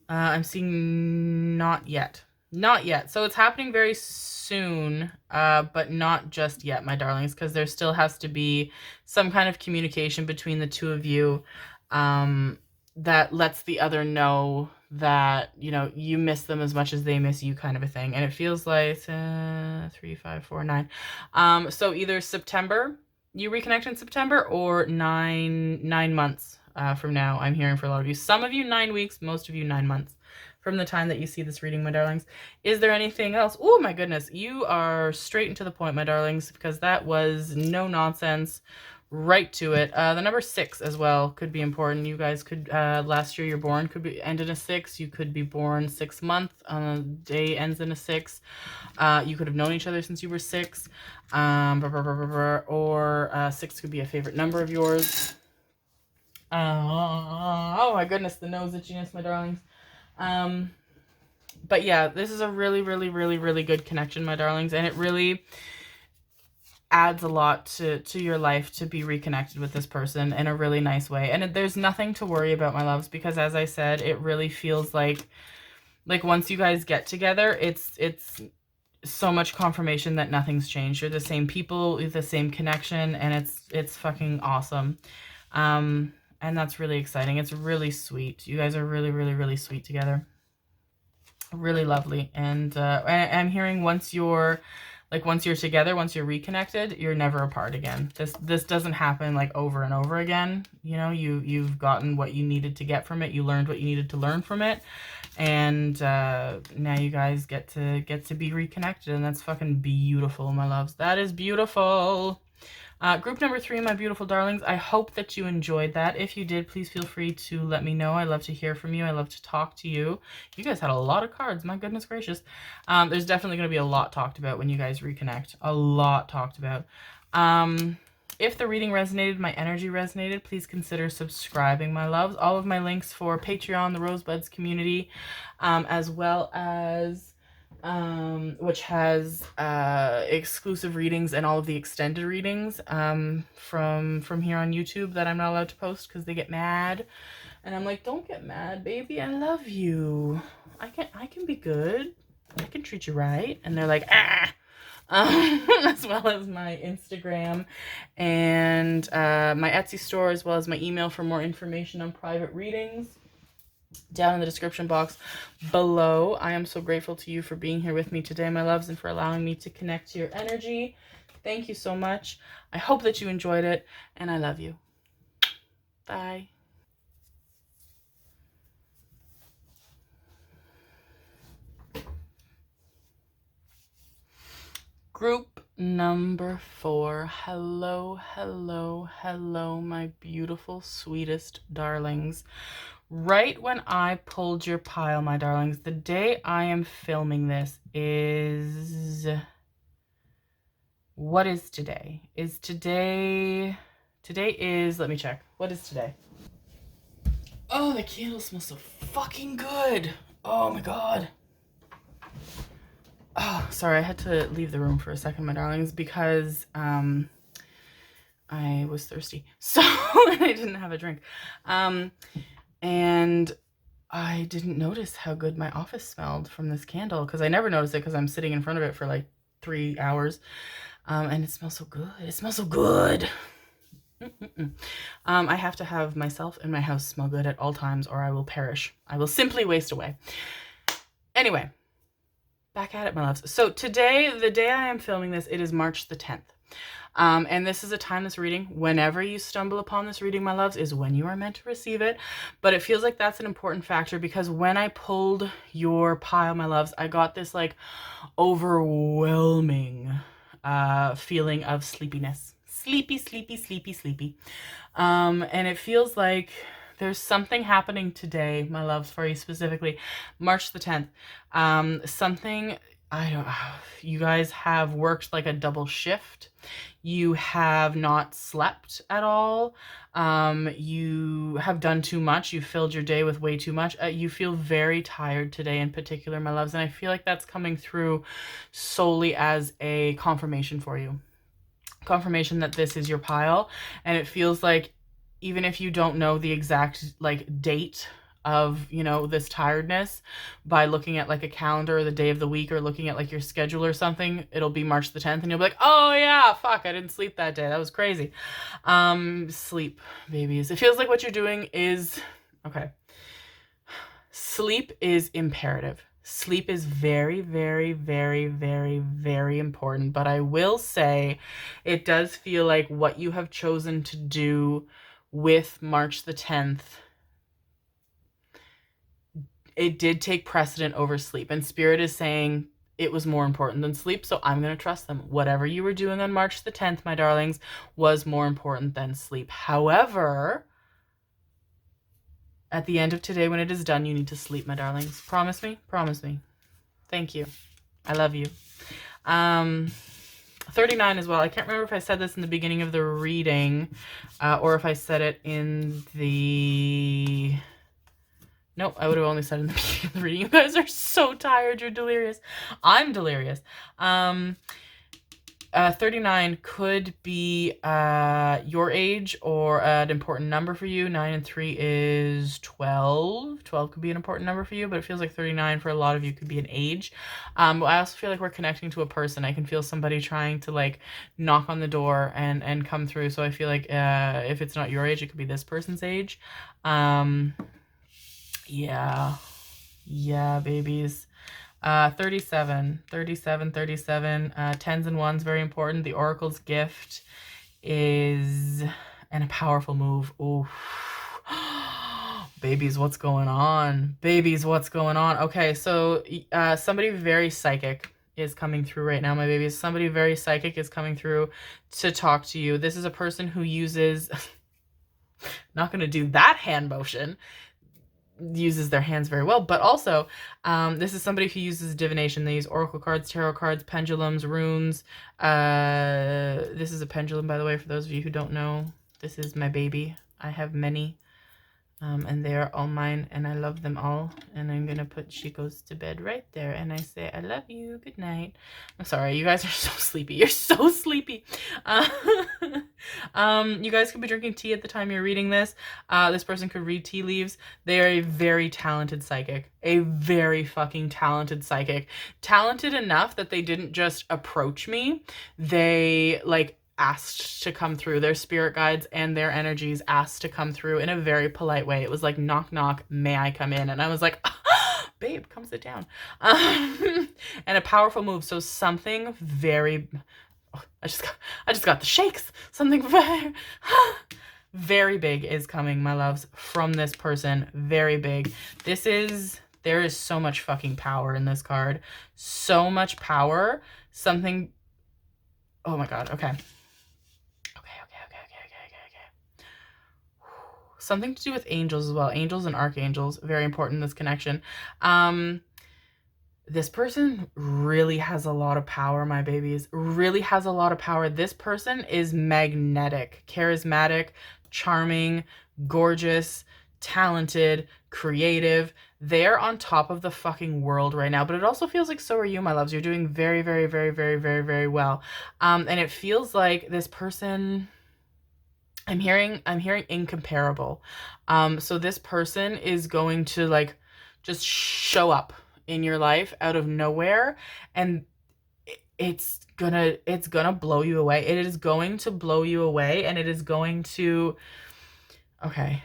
I'm seeing not yet. Not yet. So it's happening very soon, but not just yet, my darlings, because there still has to be some kind of communication between the two of you that lets the other know that, you know, you miss them as much as they miss you, kind of a thing. And it feels like 3, 5, 4, 9. So either September, you reconnect in September, or nine months from now. I'm hearing for a lot of you. Some of you 9 weeks, most of you 9 months from the time that you see this reading, my darlings. Is there anything else? Oh my goodness, you are straight and to the point, my darlings, because that was no nonsense. Right to it. The number 6 as well could be important. You guys could, last year you're born could be end in a 6. You could be born 6 month. Day ends in a 6. You could have known each other since you were 6. Or 6 could be a favorite number of yours. Oh my goodness, the nose itchiness, my darlings. But yeah, this is a really, really, really, really good connection, my darlings, and it really adds a lot to your life to be reconnected with this person in a really nice way. And there's nothing to worry about, my loves, because as I said, it really feels like once you guys get together, it's so much confirmation that nothing's changed. You're the same people, the same connection, and it's fucking awesome. And that's really exciting. It's really sweet. You guys are really, really, really sweet together. Really lovely. And I'm hearing once you're together, once you're reconnected, you're never apart again. This doesn't happen like over and over again. You know, you've gotten what you needed to get from it. You learned what you needed to learn from it. And now you guys get to be reconnected, and that's fucking beautiful, my loves. That is beautiful. Group number 3, my beautiful darlings, I hope that you enjoyed that. If you did, please feel free to let me know. I love to hear from you. I love to talk to you. You guys had a lot of cards. My goodness gracious. There's definitely going to be a lot talked about when you guys reconnect. A lot talked about. If the reading resonated, my energy resonated, please consider subscribing, my loves. All of my links for Patreon, the Rosebuds community, as well as which has exclusive readings and all of the extended readings from here on YouTube that I'm not allowed to post because they get mad. And I'm like, don't get mad, baby. I love you. I can be good. I can treat you right. And they're like, ah. As well as my Instagram and my Etsy store, as well as my email for more information on private readings down in the description box below. I am so grateful to you for being here with me today, my loves, and for allowing me to connect to your energy. Thank you so much. I hope that you enjoyed it, and I love you. Bye. Group number 4. Hello, hello, hello, my beautiful, sweetest darlings. Right when I pulled your pile, my darlings, the day I am filming this is... What is today? Today is, let me check. What is today? Oh, the candle smells so fucking good. Oh my god. Oh, sorry, I had to leave the room for a second, my darlings, because I was thirsty. So I didn't have a drink. And I didn't notice how good my office smelled from this candle, because I never noticed it because I'm sitting in front of it for like 3 hours. And it smells so good. It smells so good. I have to have myself and my house smell good at all times, or I will perish. I will simply waste away. Anyway, Back at it, my loves. So today, the day I am filming this, it is March the 10th. And this is a timeless reading. Whenever you stumble upon this reading, my loves, is when you are meant to receive it. But it feels like that's an important factor because when I pulled your pile, my loves, I got this like overwhelming feeling of sleepiness. Sleepy, sleepy, sleepy, sleepy. And it feels like there's something happening today, my loves, for you specifically, March the 10th. Something, I don't, you guys have worked like a double shift. You have not slept at all. You have done too much. You filled your day with way too much. You feel very tired today in particular, my loves. And I feel like that's coming through solely as a confirmation for you. Confirmation that this is your pile. And it feels like even if you don't know the exact like date of, you know, this tiredness, by looking at like a calendar or the day of the week or looking at like your schedule or something, it'll be March the 10th and you'll be like, oh yeah, fuck, I didn't sleep that day. That was crazy. Sleep, babies. It feels like what you're doing is, okay. Sleep is imperative. Sleep is very, very, very, very, very important. But I will say it does feel like what you have chosen to do with March the 10th, it did take precedent over sleep. And Spirit is saying it was more important than sleep. So I'm going to trust them. Whatever you were doing on March the 10th, my darlings, was more important than sleep. However, at the end of today, when it is done, you need to sleep, my darlings. Promise me? Promise me. Thank you. I love you. 39 as well. I can't remember if I said this in the beginning of the reading or if I said it in the... Nope, I would have only said it in the beginning of the reading. You guys are so tired. You're delirious. I'm delirious. 39 could be your age or an important number for you. 9 and 3 is 12. 12 could be an important number for you, but it feels like 39 for a lot of you could be an age. I also feel like we're connecting to a person. I can feel somebody trying to like knock on the door and come through. So I feel like if it's not your age, it could be this person's age. Yeah, babies. 37, 10s and 1s, very important. The Oracle's gift is, and a powerful move. Ooh. Babies, what's going on? Babies, what's going on? Okay, so somebody very psychic is coming through right now, my babies. Somebody very psychic is coming through to talk to you. This is a person who uses, not going to do that hand motion, uses their hands very well, but also this is somebody who uses divination. They use oracle cards, tarot cards, pendulums, runes. This is a pendulum, by the way, for those of you who don't know. This is my baby. I have many and they are all mine and I love them all. And I'm gonna put, she goes to bed right there and I say I love you, good night. I'm sorry, you guys are so sleepy. You're so sleepy. You guys could be drinking tea at the time you're reading this. This person could read tea leaves. They are a very talented psychic, a very fucking talented psychic. Talented enough that they didn't just approach me, they like asked to come through. Their spirit guides and their energies asked to come through in a very polite way. It was like, knock, knock, may I come in? And I was like, babe, come sit down. And a powerful move. So something very, I just got the shakes. Something very, very big is coming, my loves, from this person. Very big. There is so much fucking power in this card. So much power. Something, oh my God, okay. Something to do with angels as well. Angels and archangels, very important in this connection. This person really has a lot of power, my babies. Really has a lot of power. This person is magnetic, charismatic, charming, gorgeous, talented, creative. They're on top of the fucking world right now, but it also feels like so are you, my loves. You're doing very, very, very, very, very, very well. And it feels like this person, I'm hearing incomparable. So this person is going to like just show up in your life out of nowhere, and it's gonna blow you away. It is going to blow you away, and it is going to, okay.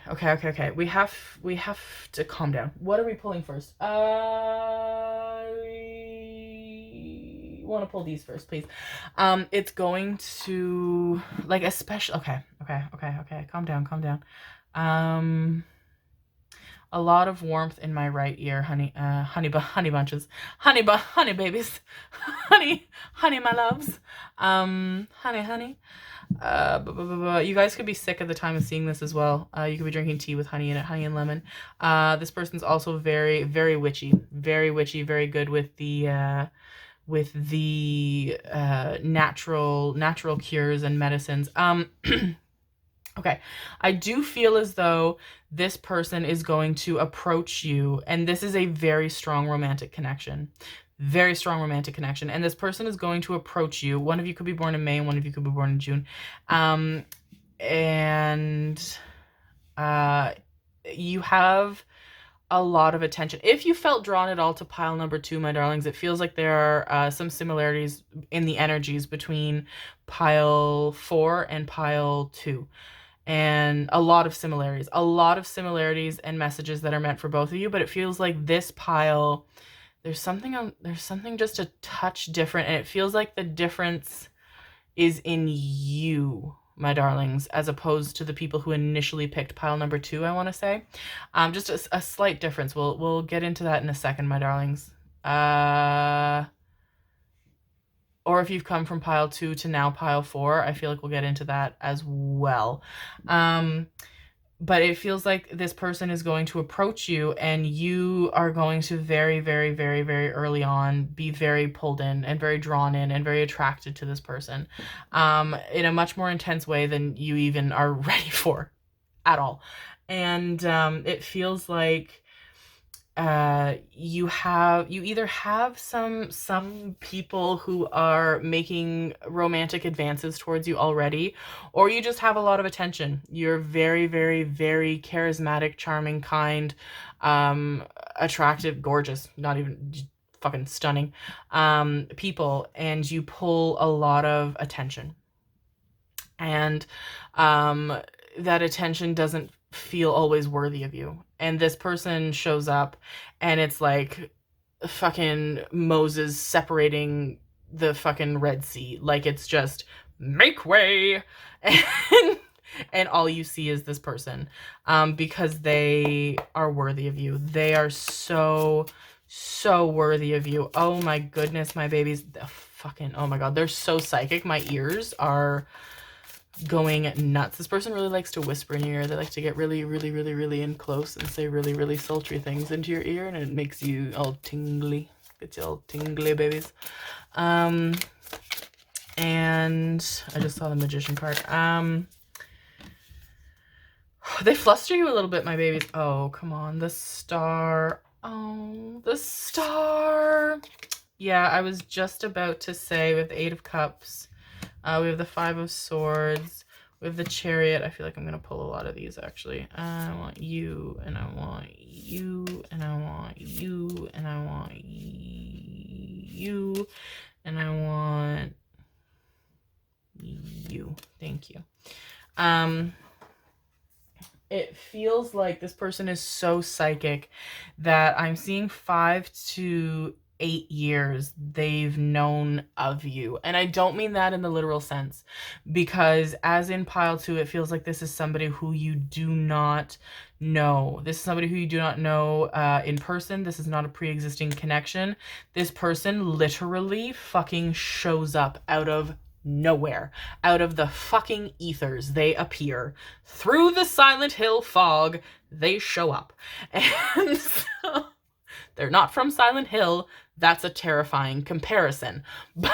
We have to calm down. What are we pulling first? you want to pull these first, please. It's going to, like, especially, okay. Calm down. A lot of warmth in my right ear, honey bunches, honey babies, honey my loves, honey. You guys could be sick at the time of seeing this as well. You could be drinking tea with honey in it, honey and lemon. This person's also very, very witchy, very good with the natural cures and medicines. Okay, I do feel as though this person is going to approach you, and this is a very strong romantic connection. Very strong romantic connection. And this person is going to approach you. One of you could be born in May and one of you could be born in June. You have a lot of attention. If you felt drawn at all to pile number 2, my darlings, it feels like there are some similarities in the energies between pile 4 and pile 2. And a lot of similarities and messages that are meant for both of you. But it feels like this pile, there's something just a touch different, and it feels like the difference is in you, my darlings, as opposed to the people who initially picked pile number 2, I want to say. Just a slight difference. We'll get into that in a second, my darlings. Or if you've come from pile 2 to now pile 4, I feel like we'll get into that as well. But it feels like this person is going to approach you, and you are going to very, very, very, very early on be very pulled in and very drawn in and very attracted to this person in a much more intense way than you even are ready for at all. And it feels like you either have some people who are making romantic advances towards you already, or you just have a lot of attention. You're very, very, very charismatic, charming, kind, attractive, gorgeous, not even fucking stunning, people, and you pull a lot of attention. And that attention doesn't feel always worthy of you. And this person shows up, and it's like fucking Moses separating the fucking Red Sea. Like, it's just make way, and all you see is this person, because they are worthy of you. They are so worthy of you. Oh my goodness, my babies. Oh my god, they're so psychic. My ears are going nuts. This person really likes to whisper in your ear. They like to get really, really, really, really in close and say really, really sultry things into your ear, and it makes you all tingly. Gets you all tingly, babies. And I just saw the magician card. They fluster you a little bit, my babies. Oh, come on. The star. Oh, the star. Yeah, I was just about to say, with the 8 of Cups, we have the 5 of Swords. We have the Chariot. I feel like I'm going to pull a lot of these, actually. I want you, and I want you, and I want you, and I want you, and I want you. Thank you. It feels like this person is so psychic that I'm seeing 5 to 8 years they've known of you. And I don't mean that in the literal sense, because as in pile 2, it feels like this is somebody who you do not know. This is somebody who you do not know in person. This is not a pre-existing connection. This person literally fucking shows up out of nowhere. Out of the fucking ethers, they appear. Through the Silent Hill fog, they show up. And so they're not from Silent Hill. That's a terrifying comparison. But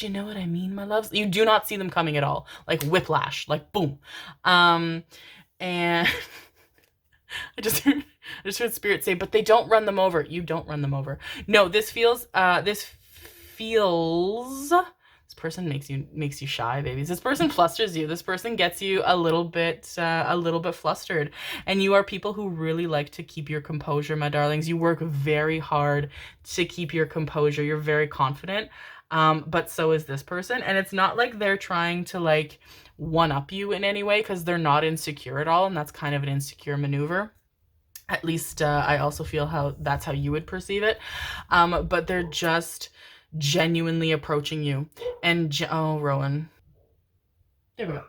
you know what I mean, my loves? You do not see them coming at all. Like whiplash, like boom. And I just heard Spirit say, but they don't run them over. You don't run them over. No, this person makes you shy, babies. This person flusters you. This person gets you a little bit flustered. And you are people who really like to keep your composure, my darlings. You work very hard to keep your composure. You're very confident. But so is this person. And it's not like they're trying to like one up you in any way, because they're not insecure at all. And that's kind of an insecure maneuver. At least I also feel that's how you would perceive it. But they're just genuinely approaching you. And oh, Rowan. There we go.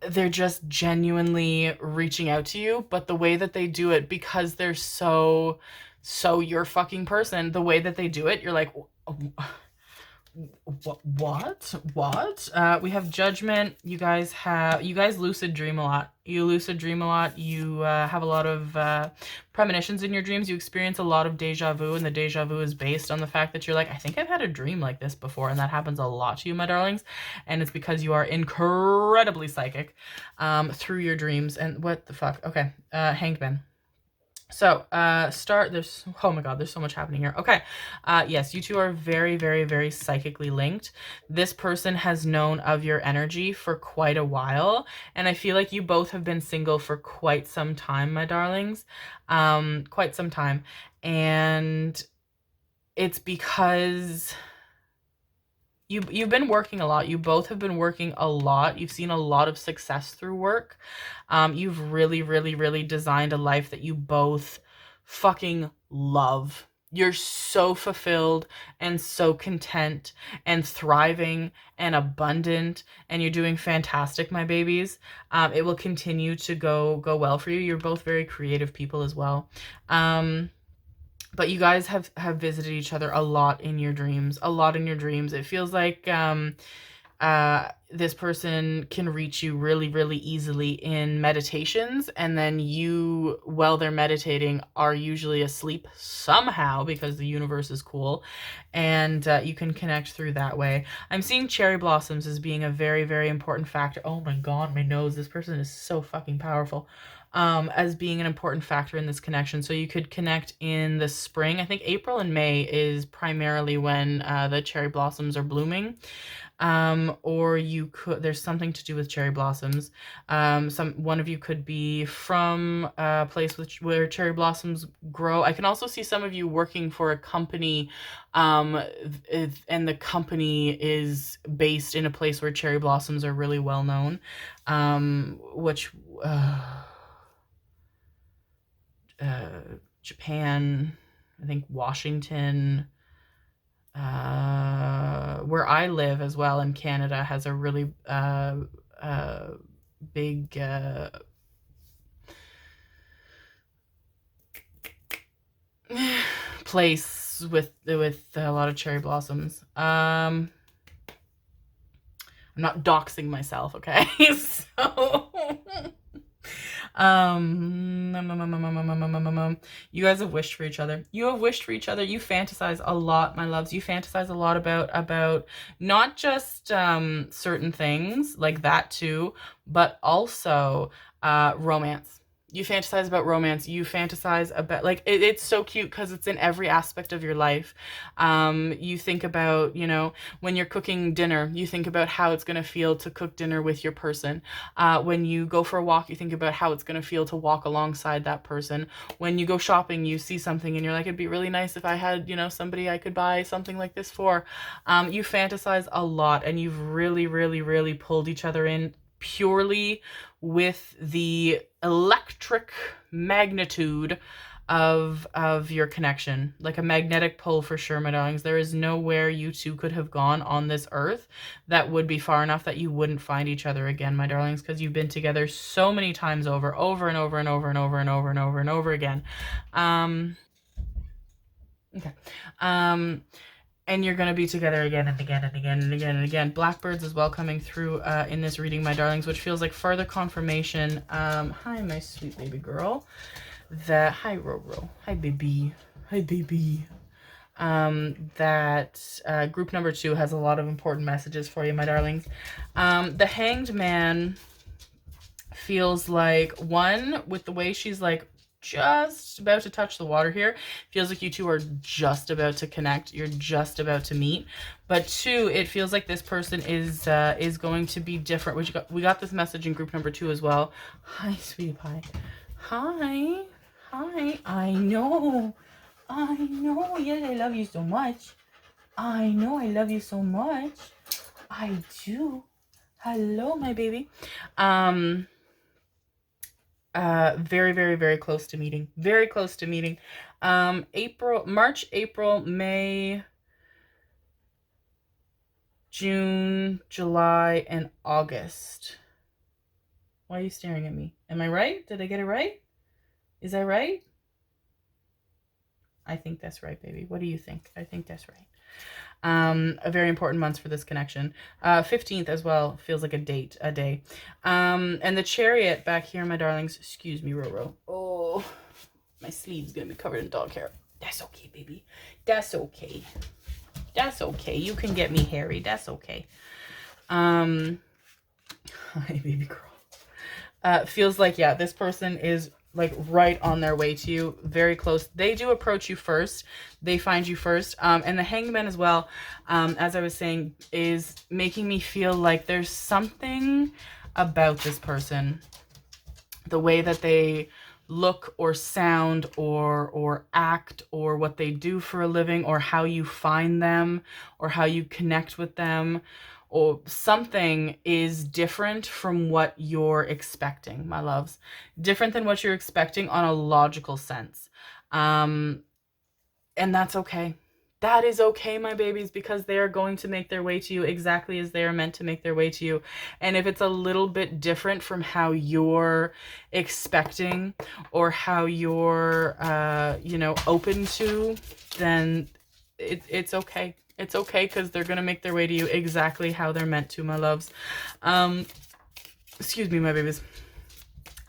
They're just genuinely reaching out to you, but the way that they do it, because they're so your fucking person, the way that they do it, you're like, what? We have judgment. You guys lucid dream a lot. You lucid dream a lot. You have a lot of premonitions in your dreams. You experience a lot of deja vu, and the deja vu is based on the fact that you're like, I think I've had a dream like this before, and that happens a lot to you, my darlings. And it's because you are incredibly psychic through your dreams. And what the fuck? Okay, Hanged Man. So, there's, oh my god, there's so much happening here. Okay, yes, you two are very, very, very psychically linked. This person has known of your energy for quite a while, and I feel like you both have been single for quite some time, my darlings. Quite some time. And it's because you've been working a lot. You both have been working a lot. You've seen a lot of success through work. You've really, really, really designed a life that you both fucking love. You're so fulfilled and so content and thriving and abundant, and you're doing fantastic, my babies. It will continue to go well for you. You're both very creative people as well. But you guys have visited each other a lot in your dreams. It feels like this person can reach you really, really easily in meditations, and then you, while they're meditating, are usually asleep somehow because the universe is cool, and you can connect through that way. I'm seeing cherry blossoms as being a very, very important factor. Oh my god, my nose. This person is so fucking powerful. As being an important factor in this connection. So you could connect in the spring. I think April and May is primarily when the cherry blossoms are blooming. Or you could, there's something to do with cherry blossoms. One of you could be from a place where cherry blossoms grow. I can also see some of you working for a company, and the company is based in a place where cherry blossoms are really well known, which Japan, I think Washington, where I live as well in Canada has a really big place with a lot of cherry blossoms. I'm not doxing myself, okay? So you guys have wished for each other. You fantasize a lot, my loves. You fantasize a lot about not just certain things like that too, but also romance. You fantasize about romance. You fantasize about, like, it's so cute because it's in every aspect of your life. You think about, when you're cooking dinner, you think about how it's going to feel to cook dinner with your person. When you go for a walk, you think about how it's going to feel to walk alongside that person. When you go shopping, you see something and you're like, it'd be really nice if I had, somebody I could buy something like this for. You fantasize a lot, and you've really, really, really pulled each other in purely with the electric magnitude of your connection, like a magnetic pull for sure, my darlings. There is nowhere you two could have gone on this earth that would be far enough that you wouldn't find each other again, my darlings, because you've been together so many times over and over and over and over and over and over and over again. Okay. And you're going to be together again and again and again and again and again. Blackbirds as well coming through in this reading, my darlings, which feels like further confirmation. Hi, my sweet baby girl. Hi, Roro. Hi, baby. Hi, baby. That group number 2 has a lot of important messages for you, my darlings. The Hanged Man feels like, one, with the way she's like just about to touch the water here, feels like you two are just about to connect. You're just about to meet. But 2, it feels like this person is going to be different. We got this message in group number 2 as well. Hi, sweetie pie. Hi. I know. Yes, I love you so much. I know I love you so much. I do. Hello, my baby. Very, very, very close to meeting. Very close to meeting. March, April, May, June, July, and August. Why are you staring at me? Am I right? Did I get it right? Is that right? I think that's right, baby. What do you think? I think that's right. A very important month for this connection. 15th as well feels like a day. And the Chariot back here, my darlings. Excuse me, Roro. Oh, my sleeve's gonna be covered in dog hair. That's okay, baby. That's okay. That's okay. You can get me hairy. That's okay. Hi, baby girl. Feels like, yeah, this person is like right on their way to you, very close. They do approach you first. They find you first. And the Hangman as well, as I was saying, is making me feel like there's something about this person, the way that they look or sound or act or what they do for a living or how you find them or how you connect with them, or something is different from what you're expecting, my loves. Different than what you're expecting on a logical sense. And that's okay. That is okay, my babies, because they are going to make their way to you exactly as they are meant to make their way to you. And if it's a little bit different from how you're expecting or how you're, open to, then it's okay. It's okay, because they're going to make their way to you exactly how they're meant to, my loves. Excuse me, my babies.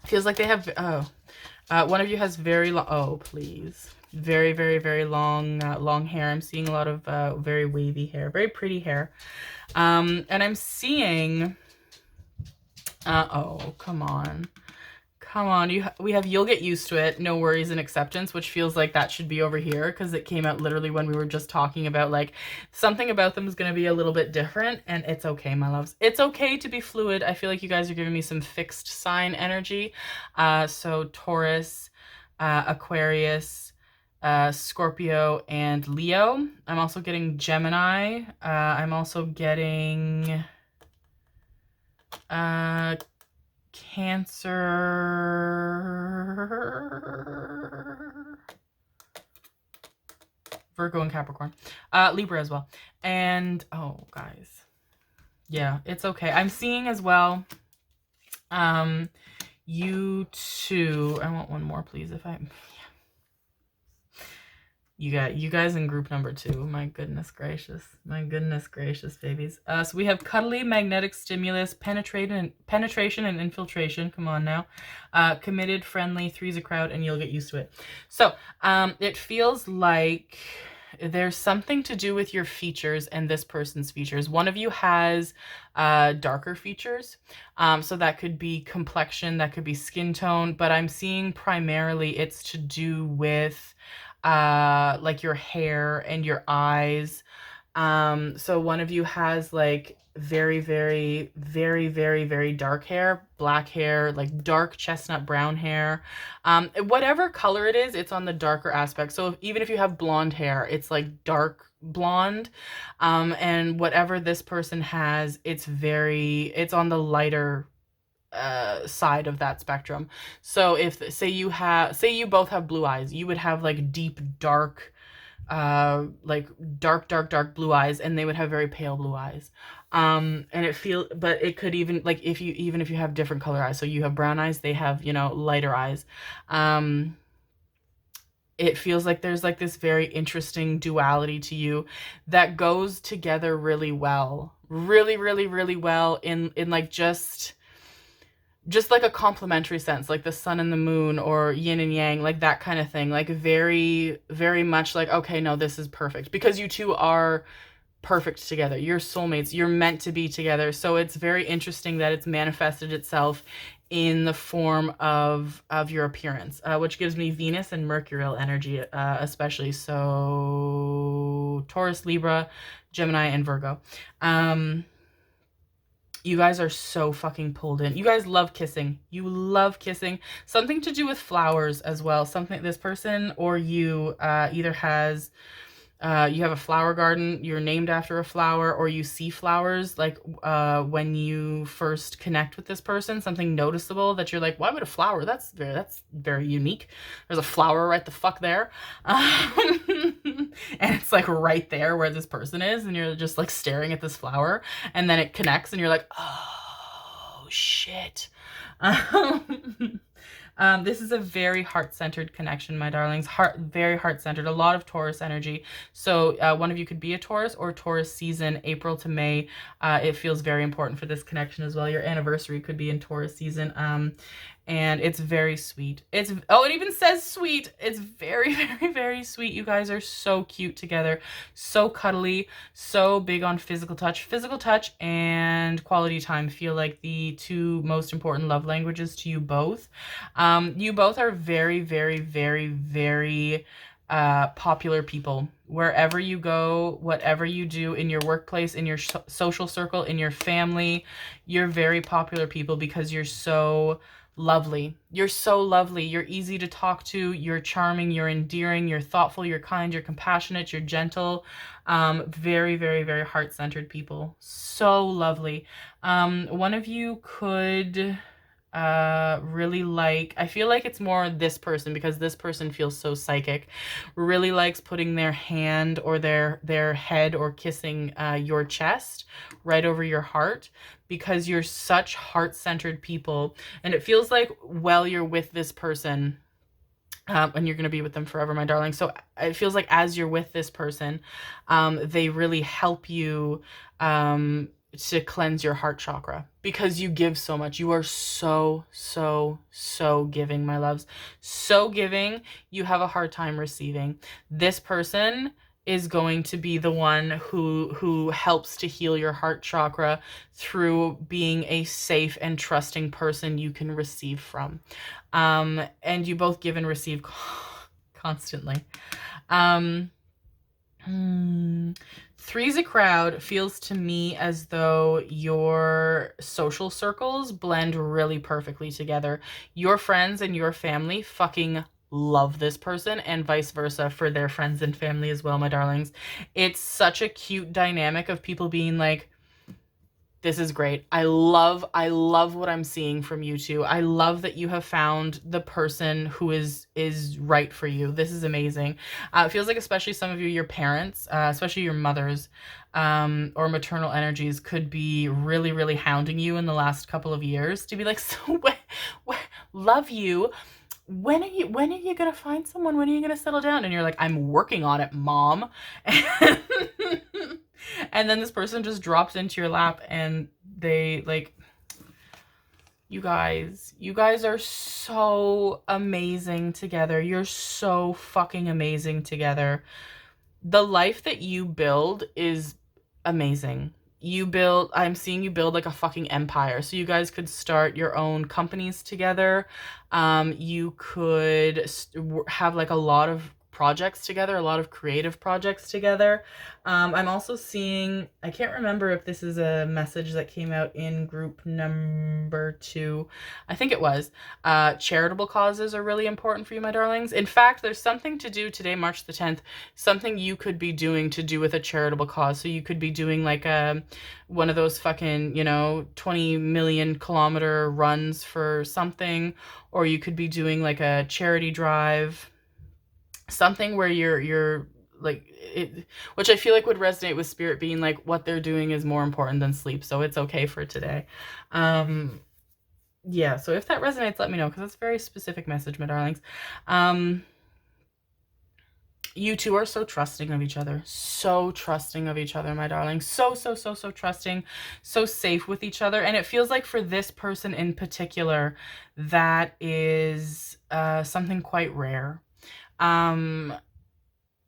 Feels like they have, one of you has very long, oh, please. Very, very, very long, long hair. I'm seeing a lot of very wavy hair, very pretty hair. And I'm seeing, oh, come on. Come on, we have you'll get used to it, no worries and acceptance, which feels like that should be over here because it came out literally when we were just talking about like something about them is going to be a little bit different, and it's okay, my loves. It's okay to be fluid. I feel like you guys are giving me some fixed sign energy. So Taurus, Aquarius, Scorpio, and Leo. I'm also getting Gemini. I'm also getting Cancer, Virgo, and Capricorn. Libra as well. And, oh, guys. Yeah, it's okay. I'm seeing as well, you two. I want one more, please, if I... You guys in group number 2. My goodness gracious. My goodness gracious, babies. So we have cuddly, magnetic stimulus, penetration and infiltration. Come on now. Committed, friendly, three's a crowd, and you'll get used to it. So it feels like there's something to do with your features and this person's features. One of you has darker features. So that could be complexion, that could be skin tone, but I'm seeing primarily it's to do with like your hair and your eyes. So one of you has like very, very, very, very, very dark hair, black hair, like dark chestnut brown hair. Whatever color it is, it's on the darker aspect. So even if you have blonde hair, it's like dark blonde. And whatever this person has, it's on the lighter side of that spectrum. So if say you both have blue eyes, you would have like deep dark like dark blue eyes, and they would have very pale blue eyes. And but it could even like even if you have different color eyes, so you have brown eyes, they have, lighter eyes. It feels like there's like this very interesting duality to you that goes together really well, really, really, really well in like just like a complementary sense, like the sun and the moon, or yin and yang, like that kind of thing. Like very, very much like, okay, no, this is perfect, because you two are perfect together. You're soulmates. You're meant to be together. So it's very interesting that it's manifested itself in the form of your appearance, which gives me Venus and Mercurial energy, especially. So Taurus, Libra, Gemini, and Virgo. You guys are so fucking pulled in. You guys love kissing. You love kissing. Something to do with flowers as well. Something this person or you either has you have a flower garden, you're named after a flower, or you see flowers like when you first connect with this person, something noticeable that you're like, why would a flower? That's very unique. There's a flower right the fuck there. And it's like right there where this person is, and you're just like staring at this flower, and then it connects and you're like, oh shit. This is a very heart-centered connection, my darlings. Very heart-centered. A lot of Taurus energy. So one of you could be a Taurus or Taurus season, April to May. It feels very important for this connection as well. Your anniversary could be in Taurus season. And it's very sweet. It even says sweet. It's very, very, very sweet. You guys are so cute together. So cuddly. So big on physical touch. Physical touch and quality time feel like the two most important love languages to you both. You both are very, very, very, very popular people. Wherever you go, whatever you do in your workplace, in your social circle, in your family, you're very popular people because you're so lovely. You're so lovely. You're easy to talk to. You're charming. You're endearing. You're thoughtful. You're kind. You're compassionate. You're gentle. Very, very, very heart-centered people. So lovely. One of you could really like, I feel like it's more this person because this person feels so psychic, really likes putting their hand or their head or kissing your chest right over your heart, because you're such heart-centered people, and it feels like while you're with this person, and you're going to be with them forever, my darling. So it feels like as you're with this person, they really help you to cleanse your heart chakra because you give so much. You are so, so, so giving, my loves. So giving. You have a hard time receiving. This person is going to be the one who helps to heal your heart chakra through being a safe and trusting person you can receive from. And you both give and receive constantly. Three's a crowd feels to me as though your social circles blend really perfectly together. Your friends and your family fucking love this person, and vice versa for their friends and family as well, my darlings. It's such a cute dynamic of people being like, this is great. I love what I'm seeing from you two. I love that you have found the person who is right for you. This is amazing. It feels like especially some of you, your parents, especially your mothers, or maternal energies could be really, really hounding you in the last couple of years to be like, so love you. When are you gonna find someone? When are you gonna settle down? And you're like, I'm working on it, mom. And then this person just drops into your lap and they like, you guys are so amazing together. You're so fucking amazing together. The life that you build is amazing. I'm seeing you build like a fucking empire. So you guys could start your own companies together. You could have like a lot of projects together, a lot of creative projects together. I'm also seeing, I can't remember if this is a message that came out in group number 2. I think it was. Charitable causes are really important for you, my darlings. In fact, there's something to do today, March the 10th, something you could be doing to do with a charitable cause. So you could be doing like one of those fucking, 20 million kilometer runs for something, or you could be doing like a charity drive, something where you're like it, which I feel like would resonate with spirit being like what they're doing is more important than sleep, so it's okay for today. Yeah, so if that resonates, let me know, because it's a very specific message, my darlings. You two are so trusting of each other, my darling. So trusting, so safe with each other. And it feels like for this person in particular, that is something quite rare.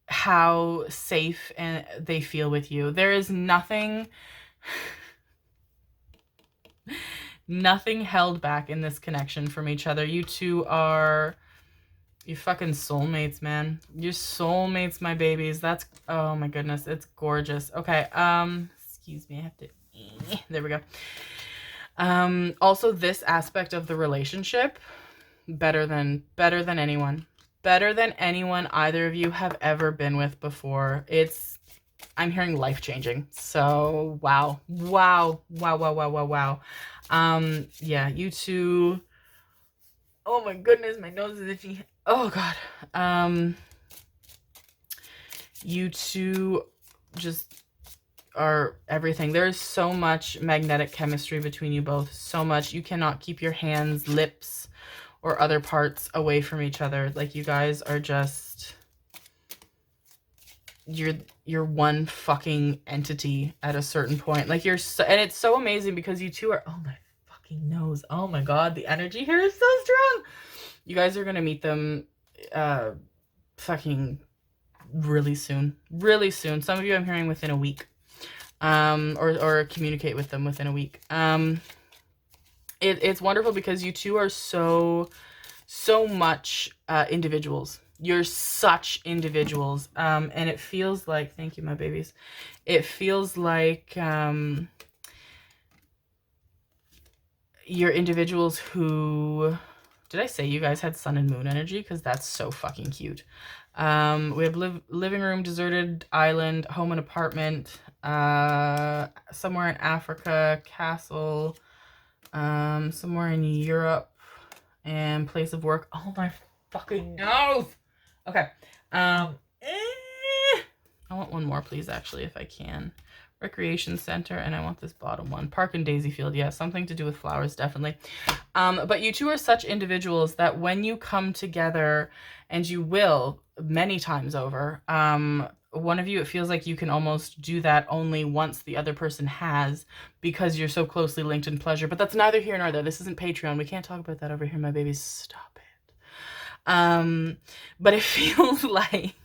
How safe and they feel with you. There is nothing held back in this connection from each other. You two are, you fucking soulmates, man. You're soulmates, my babies. That's, oh my goodness, it's gorgeous. Okay, excuse me, I have to, there we go. Also this aspect of the relationship, better than anyone. better than anyone either of you have ever been with before. I'm hearing life-changing. So, wow. Wow. Wow, wow, wow, wow, wow. Yeah, you two. Oh my goodness, my nose is itchy. Oh God. You two just are everything. There's so much magnetic chemistry between you both. So much. You cannot keep your hands, lips, or other parts away from each other. Like, you guys are just, you're one fucking entity at a certain point. Like, you're so, and it's so amazing because you two are, oh my fucking nose. Oh my God, the energy here is so strong. You guys are gonna meet them fucking really soon. Really soon. Some of you I'm hearing within a week. Or communicate with them within a week. It's wonderful because you two are so much individuals. You're such individuals. And it feels like, thank you, my babies. It feels like you're individuals who, did I say you guys had sun and moon energy? Because that's so fucking cute. We have living room, deserted island, home and apartment, somewhere in Africa, castle, somewhere in Europe, and place of work. Oh my fucking nose. Okay. I want one more, please, actually, if I can. Recreation center, and I want this bottom one. Park and Daisy Field. Yeah, something to do with flowers, definitely. But you two are such individuals that when you come together, and you will many times over, one of you, it feels like you can almost do that only once the other person has, because you're so closely linked in pleasure. But that's neither here nor there. This isn't Patreon. We can't talk about that over here, my babies. Stop it. But it feels like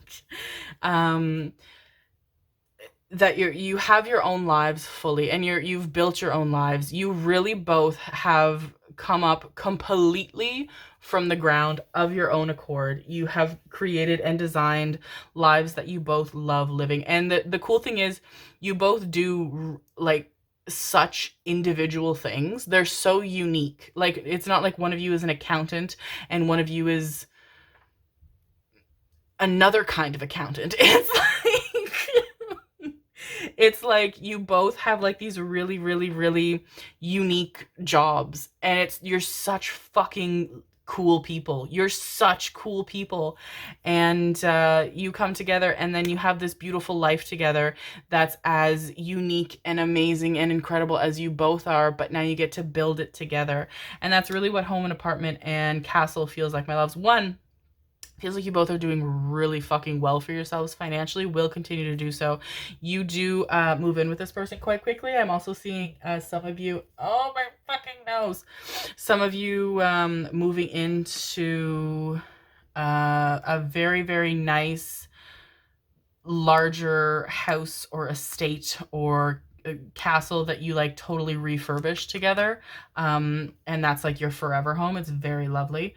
that you have your own lives fully, and you've built your own lives. You really both have come up completely from the ground of your own accord. You have created and designed lives that you both love living. And the cool thing is, you both do like such individual things. They're so unique. Like, it's not like one of you is an accountant and one of you is another kind of accountant. It's like you both have like these really, really, really unique jobs, and you're such fucking cool people. You're such cool people, and you come together, and then you have this beautiful life together that's as unique and amazing and incredible as you both are, but now you get to build it together. And that's really what home and apartment and castle feels like, my loves. One, feels like you both are doing really fucking well for yourselves financially, will continue to do so. You do move in with this person quite quickly. I'm also seeing some of you, oh my fucking nose, some of you moving into a very, very nice, larger house or estate or castle that you like totally refurbish together, and that's like your forever home. It's very lovely.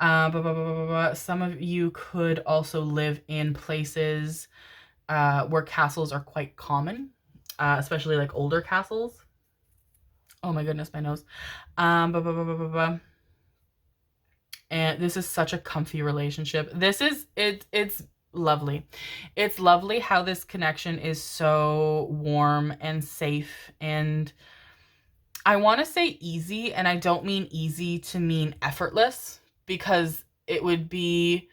Some of you could also live in places where castles are quite common, especially like older castles. Oh my goodness, my nose. And this is such a comfy relationship. This is it's lovely. It's lovely how this connection is so warm and safe, and I want to say easy, and I don't mean easy to mean effortless, because it would be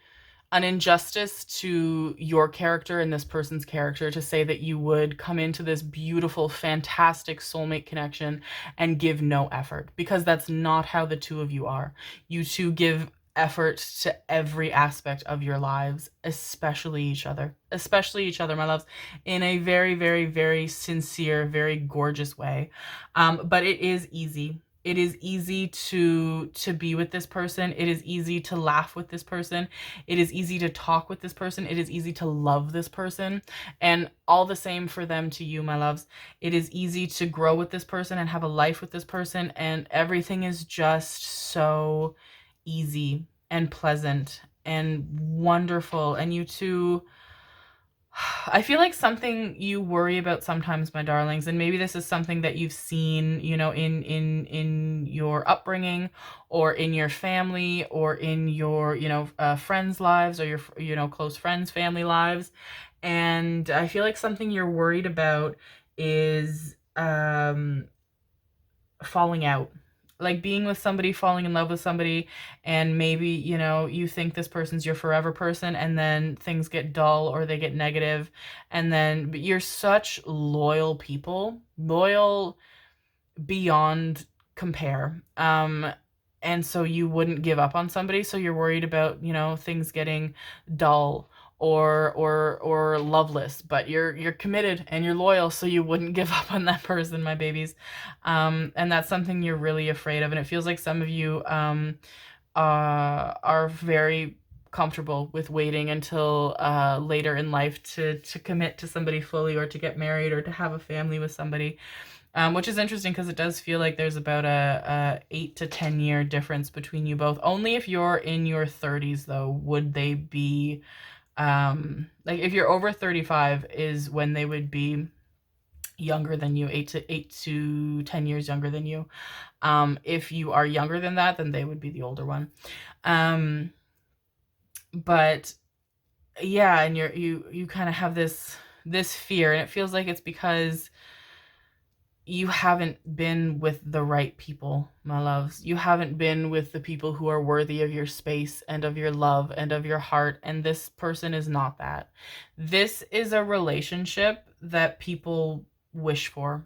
an injustice to your character and this person's character to say that you would come into this beautiful, fantastic soulmate connection and give no effort, because that's not how the two of you are. You two give effort to every aspect of your lives, especially each other, my loves, in a very, very, very sincere, very gorgeous way. But it is easy. It is easy to be with this person. It is easy to laugh with this person. It is easy to talk with this person. It is easy to love this person. And all the same for them to you, my loves. It is easy to grow with this person and have a life with this person. And everything is just so easy and pleasant and wonderful. And you two, I feel like something you worry about sometimes, my darlings, and maybe this is something that you've seen, you know, in your upbringing, or in your family, or in your, you know, friends' lives, or your, you know, close friends' family lives. And I feel like something you're worried about is falling out, like being with somebody, falling in love with somebody, and maybe, you know, you think this person's your forever person, and then things get dull or they get negative, and then, but you're such loyal people, loyal beyond compare. And so you wouldn't give up on somebody, so you're worried about, you know, things getting dull or loveless, but you're committed and you're loyal, so you wouldn't give up on that person, my babies. And that's something you're really afraid of, and it feels like some of you are very comfortable with waiting until later in life to commit to somebody fully, or to get married, or to have a family with somebody. Which is interesting, because it does feel like there's about a 8 to 10 year difference between you both. Only if you're in your 30s, though, would they be, like if you're over 35 is when they would be younger than you, 8 to 10 years younger than you. If you are younger than that, then they would be the older one. But yeah, and you kind of have this fear, and it feels like it's because you haven't been with the right people, my loves. You haven't been with the people who are worthy of your space and of your love and of your heart, and this person is not that. This is a relationship that people wish for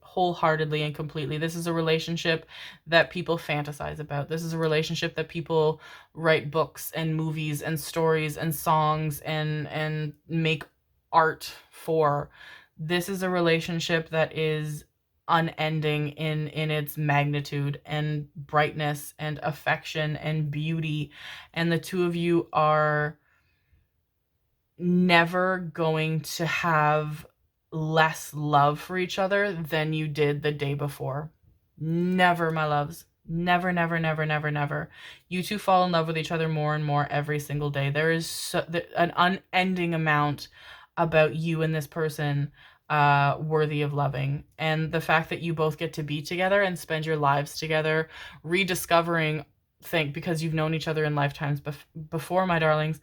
wholeheartedly and completely. This is a relationship that people fantasize about. This is a relationship that people write books and movies and stories and songs and make art for. This is a relationship that is unending in its magnitude and brightness and affection and beauty, and the two of you are never going to have less love for each other than you did the day before. Never, my loves. Never, never, never, never, never. You two fall in love with each other more and more every single day. There is an unending amount about you and this person worthy of loving. And the fact that you both get to be together and spend your lives together, rediscovering, because you've known each other in lifetimes before, my darlings,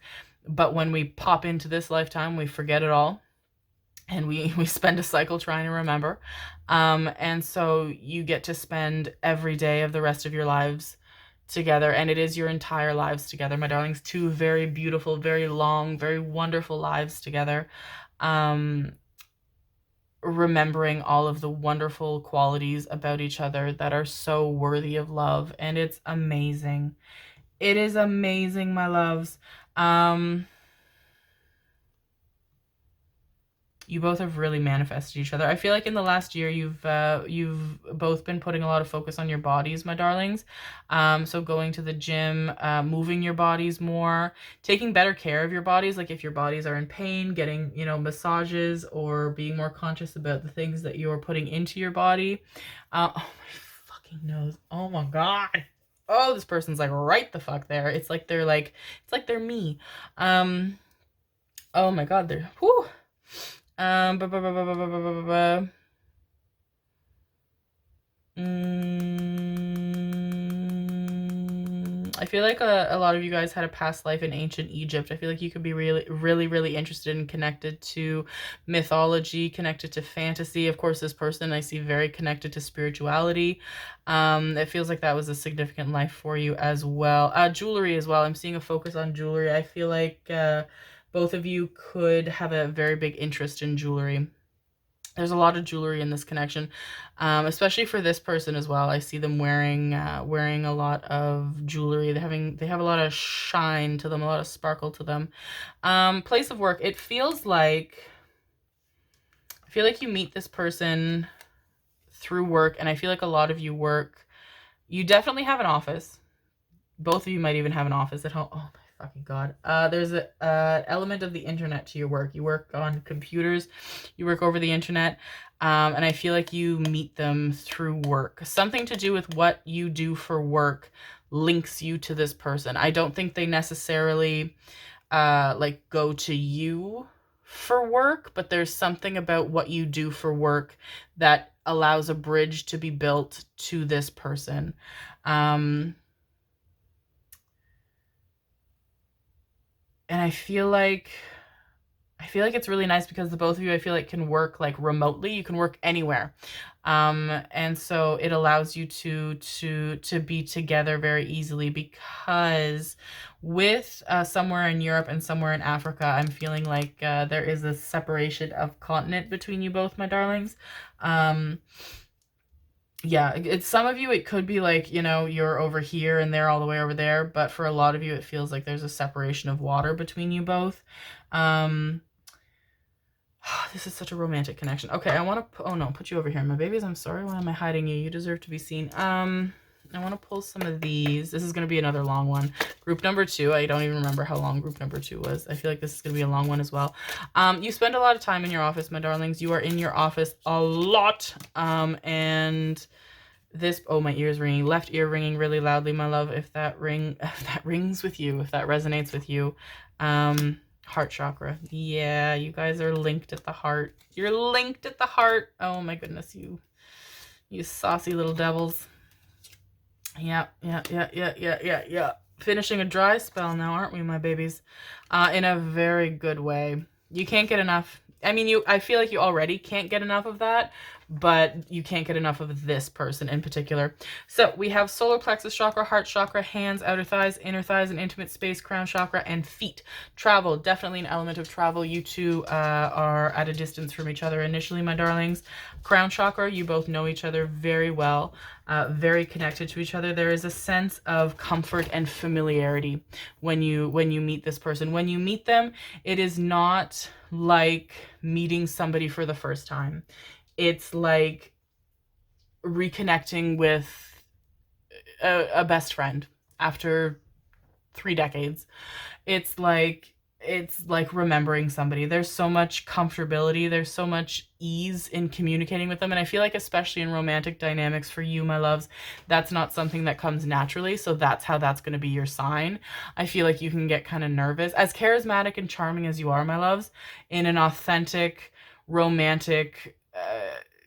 but when we pop into this lifetime, we forget it all, and we spend a cycle trying to remember. And so you get to spend every day of the rest of your lives together, and it is your entire lives together, my darlings. Two very beautiful, very long, very wonderful lives together. Remembering all of the wonderful qualities about each other that are so worthy of love, and it's amazing. It is amazing, my loves. You both have really manifested each other. I feel like in the last year, you've both been putting a lot of focus on your bodies, my darlings. So going to the gym, moving your bodies more, taking better care of your bodies. Like if your bodies are in pain, getting, you know, massages, or being more conscious about the things that you're putting into your body. Oh my fucking nose. Oh my God. Oh, this person's like right the fuck there. It's like they're me. Oh my God, they're whew. Um, ba- ba- ba- ba- ba- ba- ba- ba- ba- I feel like a lot of you guys had a past life in ancient Egypt. I feel like you could be really, really, really interested and connected to mythology, connected to fantasy. Of course, this person I see very connected to spirituality. It feels like that was a significant life for you as well. Jewelry as well. I'm seeing a focus on jewelry. I feel like both of you could have a very big interest in jewelry. There's a lot of jewelry in this connection, especially for this person as well. I see them wearing a lot of jewelry. They have a lot of shine to them, a lot of sparkle to them. Place of work. I feel like you meet this person through work, and I feel like a lot of you work. You definitely have an office. Both of you might even have an office at home. Oh my fucking God. There's a element of the internet to your work. You work on computers, you work over the internet, and I feel like you meet them through work. Something to do with what you do for work links you to this person. I don't think they necessarily like go to you for work, but there's something about what you do for work that allows a bridge to be built to this person. And I feel like it's really nice because the both of you, I feel like, can work like remotely. You can work anywhere. And so it allows you to be together very easily, because with somewhere in Europe and somewhere in Africa, I'm feeling like there is a separation of continent between you both, my darlings. Yeah, it's some of you, it could be like, you know, you're over here and they're all the way over there, but for a lot of you, it feels like there's a separation of water between you both. This is such a romantic connection. Okay, I want to, oh no, put you over here. My babies, I'm sorry. Why am I hiding you? You deserve to be seen. I want to pull some of these. This is going to be another long one. Group number 2. I don't even remember how long group number 2 was. I feel like this is going to be a long one as well. You spend a lot of time in your office, my darlings. You are in your office a lot. And this, oh, my ear's ringing. Left ear ringing really loudly, my love. If that rings with you, if that resonates with you. Heart chakra. Yeah, you guys are linked at the heart. You're linked at the heart. Oh my goodness, you saucy little devils. Yeah. Finishing a dry spell now, aren't we, my babies? In a very good way. You can't get enough. I mean, I feel like you already can't get enough of that, but you can't get enough of this person in particular. So we have solar plexus chakra, heart chakra, hands, outer thighs, inner thighs, and intimate space, crown chakra, and feet. Travel, definitely an element of travel. You two are at a distance from each other initially, my darlings. Crown chakra, you both know each other very well, very connected to each other. There is a sense of comfort and familiarity when you meet this person. When you meet them, it is not like meeting somebody for the first time. It's like reconnecting with a best friend after 3 decades. It's like remembering somebody. There's so much comfortability. There's so much ease in communicating with them. And I feel like, especially in romantic dynamics for you, my loves, that's not something that comes naturally. So that's how that's going to be your sign. I feel like you can get kind of nervous. As charismatic and charming as you are, my loves, in an authentic, romantic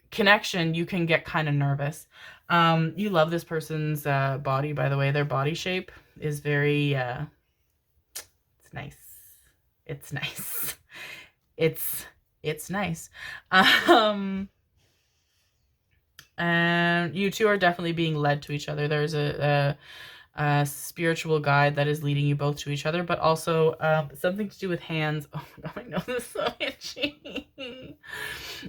connection, you can get kind of nervous. You love this person's body, by the way. Their body shape is very, it's nice. It's nice. It's nice. And you two are definitely being led to each other. There's a spiritual guide that is leading you both to each other, but also something to do with hands. Oh my god, I know this is so itchy.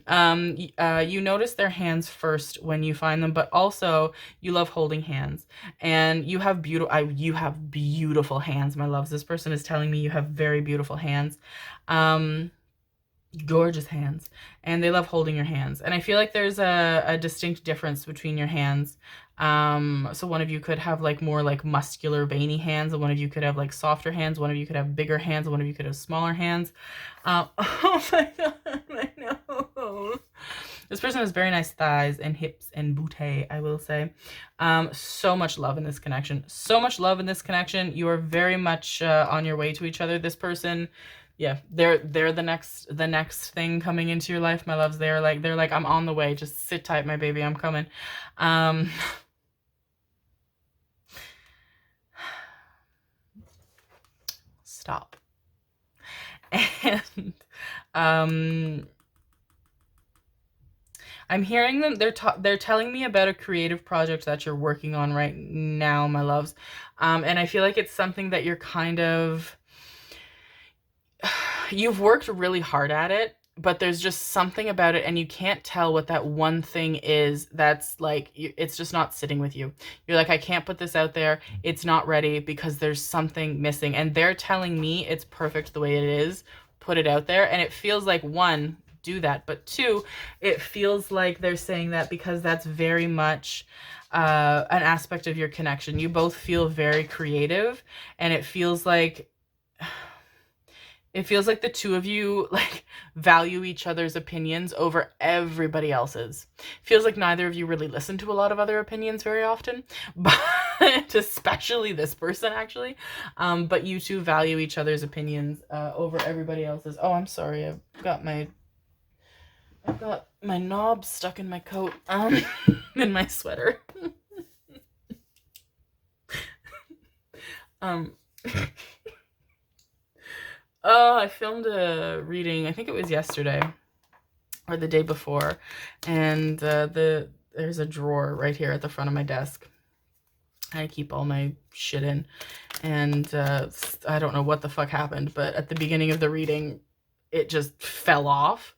You notice their hands first when you find them, but also you love holding hands, and you have beautiful hands, my loves. This person is telling me you have very beautiful hands. Gorgeous hands, and they love holding your hands. And I feel like there's a distinct difference between your hands. So one of you could have like more like muscular veiny hands, and one of you could have like softer hands, one of you could have bigger hands, and one of you could have smaller hands. Oh my god, I know. This person has very nice thighs and hips and booty, I will say. So much love in this connection. So much love in this connection. You are very much on your way to each other. This person, yeah, they're the next thing coming into your life, my loves. They're like, I'm on the way. Just sit tight, my baby. I'm coming. Stop. And I'm hearing them. They're telling me about a creative project that you're working on right now, my loves. And I feel like it's something that you're kind of, you've worked really hard at it, but there's just something about it, and you can't tell what that one thing is that's like, it's just not sitting with you. You're like, I can't put this out there. It's not ready because there's something missing. And they're telling me it's perfect the way it is. Put it out there. And it feels like, 1, do that. But 2, it feels like they're saying that because that's very much an aspect of your connection. You both feel very creative, and it feels like It feels like the two of you like value each other's opinions over everybody else's. Feels like neither of you really listen to a lot of other opinions very often, but especially this person actually. But you two value each other's opinions over everybody else's. Oh, I'm sorry. I've got my knob stuck in my coat, in my sweater. Oh, I filmed a reading, I think it was yesterday or the day before, and there's a drawer right here at the front of my desk. I keep all my shit in, and I don't know what the fuck happened, but at the beginning of the reading, it just fell off,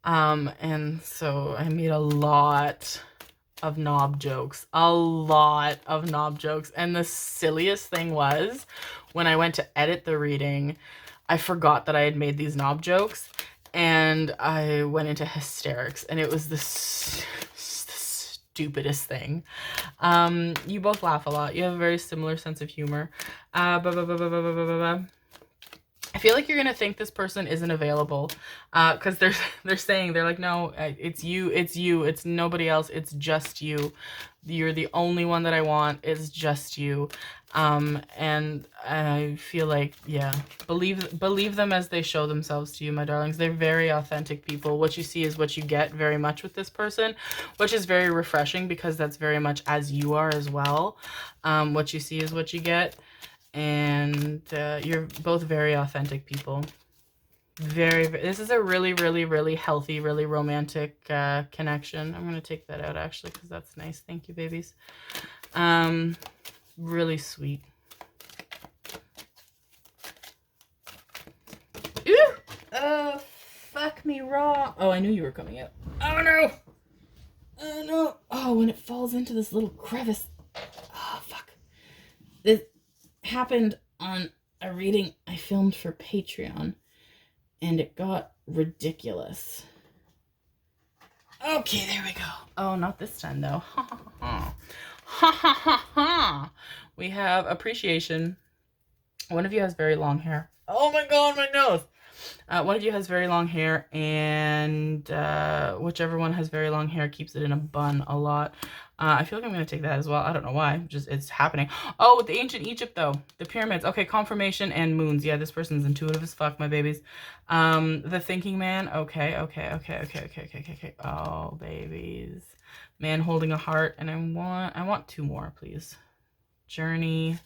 and so I made a lot of knob jokes, and the silliest thing was, when I went to edit the reading, I forgot that I had made these knob jokes, and I went into hysterics, and it was the stupidest thing. You both laugh a lot. You have a very similar sense of humor. I feel like you're gonna think this person isn't available, because they're saying, they're like, no, it's you, it's nobody else, it's just you. You're the only one that I want. It's just you. And I feel like, yeah, believe them as they show themselves to you, my darlings. They're very authentic people. What you see is what you get very much with this person, which is very refreshing because that's very much as you are as well. What you see is what you get. And you're both very authentic people. This is a really, really, really healthy, really romantic connection. I'm going to take that out actually because that's nice. Thank you, babies. Really sweet. Ooh! Fuck me raw. Oh, I knew you were coming out. Oh no! Oh no! Oh, when it falls into this little crevice. Oh, fuck. This happened on a reading I filmed for Patreon, and it got ridiculous. Okay, there we go. Oh, not this time though. Ha ha ha. Ha ha ha ha. We have appreciation. One of you has very long hair. Oh my god, my nose. One of you has very long hair, and whichever one has very long hair keeps it in a bun a lot. I feel like I'm going to take that as well. I don't know why. Just it's happening. Oh, with the ancient Egypt, though. The pyramids. Okay, confirmation and moons. Yeah, this person's intuitive as fuck, my babies. The thinking man. Okay. Oh, babies. Man holding a heart. And I want two more, please. Journey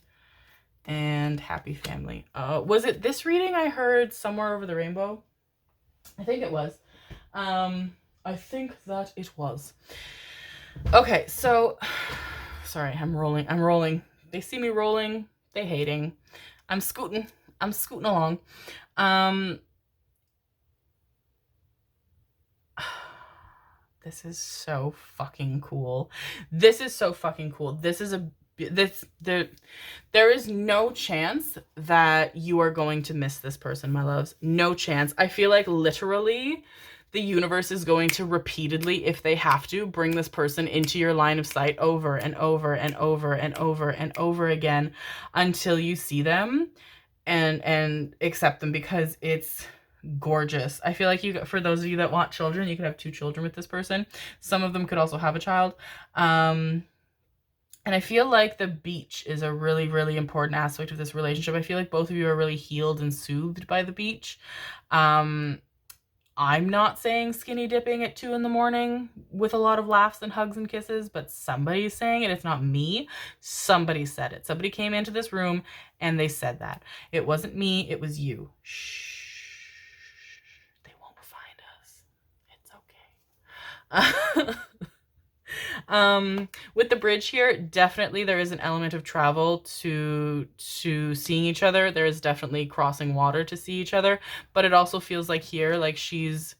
and happy family. Was it this reading I heard somewhere over the rainbow? I think it was. I think that it was. Okay, so sorry, I'm rolling. They see me rolling, they hating. I'm scooting along. This is so fucking cool. There is no chance that you are going to miss this person, my loves. No chance. I feel like literally the universe is going to repeatedly, if they have to, bring this person into your line of sight over and over and over and over and over again until you see them and accept them, because it's gorgeous. I feel like for those of you that want children, you could have 2 children with this person. Some of them could also have a child. And I feel like the beach is a really, really important aspect of this relationship. I feel like both of you are really healed and soothed by the beach. I'm not saying skinny dipping at 2 in the morning with a lot of laughs and hugs and kisses, but somebody's saying it. It's not me. Somebody said it. Somebody came into this room and they said that. It wasn't me. It was you. Shh. They won't find us. It's okay. With the bridge here, definitely there is an element of travel to seeing each other. There is definitely crossing water to see each other, but it also feels like here, like she's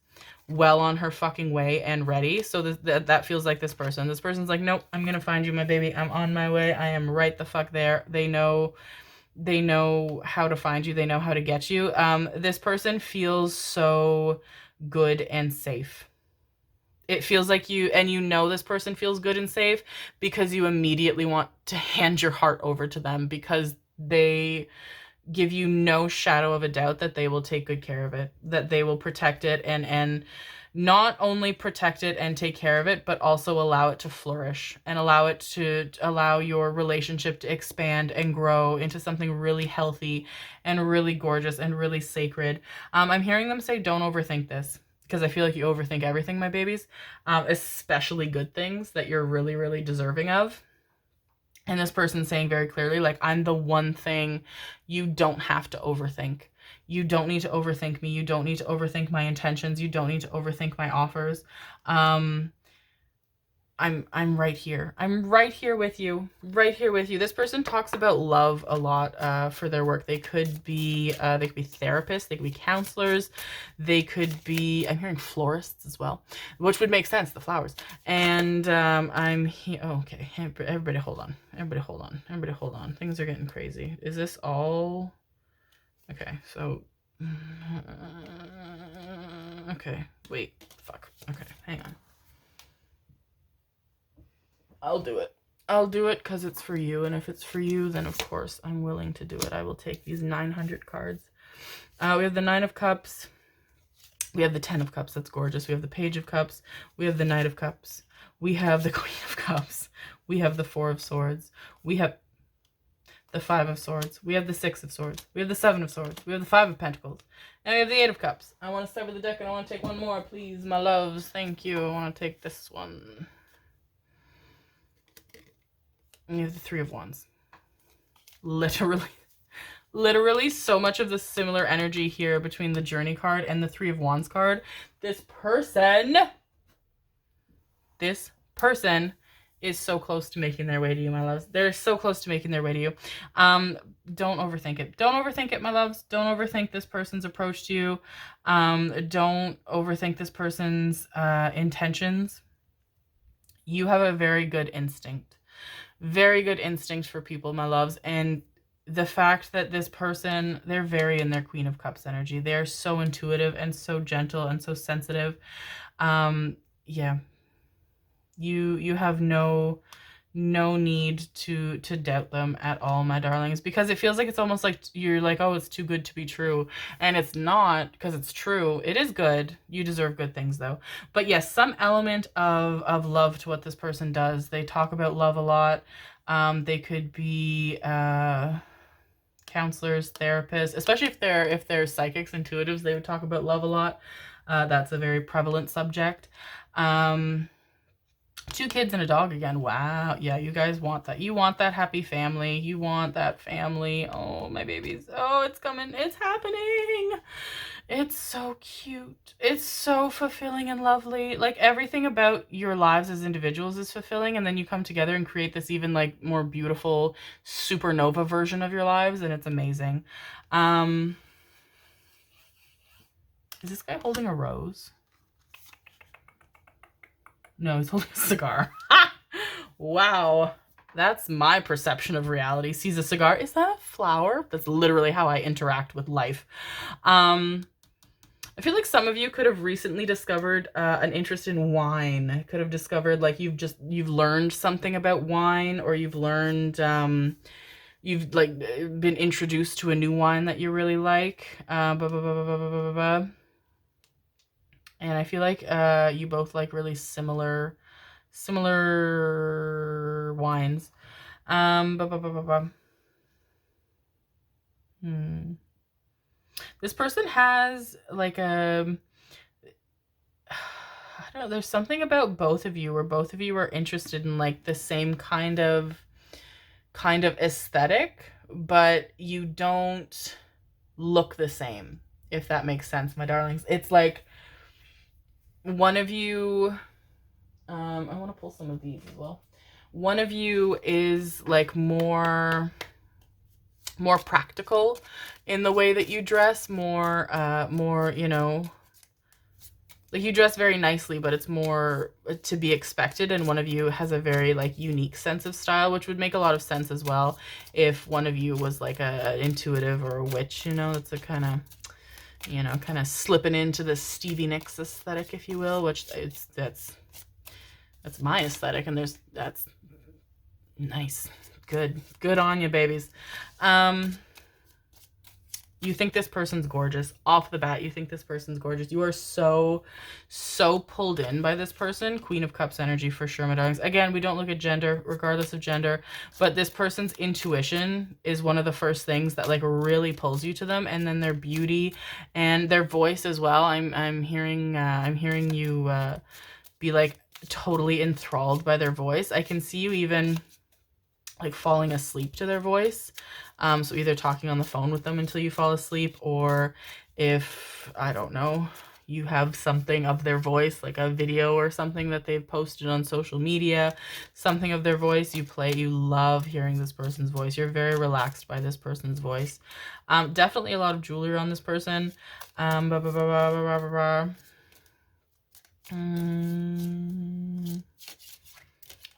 well on her fucking way and ready. So that feels like this person's like, nope, I'm gonna find you, my baby. I'm on my way. I am right the fuck there. They know how to find you. They know how to get you. This person feels so good and safe. It feels like this person feels good and safe because you immediately want to hand your heart over to them, because they give you no shadow of a doubt that they will take good care of it, that they will protect it, and not only protect it and take care of it, but also allow it to flourish and allow your relationship to expand and grow into something really healthy and really gorgeous and really sacred. I'm hearing them say, don't overthink this, because I feel like you overthink everything, my babies, especially good things that you're really, really deserving of. And this person's saying very clearly, like, I'm the one thing you don't have to overthink. You don't need to overthink me. You don't need to overthink my intentions. You don't need to overthink my offers. I'm right here. I'm right here with you. Right here with you. This person talks about love a lot for their work. They could be therapists, they could be counselors, they could be, I'm hearing florists as well, which would make sense, the flowers. And I'm here. Oh, okay. Everybody hold on. Everybody hold on. Everybody hold on. Things are getting crazy. Is this all? Okay, so okay, wait, fuck. Okay, hang on. I'll do it. I'll do it because it's for you. And if it's for you, then of course I'm willing to do it. I will take these 900 cards. We have the 9 of Cups. We have the 10 of Cups. That's gorgeous. We have the Page of Cups. We have the Knight of Cups. We have the Queen of Cups. We have the 4 of Swords. We have the 5 of Swords. We have the 6 of Swords. We have the 7 of Swords. We have the 5 of Pentacles. And we have the 8 of Cups. I want to sever the deck and I want to take one more, please, my loves. Thank you. I want to take this one. And you have the 3 of Wands. Literally so much of the similar energy here between the Journey card and the 3 of Wands card. This person is so close to making their way to you, my loves. They're so close to making their way to you. Don't overthink it. Don't overthink it, my loves. Don't overthink this person's approach to you. Don't overthink this person's intentions. You have a very good instinct. Very good instinct for people, my loves. And the fact that this person, they're very in their Queen of Cups energy. They're so intuitive and so gentle and so sensitive. Yeah. You have no need to doubt them at all, my darlings, because it feels like it's almost like you're like, oh, it's too good to be true. And it's not, because it's true. It is good. You deserve good things though. But yes, some element of love to what this person does. They talk about love a lot. They could be counselors, therapists, especially if they're psychics, intuitives, they would talk about love a lot. That's a very prevalent subject. 2 kids and a dog again. Wow. Yeah, you guys want that. You want that happy family. You want that family. Oh, my babies. Oh, it's coming. It's happening. It's so cute. It's so fulfilling and lovely. Like, everything about your lives as individuals is fulfilling, and then you come together and create this even like more beautiful supernova version of your lives, and it's amazing. Is this guy holding a rose? No, he's holding a cigar. Wow. That's my perception of reality. Sees a cigar. Is that a flower? That's literally how I interact with life. I feel like some of you could have recently discovered an interest in wine. Could have discovered like you've learned something about wine, or you've learned you've like been introduced to a new wine that you really like. And I feel like you both like really similar wines. This person has like a, I don't know, there's something about both of you where both of you are interested in like the same kind of aesthetic, but you don't look the same, if that makes sense, my darlings. It's like one of you, I want to pull some of these as well. One of you is like more practical in the way that you dress, more, you know, like you dress very nicely, but it's more to be expected. And one of you has a very like unique sense of style, which would make a lot of sense as well if one of you was like an intuitive or a witch, you know. It's a kind of, you know, kind of slipping into the Stevie Nicks aesthetic, if you will, which that's my aesthetic, and that's nice. Good on you, babies. You think this person's gorgeous. Off the bat, you think this person's gorgeous. You are so, so pulled in by this person. Queen of Cups energy for sure, my darlings. Again, we don't look at gender, regardless of gender. But this person's intuition is one of the first things that like really pulls you to them. And then their beauty and their voice as well. I'm hearing you be like totally enthralled by their voice. I can see you even like falling asleep to their voice. So either talking on the phone with them until you fall asleep, or if, I don't know, you have something of their voice, like a video or something that they've posted on social media, something of their voice you play. You love hearing this person's voice. You're very relaxed by this person's voice. Definitely a lot of jewelry on this person. I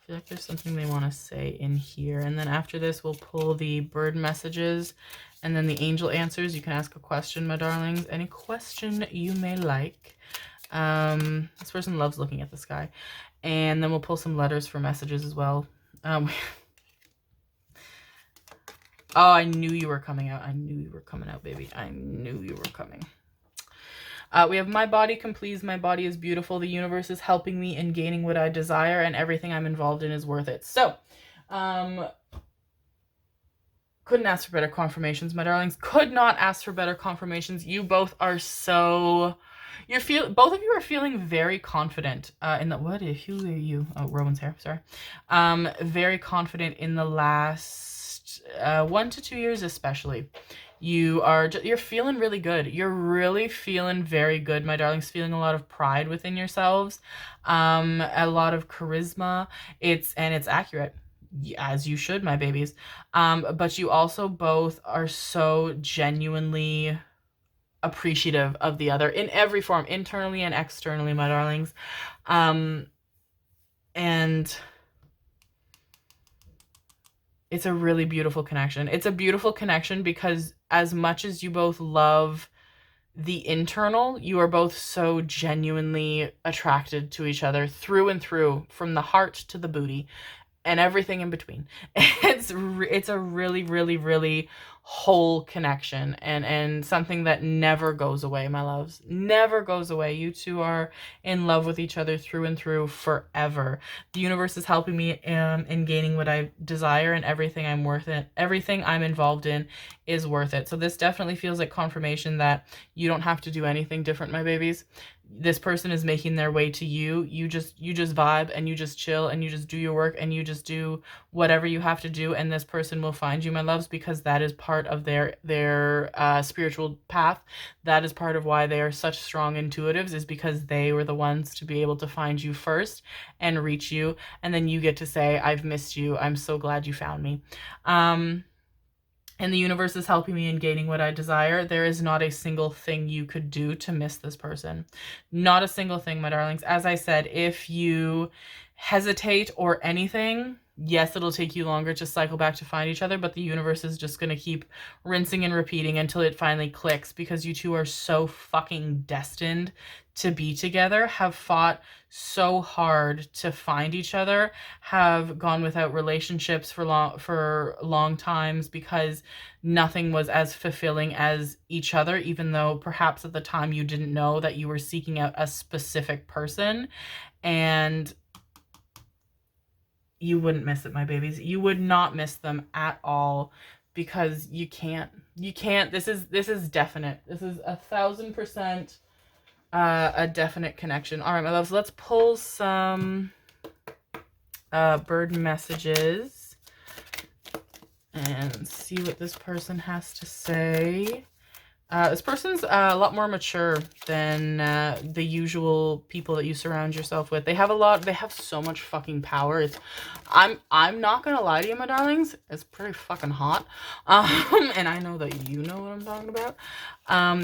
feel like there's something they want to say in here. And then after this, we'll pull the bird messages and then the angel answers. You can ask a question, my darlings. Any question you may like. This person loves looking at the sky. And then we'll pull some letters for messages as well. Oh, I knew you were coming out. I knew you were coming out, baby. I knew you were coming. We have my body can please, my body is beautiful, the universe is helping me in gaining what I desire, and everything I'm involved in is worth it. So, couldn't ask for better confirmations, my darlings. Could not ask for better confirmations. You both are so, both of you are feeling very confident in the, who are you? Oh, Rowan's hair, sorry. Very confident in the last 1 to 2 years especially. You're feeling really good. You're really feeling very good, my darlings. Feeling a lot of pride within yourselves, a lot of charisma. It's accurate, as you should, my babies. But you also both are so genuinely appreciative of the other in every form, internally and externally, my darlings. And it's a really beautiful connection. It's a beautiful connection because as much as you both love the internal, you are both so genuinely attracted to each other through and through, from the heart to the booty and everything in between. It's a really, really, really whole connection and something that never goes away, my loves. Never goes away. You two are in love with each other through and through forever. The universe is helping me in gaining what I desire, and everything I'm worth it. Everything I'm involved in is worth it. So this definitely feels like confirmation that you don't have to do anything different, my babies. This person is making their way to you. You just vibe and you just chill and you just do your work and you just do whatever you have to do, and this person will find you, my loves, because that is part of their spiritual path. That is part of why they are such strong intuitives, is because they were the ones to be able to find you first and reach you, and then you get to say, I've missed you. I'm so glad you found me. And the universe is helping me in gaining what I desire. There is not a single thing you could do to miss this person. Not a single thing, my darlings. As I said, if you hesitate or anything, yes, it'll take you longer to cycle back to find each other, but the universe is just going to keep rinsing and repeating until it finally clicks, because you two are so fucking destined to be together, have fought so hard to find each other, have gone without relationships for long times because nothing was as fulfilling as each other, even though perhaps at the time you didn't know that you were seeking out a specific person. And you wouldn't miss it, my babies. You would not miss them at all, because you can't. This is definite. This is 1,000% a definite connection. All right, my loves, let's pull some bird messages and see what this person has to say. This person's a lot more mature than the usual people that you surround yourself with. They have so much fucking power. I'm not gonna lie to you, my darlings. It's pretty fucking hot. And I know that you know what I'm talking about.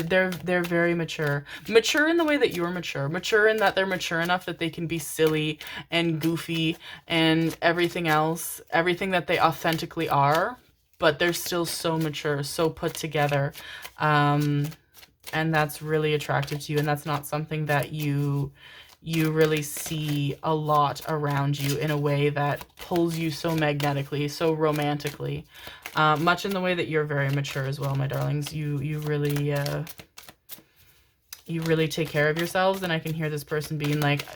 They're very mature. Mature in the way that you're mature. Mature in that they're mature enough that they can be silly and goofy and everything else. Everything that they authentically are. But they're still so mature, so put together. And that's really attractive to you. And that's not something that you You really see a lot around you in a way that pulls you so magnetically, so romantically. Much in the way that you're very mature as well, my darlings. You really take care of yourselves, and I can hear this person being like,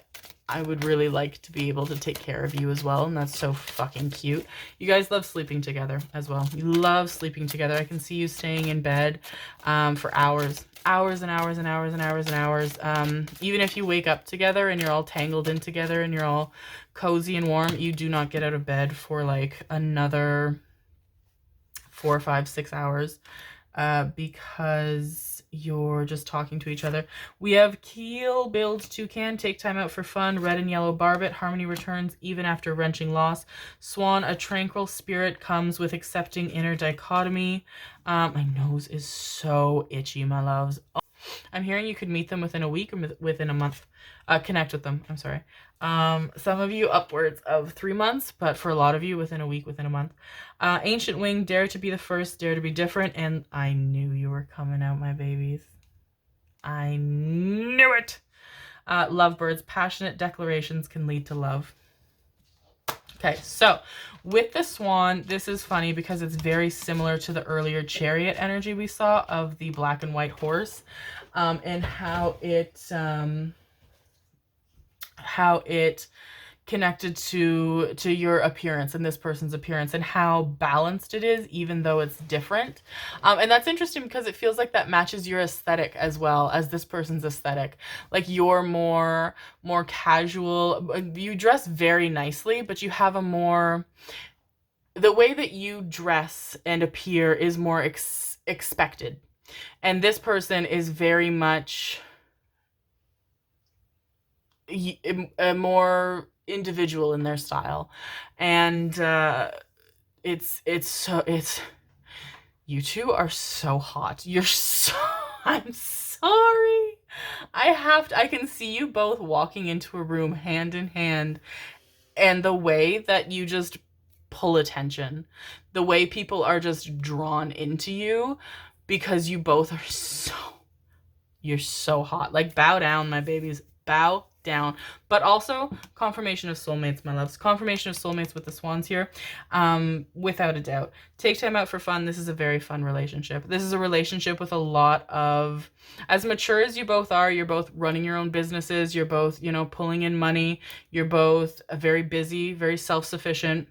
I would really like to be able to take care of you as well, and that's so fucking cute. You guys love sleeping together as well. You love sleeping together. I can see you staying in bed for hours. Hours and hours and hours and hours and hours. Even if you wake up together and you're all tangled in together and you're all cozy and warm, you do not get out of bed for like another 4, 5, 6 hours because you're just talking to each other. We have Keel, Build, Toucan, Take Time Out for Fun, Red and Yellow Barbet, Harmony Returns Even After Wrenching Loss, Swan, A Tranquil Spirit Comes with Accepting Inner Dichotomy. My nose is so itchy, my loves. I'm hearing you could meet them within a week or within a month. Connect with them, I'm sorry. Some of you upwards of 3 months, but for a lot of you within a week, within a month. Ancient Wing, Dare to be the First, Dare to be Different, and I knew you were coming out, my babies. I knew it. Lovebirds, Passionate Declarations Can Lead to Love. Okay, so with the Swan, this is funny because it's very similar to the earlier Chariot energy we saw of the black and white horse, and how it connected to your appearance and this person's appearance, and how balanced it is even though it's different. And that's interesting because it feels like that matches your aesthetic as well as this person's aesthetic. Like you're more casual. You dress very nicely, but you have the way that you dress and appear is more expected. And this person is very much more individual in their style, and you two are so hot. I'm sorry. I can see you both walking into a room hand in hand, and the way that you just pull attention, the way people are just drawn into you because you both are you're so hot. Like, bow down, my babies, bow down. But also confirmation of soulmates, my loves. Confirmation of soulmates with the Swans here, without a doubt. Take time out for fun. This is a very fun relationship. This is a relationship with a lot of, as mature as you both are, you're both running your own businesses, you're both, pulling in money, you're both very busy, very self-sufficient,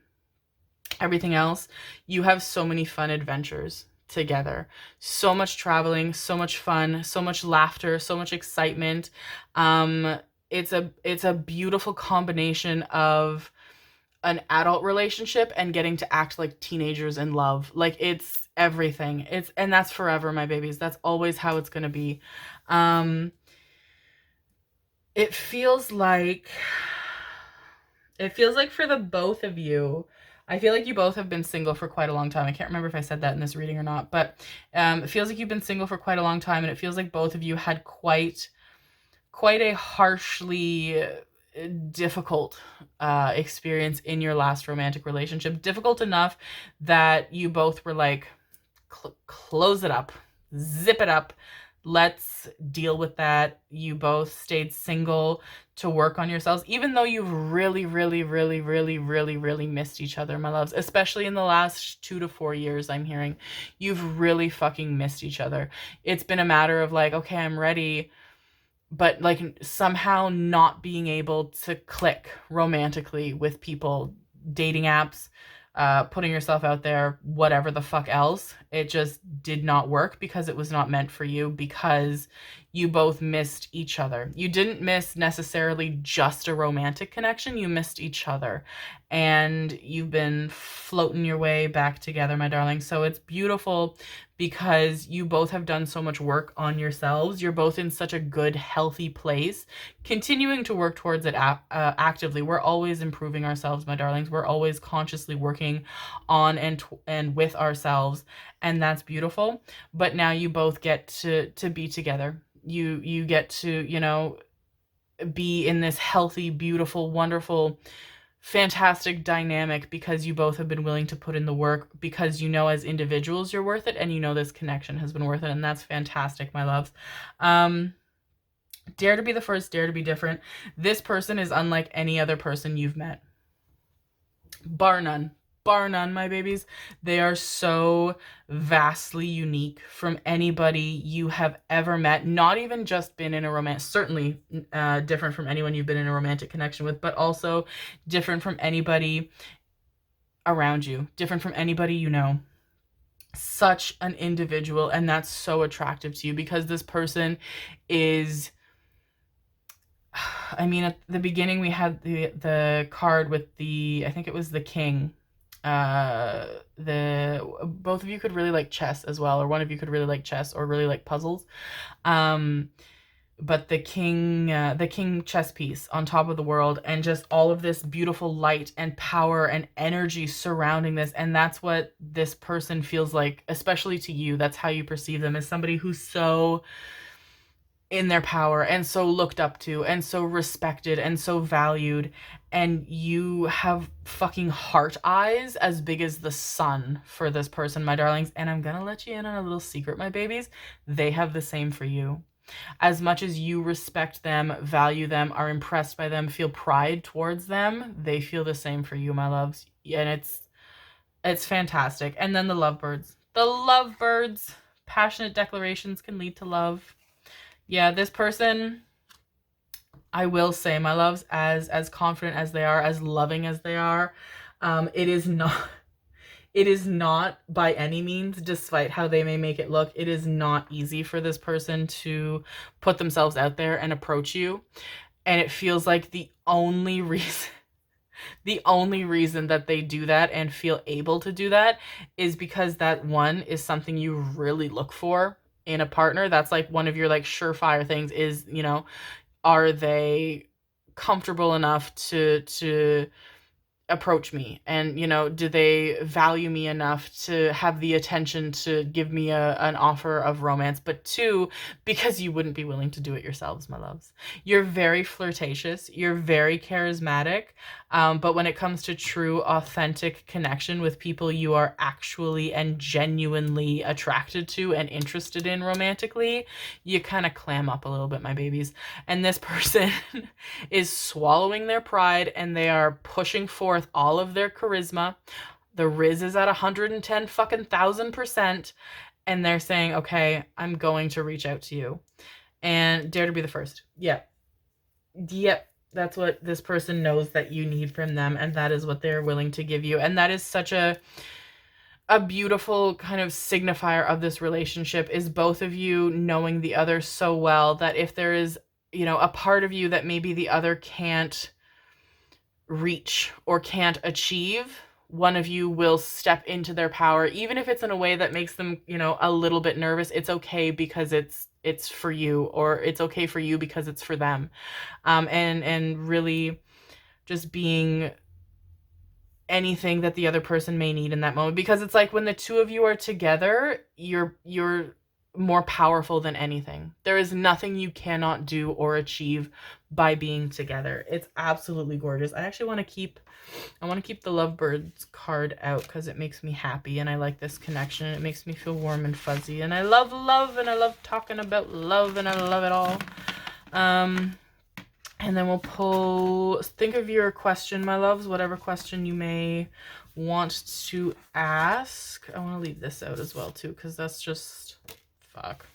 everything else. You have so many fun adventures together, so much traveling, so much fun, so much laughter, so much excitement. It's a beautiful combination of an adult relationship and getting to act like teenagers in love. Like, it's everything. And that's forever, my babies. That's always how it's going to be. It feels like for the both of you, I feel like you both have been single for quite a long time. I can't remember if I said that in this reading or not, but it feels like you've been single for quite a long time, and it feels like both of you had quite a harshly difficult experience in your last romantic relationship. Difficult enough that you both were like, close it up, zip it up, let's deal with that. You both stayed single to work on yourselves, even though you've really, really, really, really, really, really missed each other, my loves, especially in the last 2 to 4 years. I'm hearing you've really fucking missed each other. It's been a matter of like, okay, I'm ready, but like somehow not being able to click romantically with people, dating apps, putting yourself out there, whatever the fuck else. It just did not work because it was not meant for you, because you both missed each other. You didn't miss necessarily just a romantic connection. You missed each other, and you've been floating your way back together, my darling. So it's beautiful because you both have done so much work on yourselves. You're both in such a good, healthy place, continuing to work towards it actively. We're always improving ourselves, my darlings. We're always consciously working on and with ourselves, and that's beautiful. But now you both get to be together. You get to, be in this healthy, beautiful, wonderful, fantastic dynamic because you both have been willing to put in the work, because as individuals you're worth it, and this connection has been worth it, and that's fantastic, my loves. Dare to be the first, dare to be different. This person is unlike any other person you've met. Bar none. Bar none, my babies. They are so vastly unique from anybody you have ever met. Not even just been in a romance, certainly different from anyone you've been in a romantic connection with, but also different from anybody around you, different from anybody you know. Such an individual, and that's so attractive to you because this person is, I mean, at the beginning we had the card with the, I think it was the king. Both of you could really like chess as well, or one of you could really like chess or really like puzzles. But the king chess piece on top of the world, and just all of this beautiful light and power and energy surrounding this. And that's what this person feels like, especially to you. That's how you perceive them, as somebody who's so in their power and so looked up to and so respected and so valued. And you have fucking heart eyes as big as the sun for this person, my darlings. And I'm gonna let you in on a little secret, my babies. They have the same for you. As much as you respect them, value them, are impressed by them, feel pride towards them, they feel the same for you, my loves. And it's fantastic. And then the lovebirds. The lovebirds. Passionate declarations can lead to love. Yeah, this person, I will say, my loves, as confident as they are, as loving as they are, it is not by any means, despite how they may make it look, it is not easy for this person to put themselves out there and approach you. And it feels like the only reason that they do that and feel able to do that is because that one is something you really look for in a partner. That's like one of your like surefire things is, you know, are they comfortable enough to approach me, and you know, do they value me enough to have the attention to give me an offer of romance. But two, because you wouldn't be willing to do it yourselves, my loves. You're very flirtatious, you're very charismatic, but when it comes to true authentic connection with people you are actually and genuinely attracted to and interested in romantically, you kind of clam up a little bit, my babies. And this person is swallowing their pride, and they are pushing forth all of their charisma. The Riz is at 110 fucking %, and they're saying, okay, I'm going to reach out to you. And dare to be the first. Yep. That's what this person knows that you need from them, and that is what they're willing to give you. And that is such a beautiful kind of signifier of this relationship, is both of you knowing the other so well that if there is, you know, a part of you that maybe the other can't reach or can't achieve, one of you will step into their power, even if it's in a way that makes them, you know, a little bit nervous. It's okay because it's for you, or it's okay for you because it's for them. And really just being anything that the other person may need in that moment, because it's like when the two of you are together, you're more powerful than anything. There is nothing you cannot do or achieve by being together. It's absolutely gorgeous. I actually want to keep the lovebirds card out because it makes me happy, and I like this connection. It makes me feel warm and fuzzy, and I love love, and I love talking about love, and I love it all. And then we'll pull, think of your question, my loves, whatever question you may want to ask. I want to leave this out as well too, because that's just fuck.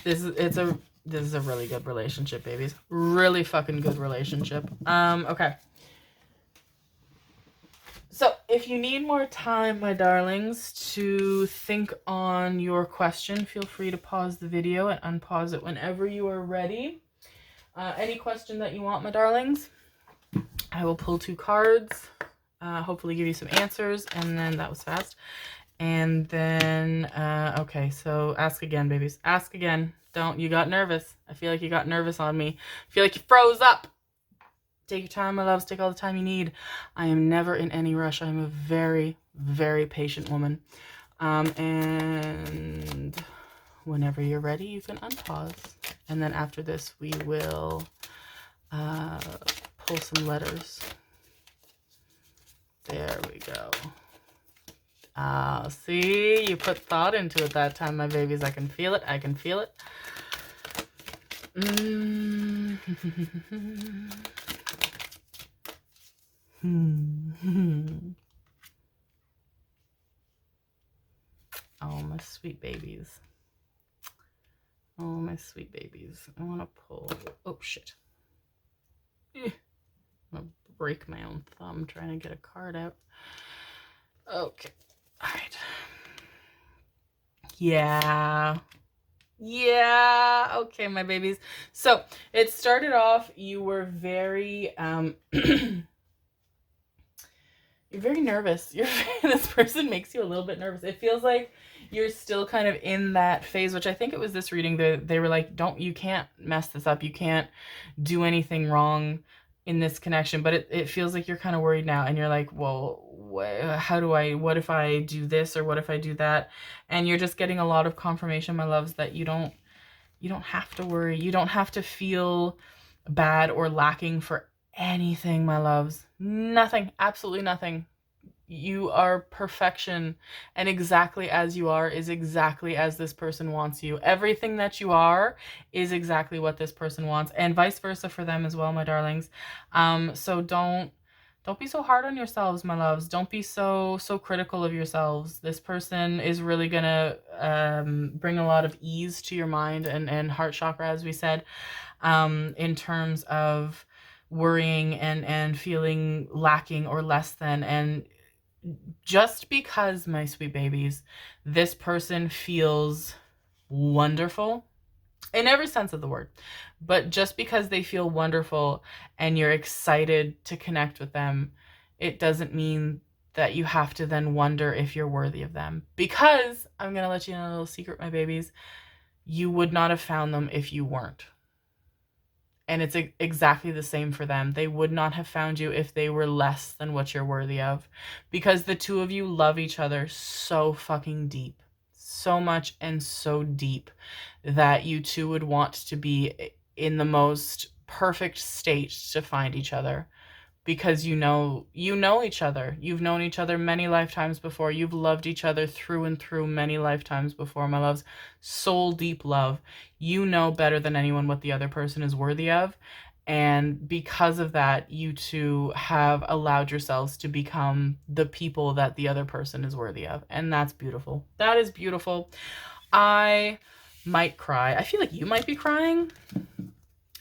This is a really good relationship, babies. Really fucking good relationship. Okay. So if you need more time, my darlings, to think on your question, feel free to pause the video and unpause it whenever you are ready. Any question that you want, my darlings, I will pull 2 cards, hopefully give you some answers, and then that was fast. And then, okay, so ask again, babies. Ask again. You got nervous. I feel like you got nervous on me. I feel like you froze up. Take your time, my loves. Take all the time you need. I am never in any rush. I'm a very, very patient woman. And whenever you're ready, you can unpause. And then after this, we will pull some letters. There we go. See, you put thought into it that time, my babies. I can feel it. I can feel it. Oh, my sweet babies. Oh, my sweet babies. I want to pull. Oh, shit. I'm going to break my own thumb trying to get a card out. Okay. All right. Yeah. Yeah. Okay, my babies. So it started off, you were very, you're very nervous. This person makes you a little bit nervous. It feels like you're still kind of in that phase, which I think it was this reading that they were like, you can't mess this up. You can't do anything wrong in this connection. But it feels like you're kind of worried now, and you're like, well, what if I do this, or what if I do that? And you're just getting a lot of confirmation, my loves, that you don't have to worry. You don't have to feel bad or lacking for anything, my loves. Nothing, absolutely nothing. You are perfection, and exactly as you are is exactly as this person wants you. Everything that you are is exactly what this person wants, and vice versa for them as well, my darlings. So don't be so hard on yourselves, my loves. Don't be so critical of yourselves. This person is really gonna bring a lot of ease to your mind and heart chakra, as we said, in terms of worrying and feeling lacking or less than. And just because, my sweet babies, this person feels wonderful in every sense of the word, but just because they feel wonderful and you're excited to connect with them, it doesn't mean that you have to then wonder if you're worthy of them. Because I'm going to let you know a little secret, my babies. You would not have found them if you weren't. And it's exactly the same for them. They would not have found you if they were less than what you're worthy of. Because the two of you love each other so fucking deep. So much and so deep that you two would want to be in the most perfect state to find each other. Because you know each other. You've known each other many lifetimes before. You've loved each other through and through many lifetimes before, my loves. Soul deep love. You know better than anyone what the other person is worthy of. And because of that, you two have allowed yourselves to become the people that the other person is worthy of. And that's beautiful. That is beautiful. I might cry. I feel like you might be crying.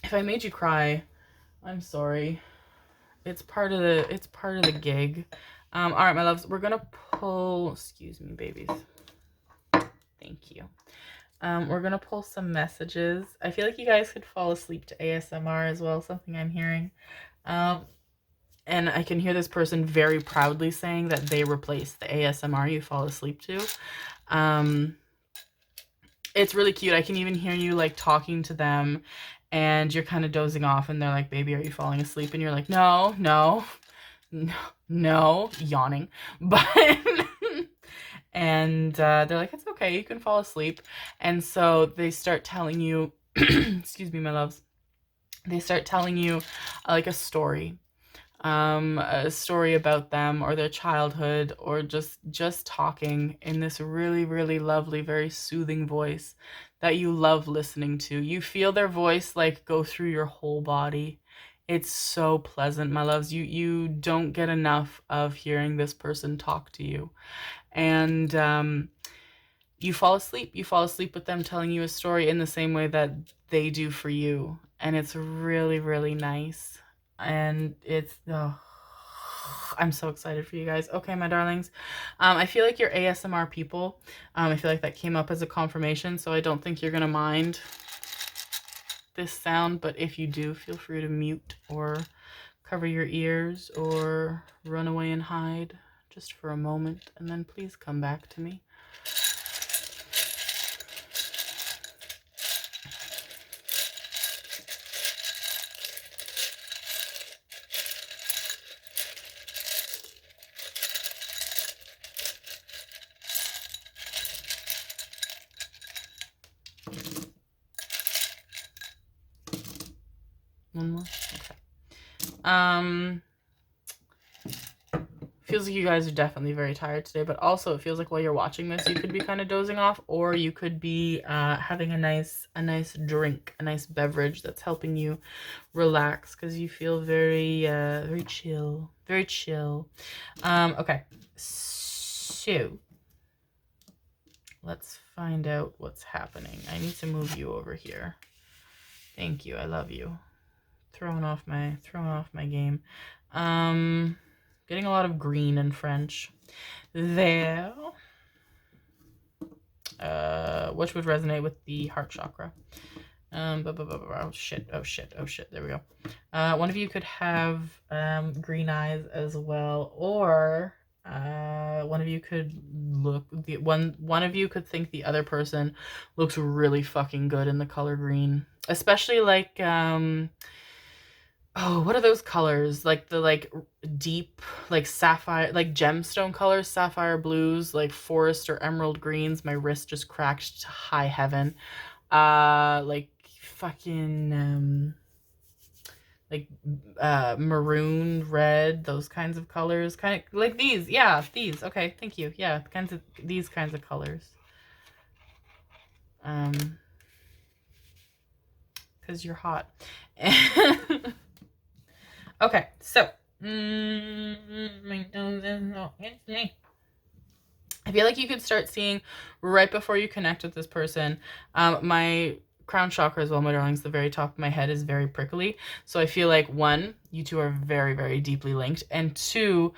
If I made you cry, I'm sorry. It's part of the gig. All right, my loves, we're gonna pull, excuse me, babies. Thank you. We're gonna pull some messages. I feel like you guys could fall asleep to ASMR as well, something I'm hearing. And I can hear this person very proudly saying that they replaced the ASMR you fall asleep to. It's really cute. I can even hear you like talking to them, and you're kind of dozing off, and they're like, baby, are you falling asleep? And you're like, no, yawning. But, and they're like, it's okay, you can fall asleep. And so they start telling you, excuse me, my loves, they start telling you like a story about them or their childhood, or just talking in this really, really lovely, very soothing voice that you love listening to. You feel their voice like go through your whole body. It's so pleasant, my loves. You don't get enough of hearing this person talk to you. And you fall asleep. You fall asleep with them telling you a story in the same way that they do for you. And it's really, really nice. And it's, oh, I'm so excited for you guys. Okay, my darlings. I feel like you're ASMR people. I feel like that came up as a confirmation, so I don't think you're going to mind this sound. But if you do, feel free to mute or cover your ears or run away and hide just for a moment. And then please come back to me. One more? Okay. feels like you guys are definitely very tired today, but also it feels like while you're watching this, you could be kind of dozing off, or you could be having a nice drink, a nice beverage that's helping you relax because you feel very chill, very chill. Okay, so let's find out what's happening. I need to move you over here. Thank you. I love you. Throwing off my game. Getting a lot of green in French there. Which would resonate with the heart chakra. Oh shit. There we go. One of you could have green eyes as well, or one of you could one of you could think the other person looks really fucking good in the color green, especially like oh, what are those colors? Like the deep, like sapphire, like gemstone colors, sapphire blues, like forest or emerald greens. My wrist just cracked to high heaven. Like fucking like maroon, red, those kinds of colors. Kind of like these. Yeah, these. Okay, thank you. Yeah, these kinds of colors. Because you're hot. Okay, so my nose is not itching. I feel like you could start seeing right before you connect with this person. My crown chakra as well, my darlings, the very top of my head is very prickly. So I feel like one, you two are very, very deeply linked, and two,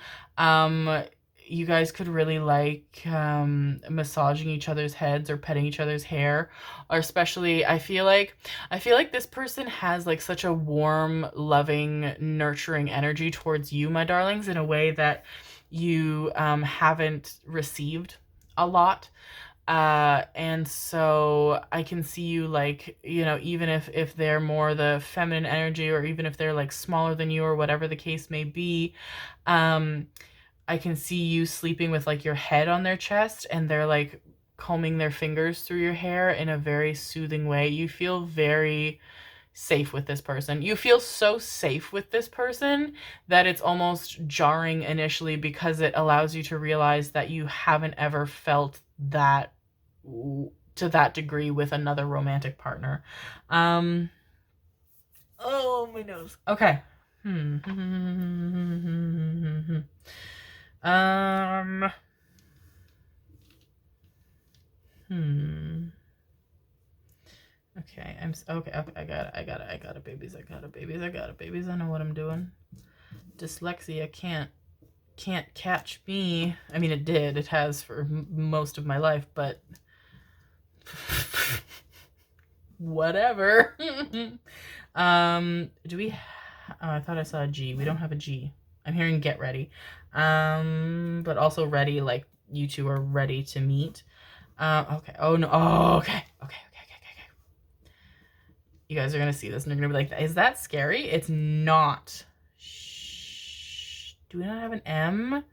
you guys could really like massaging each other's heads or petting each other's hair, or especially I feel like this person has like such a warm, loving, nurturing energy towards you, my darlings, in a way that you haven't received a lot. And so I can see you like, you know, even if they're more the feminine energy, or even if they're like smaller than you or whatever the case may be, I can see you sleeping with like your head on their chest and they're like combing their fingers through your hair in a very soothing way. You feel very safe with this person. You feel so safe with this person that it's almost jarring initially, because it allows you to realize that you haven't ever felt that to that degree with another romantic partner. Oh, my nose. Okay. Okay, okay, I got it, babies. I got it, babies. I know what I'm doing. Dyslexia can't catch me. I mean, it did. It has for most of my life, but whatever. Do we? Oh, I thought I saw a G. We don't have a G. I'm hearing get ready. But also ready, like you two are ready to meet. Okay. Oh no. Oh, okay. Okay. You guys are gonna see this and you're gonna be like, is that scary? It's not. Shh. Do we not have an M?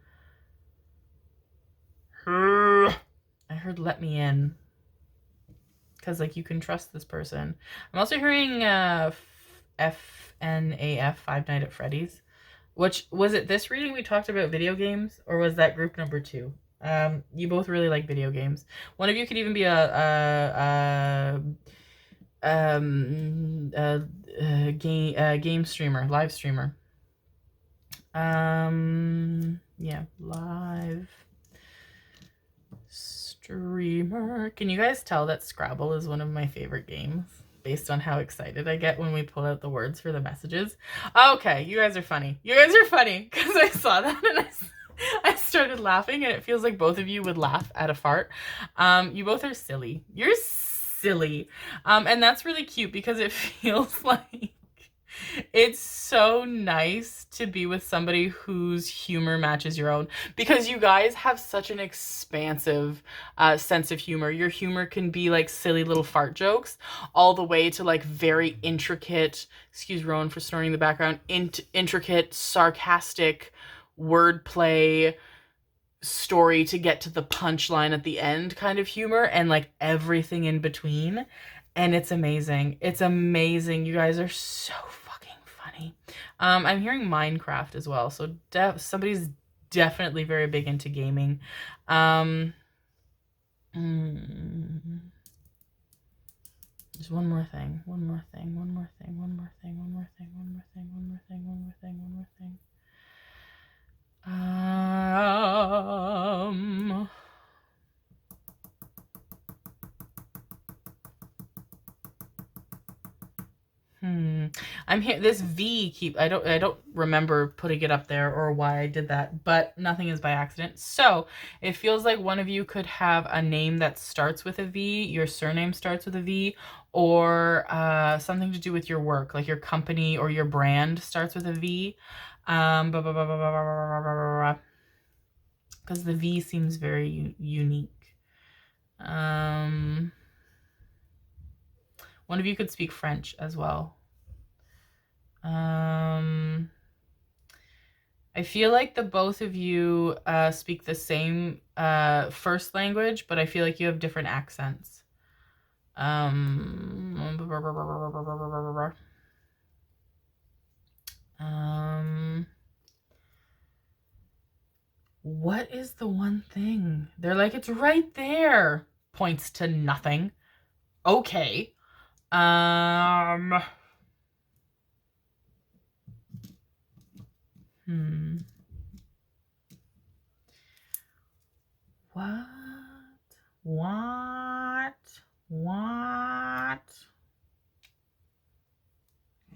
I heard let me in. Because like you can trust this person. I'm also hearing FNAF, Five Nights at Freddy's. Which, was it this reading we talked about video games? Or was that group number 2? You both really like video games. One of you could even be a game streamer, live streamer. Yeah, live streamer. Can you guys tell that Scrabble is one of my favorite games based on how excited I get when we pull out the words for the messages? Okay, you guys are funny. You guys are funny, because I saw that and I started laughing, and it feels like both of you would laugh at a fart. You both are silly. You're silly. And that's really cute, because it feels like it's so nice to be with somebody whose humor matches your own, because you guys have such an expansive sense of humor. Your humor can be like silly little fart jokes all the way to like very intricate, excuse Rowan for snoring in the background, intricate, sarcastic wordplay story to get to the punchline at the end kind of humor, and like everything in between. And it's amazing. It's amazing. You guys are so fucking funny. I'm hearing Minecraft as well. So somebody's definitely very big into gaming. Just one more thing. I'm here. This V I don't remember putting it up there or why I did that, but nothing is by accident. So it feels like one of you could have a name that starts with a V, your surname starts with a V, or something to do with your work, like your company or your brand starts with a V. Because the V seems very unique. One of you could speak French as well. I feel like the both of you speak the same first language, but I feel like you have different accents. What is the one thing? They're like, it's right there. Points to nothing. Okay. What?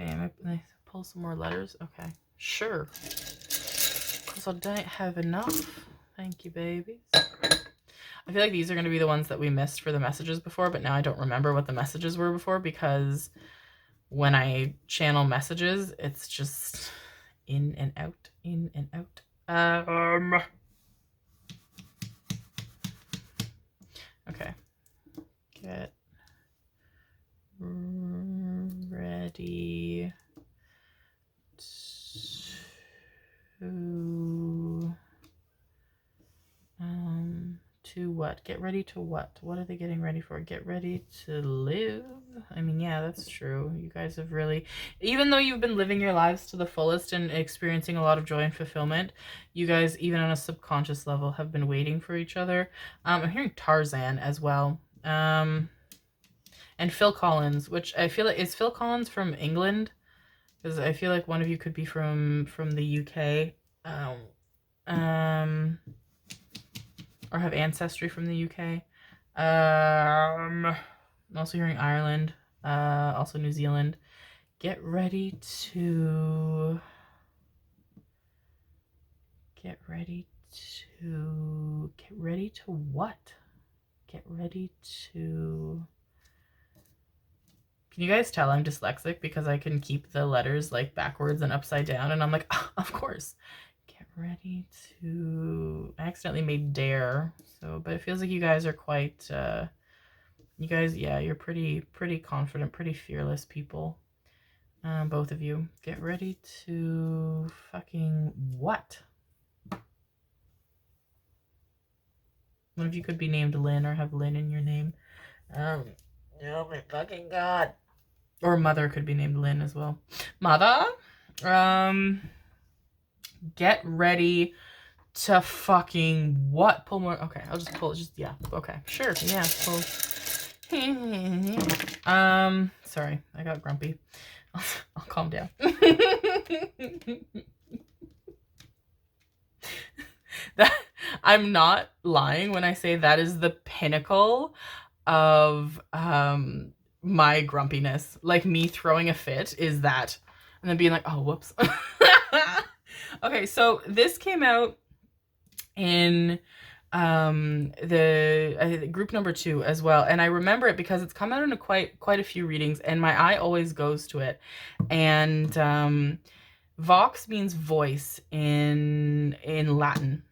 Okay, I'm gonna pull some more letters. Okay, sure. Because I don't have enough. Thank you, babies. I feel like these are going to be the ones that we missed for the messages before, but now I don't remember what the messages were before, because when I channel messages, it's just in and out, in and out. Okay. Get ready to what? Get ready to what? What are they getting ready for? Get ready to live? I mean, yeah, that's true. You guys have really, even though you've been living your lives to the fullest and experiencing a lot of joy and fulfillment, you guys, even on a subconscious level, have been waiting for each other. I'm hearing Tarzan as well. And Phil Collins, which I feel like, is Phil Collins from England? Because I feel like one of you could be from the UK. Or have ancestry from the UK. I'm also hearing Ireland, also New Zealand. Get ready to what? Get ready to, can you guys tell I'm dyslexic because I can keep the letters like backwards and upside down, and I'm like, oh, of course. Ready to, I accidentally made dare, so, but it feels like you guys are quite, you guys, yeah, you're pretty confident, pretty fearless people, both of you. Get ready to fucking what? One of you could be named Lynn or have Lynn in your name. Oh my fucking god. Or mother could be named Lynn as well. Mother? Get ready to fucking what? Pull more. Okay, I'll just pull. Just, yeah. Okay, sure. Yeah, pull. Sorry, I got grumpy. I'll calm down. That, I'm not lying when I say that is the pinnacle of my grumpiness. Like, me throwing a fit is that, and then being like, oh, whoops. Okay, so this came out in the group number 2 as well, and I remember it because it's come out in quite a few readings, and my eye always goes to it. And vox means voice in Latin,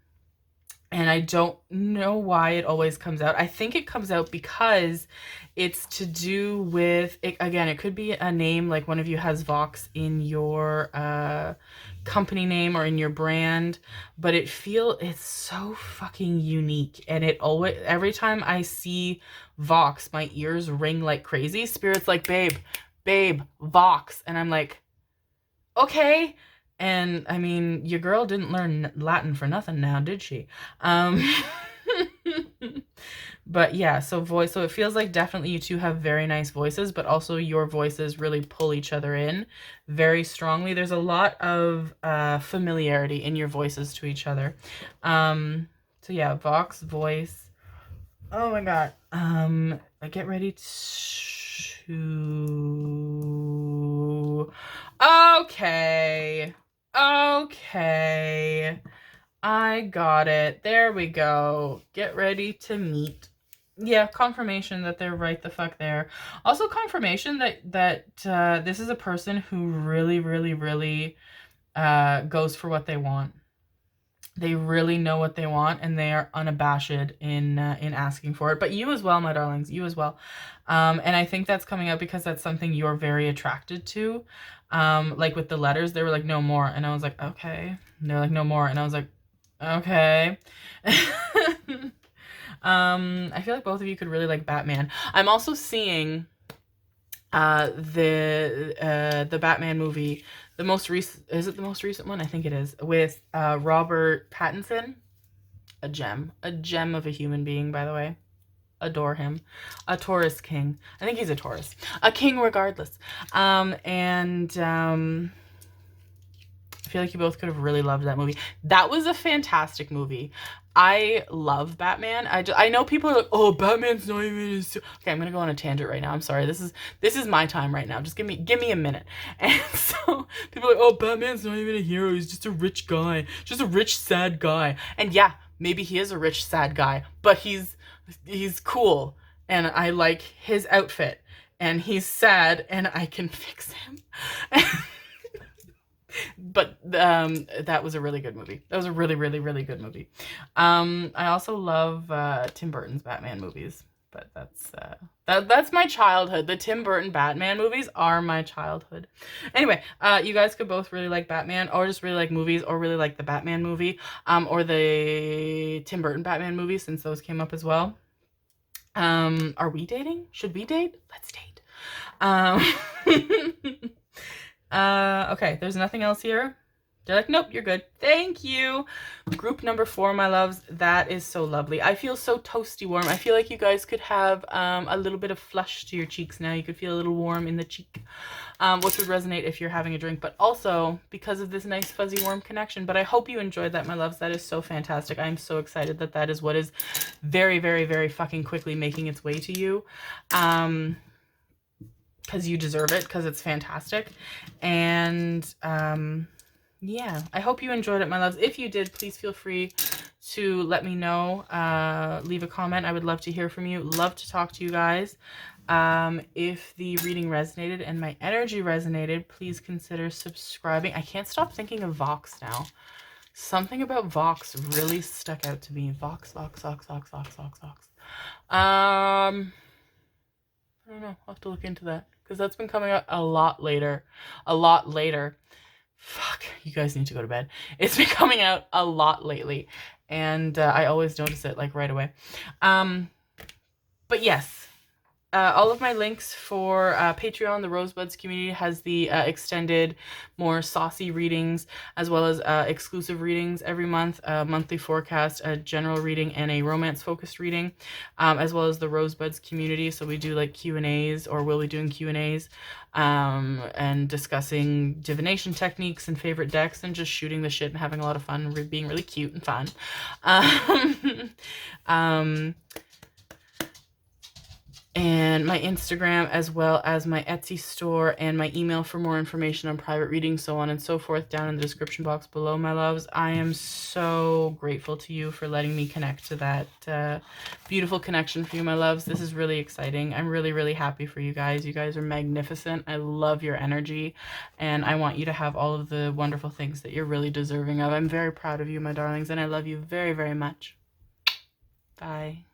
and I don't know why it always comes out. I think it comes out because it's to do with it, again, it could be a name, like one of you has vox in your company name or in your brand, but it's so fucking unique, and it always, every time I see vox, my ears ring like crazy. Spirit's like, babe, vox, and I'm like, okay, And I mean, your girl didn't learn Latin for nothing now, did she? Um, but yeah, so voice, so it feels like definitely you two have very nice voices, but also your voices really pull each other in very strongly. There's a lot of familiarity in your voices to each other. So yeah, Vox, voice. Oh my God. Get ready to... Okay. Okay. I got it. There we go. Get ready to meet. Yeah, confirmation that they're right the fuck there. Also confirmation that this is a person who really, really, really goes for what they want. They really know what they want, and they are unabashed in asking for it. But you as well, my darlings, you as well. And I think that's coming out because that's something you're very attracted to. Like with the letters, they were like, no more. And I was like, okay. And they're like, no more. And I was like, okay. I feel like both of you could really like Batman. I'm also seeing the Batman movie, the most recent, is it the most recent one? I think it is, with Robert Pattinson. A gem of a human being, by the way. Adore him. A Taurus king. I think he's a Taurus. A king regardless. I feel like you both could have really loved that movie. That was a fantastic movie. I love Batman. I know people are like, oh, Batman's not even as... Okay, I'm gonna go on a tangent right now. I'm sorry. This is my time right now. Just give me a minute. And so people are like, oh, Batman's not even a hero. He's just a rich guy. Just a rich, sad guy. And yeah, maybe he is a rich, sad guy, but he's cool, and I like his outfit, and he's sad, and I can fix him. But that was a really good movie. That was a really, really, really good movie. I also love Tim Burton's Batman movies, but that's my childhood. The Tim Burton Batman movies are my childhood. Anyway, you guys could both really like Batman, or just really like movies, or really like the Batman movie, or the Tim Burton Batman movie, since those came up as well. Are we dating? Should we date? Let's date. Okay, there's nothing else here. They're like, nope, you're good. Thank you. Group number 4, my loves. That is so lovely. I feel so toasty warm. I feel like you guys could have a little bit of flush to your cheeks now. You could feel a little warm in the cheek, which would resonate if you're having a drink, but also because of this nice fuzzy warm connection. But I hope you enjoyed that, my loves. That is so fantastic. I'm so excited that that is what is very, very, very fucking quickly making its way to you. Because you deserve it, because it's fantastic. And yeah, I hope you enjoyed it, my loves. If you did, please feel free to let me know. Leave a comment. I would love to hear from you. Love to talk to you guys. If the reading resonated and my energy resonated, please consider subscribing. I can't stop thinking of Vox now. Something about Vox really stuck out to me. Vox. I don't know. I'll have to look into that, because that's been coming out a lot later. Fuck, you guys need to go to bed. It's been coming out a lot lately, and I always notice it like right away. But yes, all of my links for Patreon, the Rosebuds community, has the extended, more saucy readings, as well as exclusive readings every month, a monthly forecast, a general reading, and a romance-focused reading, as well as the Rosebuds community. So we do like Q&As, or will be doing Q&As, and discussing divination techniques and favorite decks, and just shooting the shit and having a lot of fun, being really cute and fun. And my Instagram, as well as my Etsy store, and my email for more information on private readings, so on and so forth, down in the description box below, my loves. I am so grateful to you for letting me connect to that beautiful connection for you, my loves. This is really exciting. I'm really, really happy for you guys. You guys are magnificent. I love your energy, and I want you to have all of the wonderful things that you're really deserving of. I'm very proud of you, my darlings, and I love you very, very much. Bye.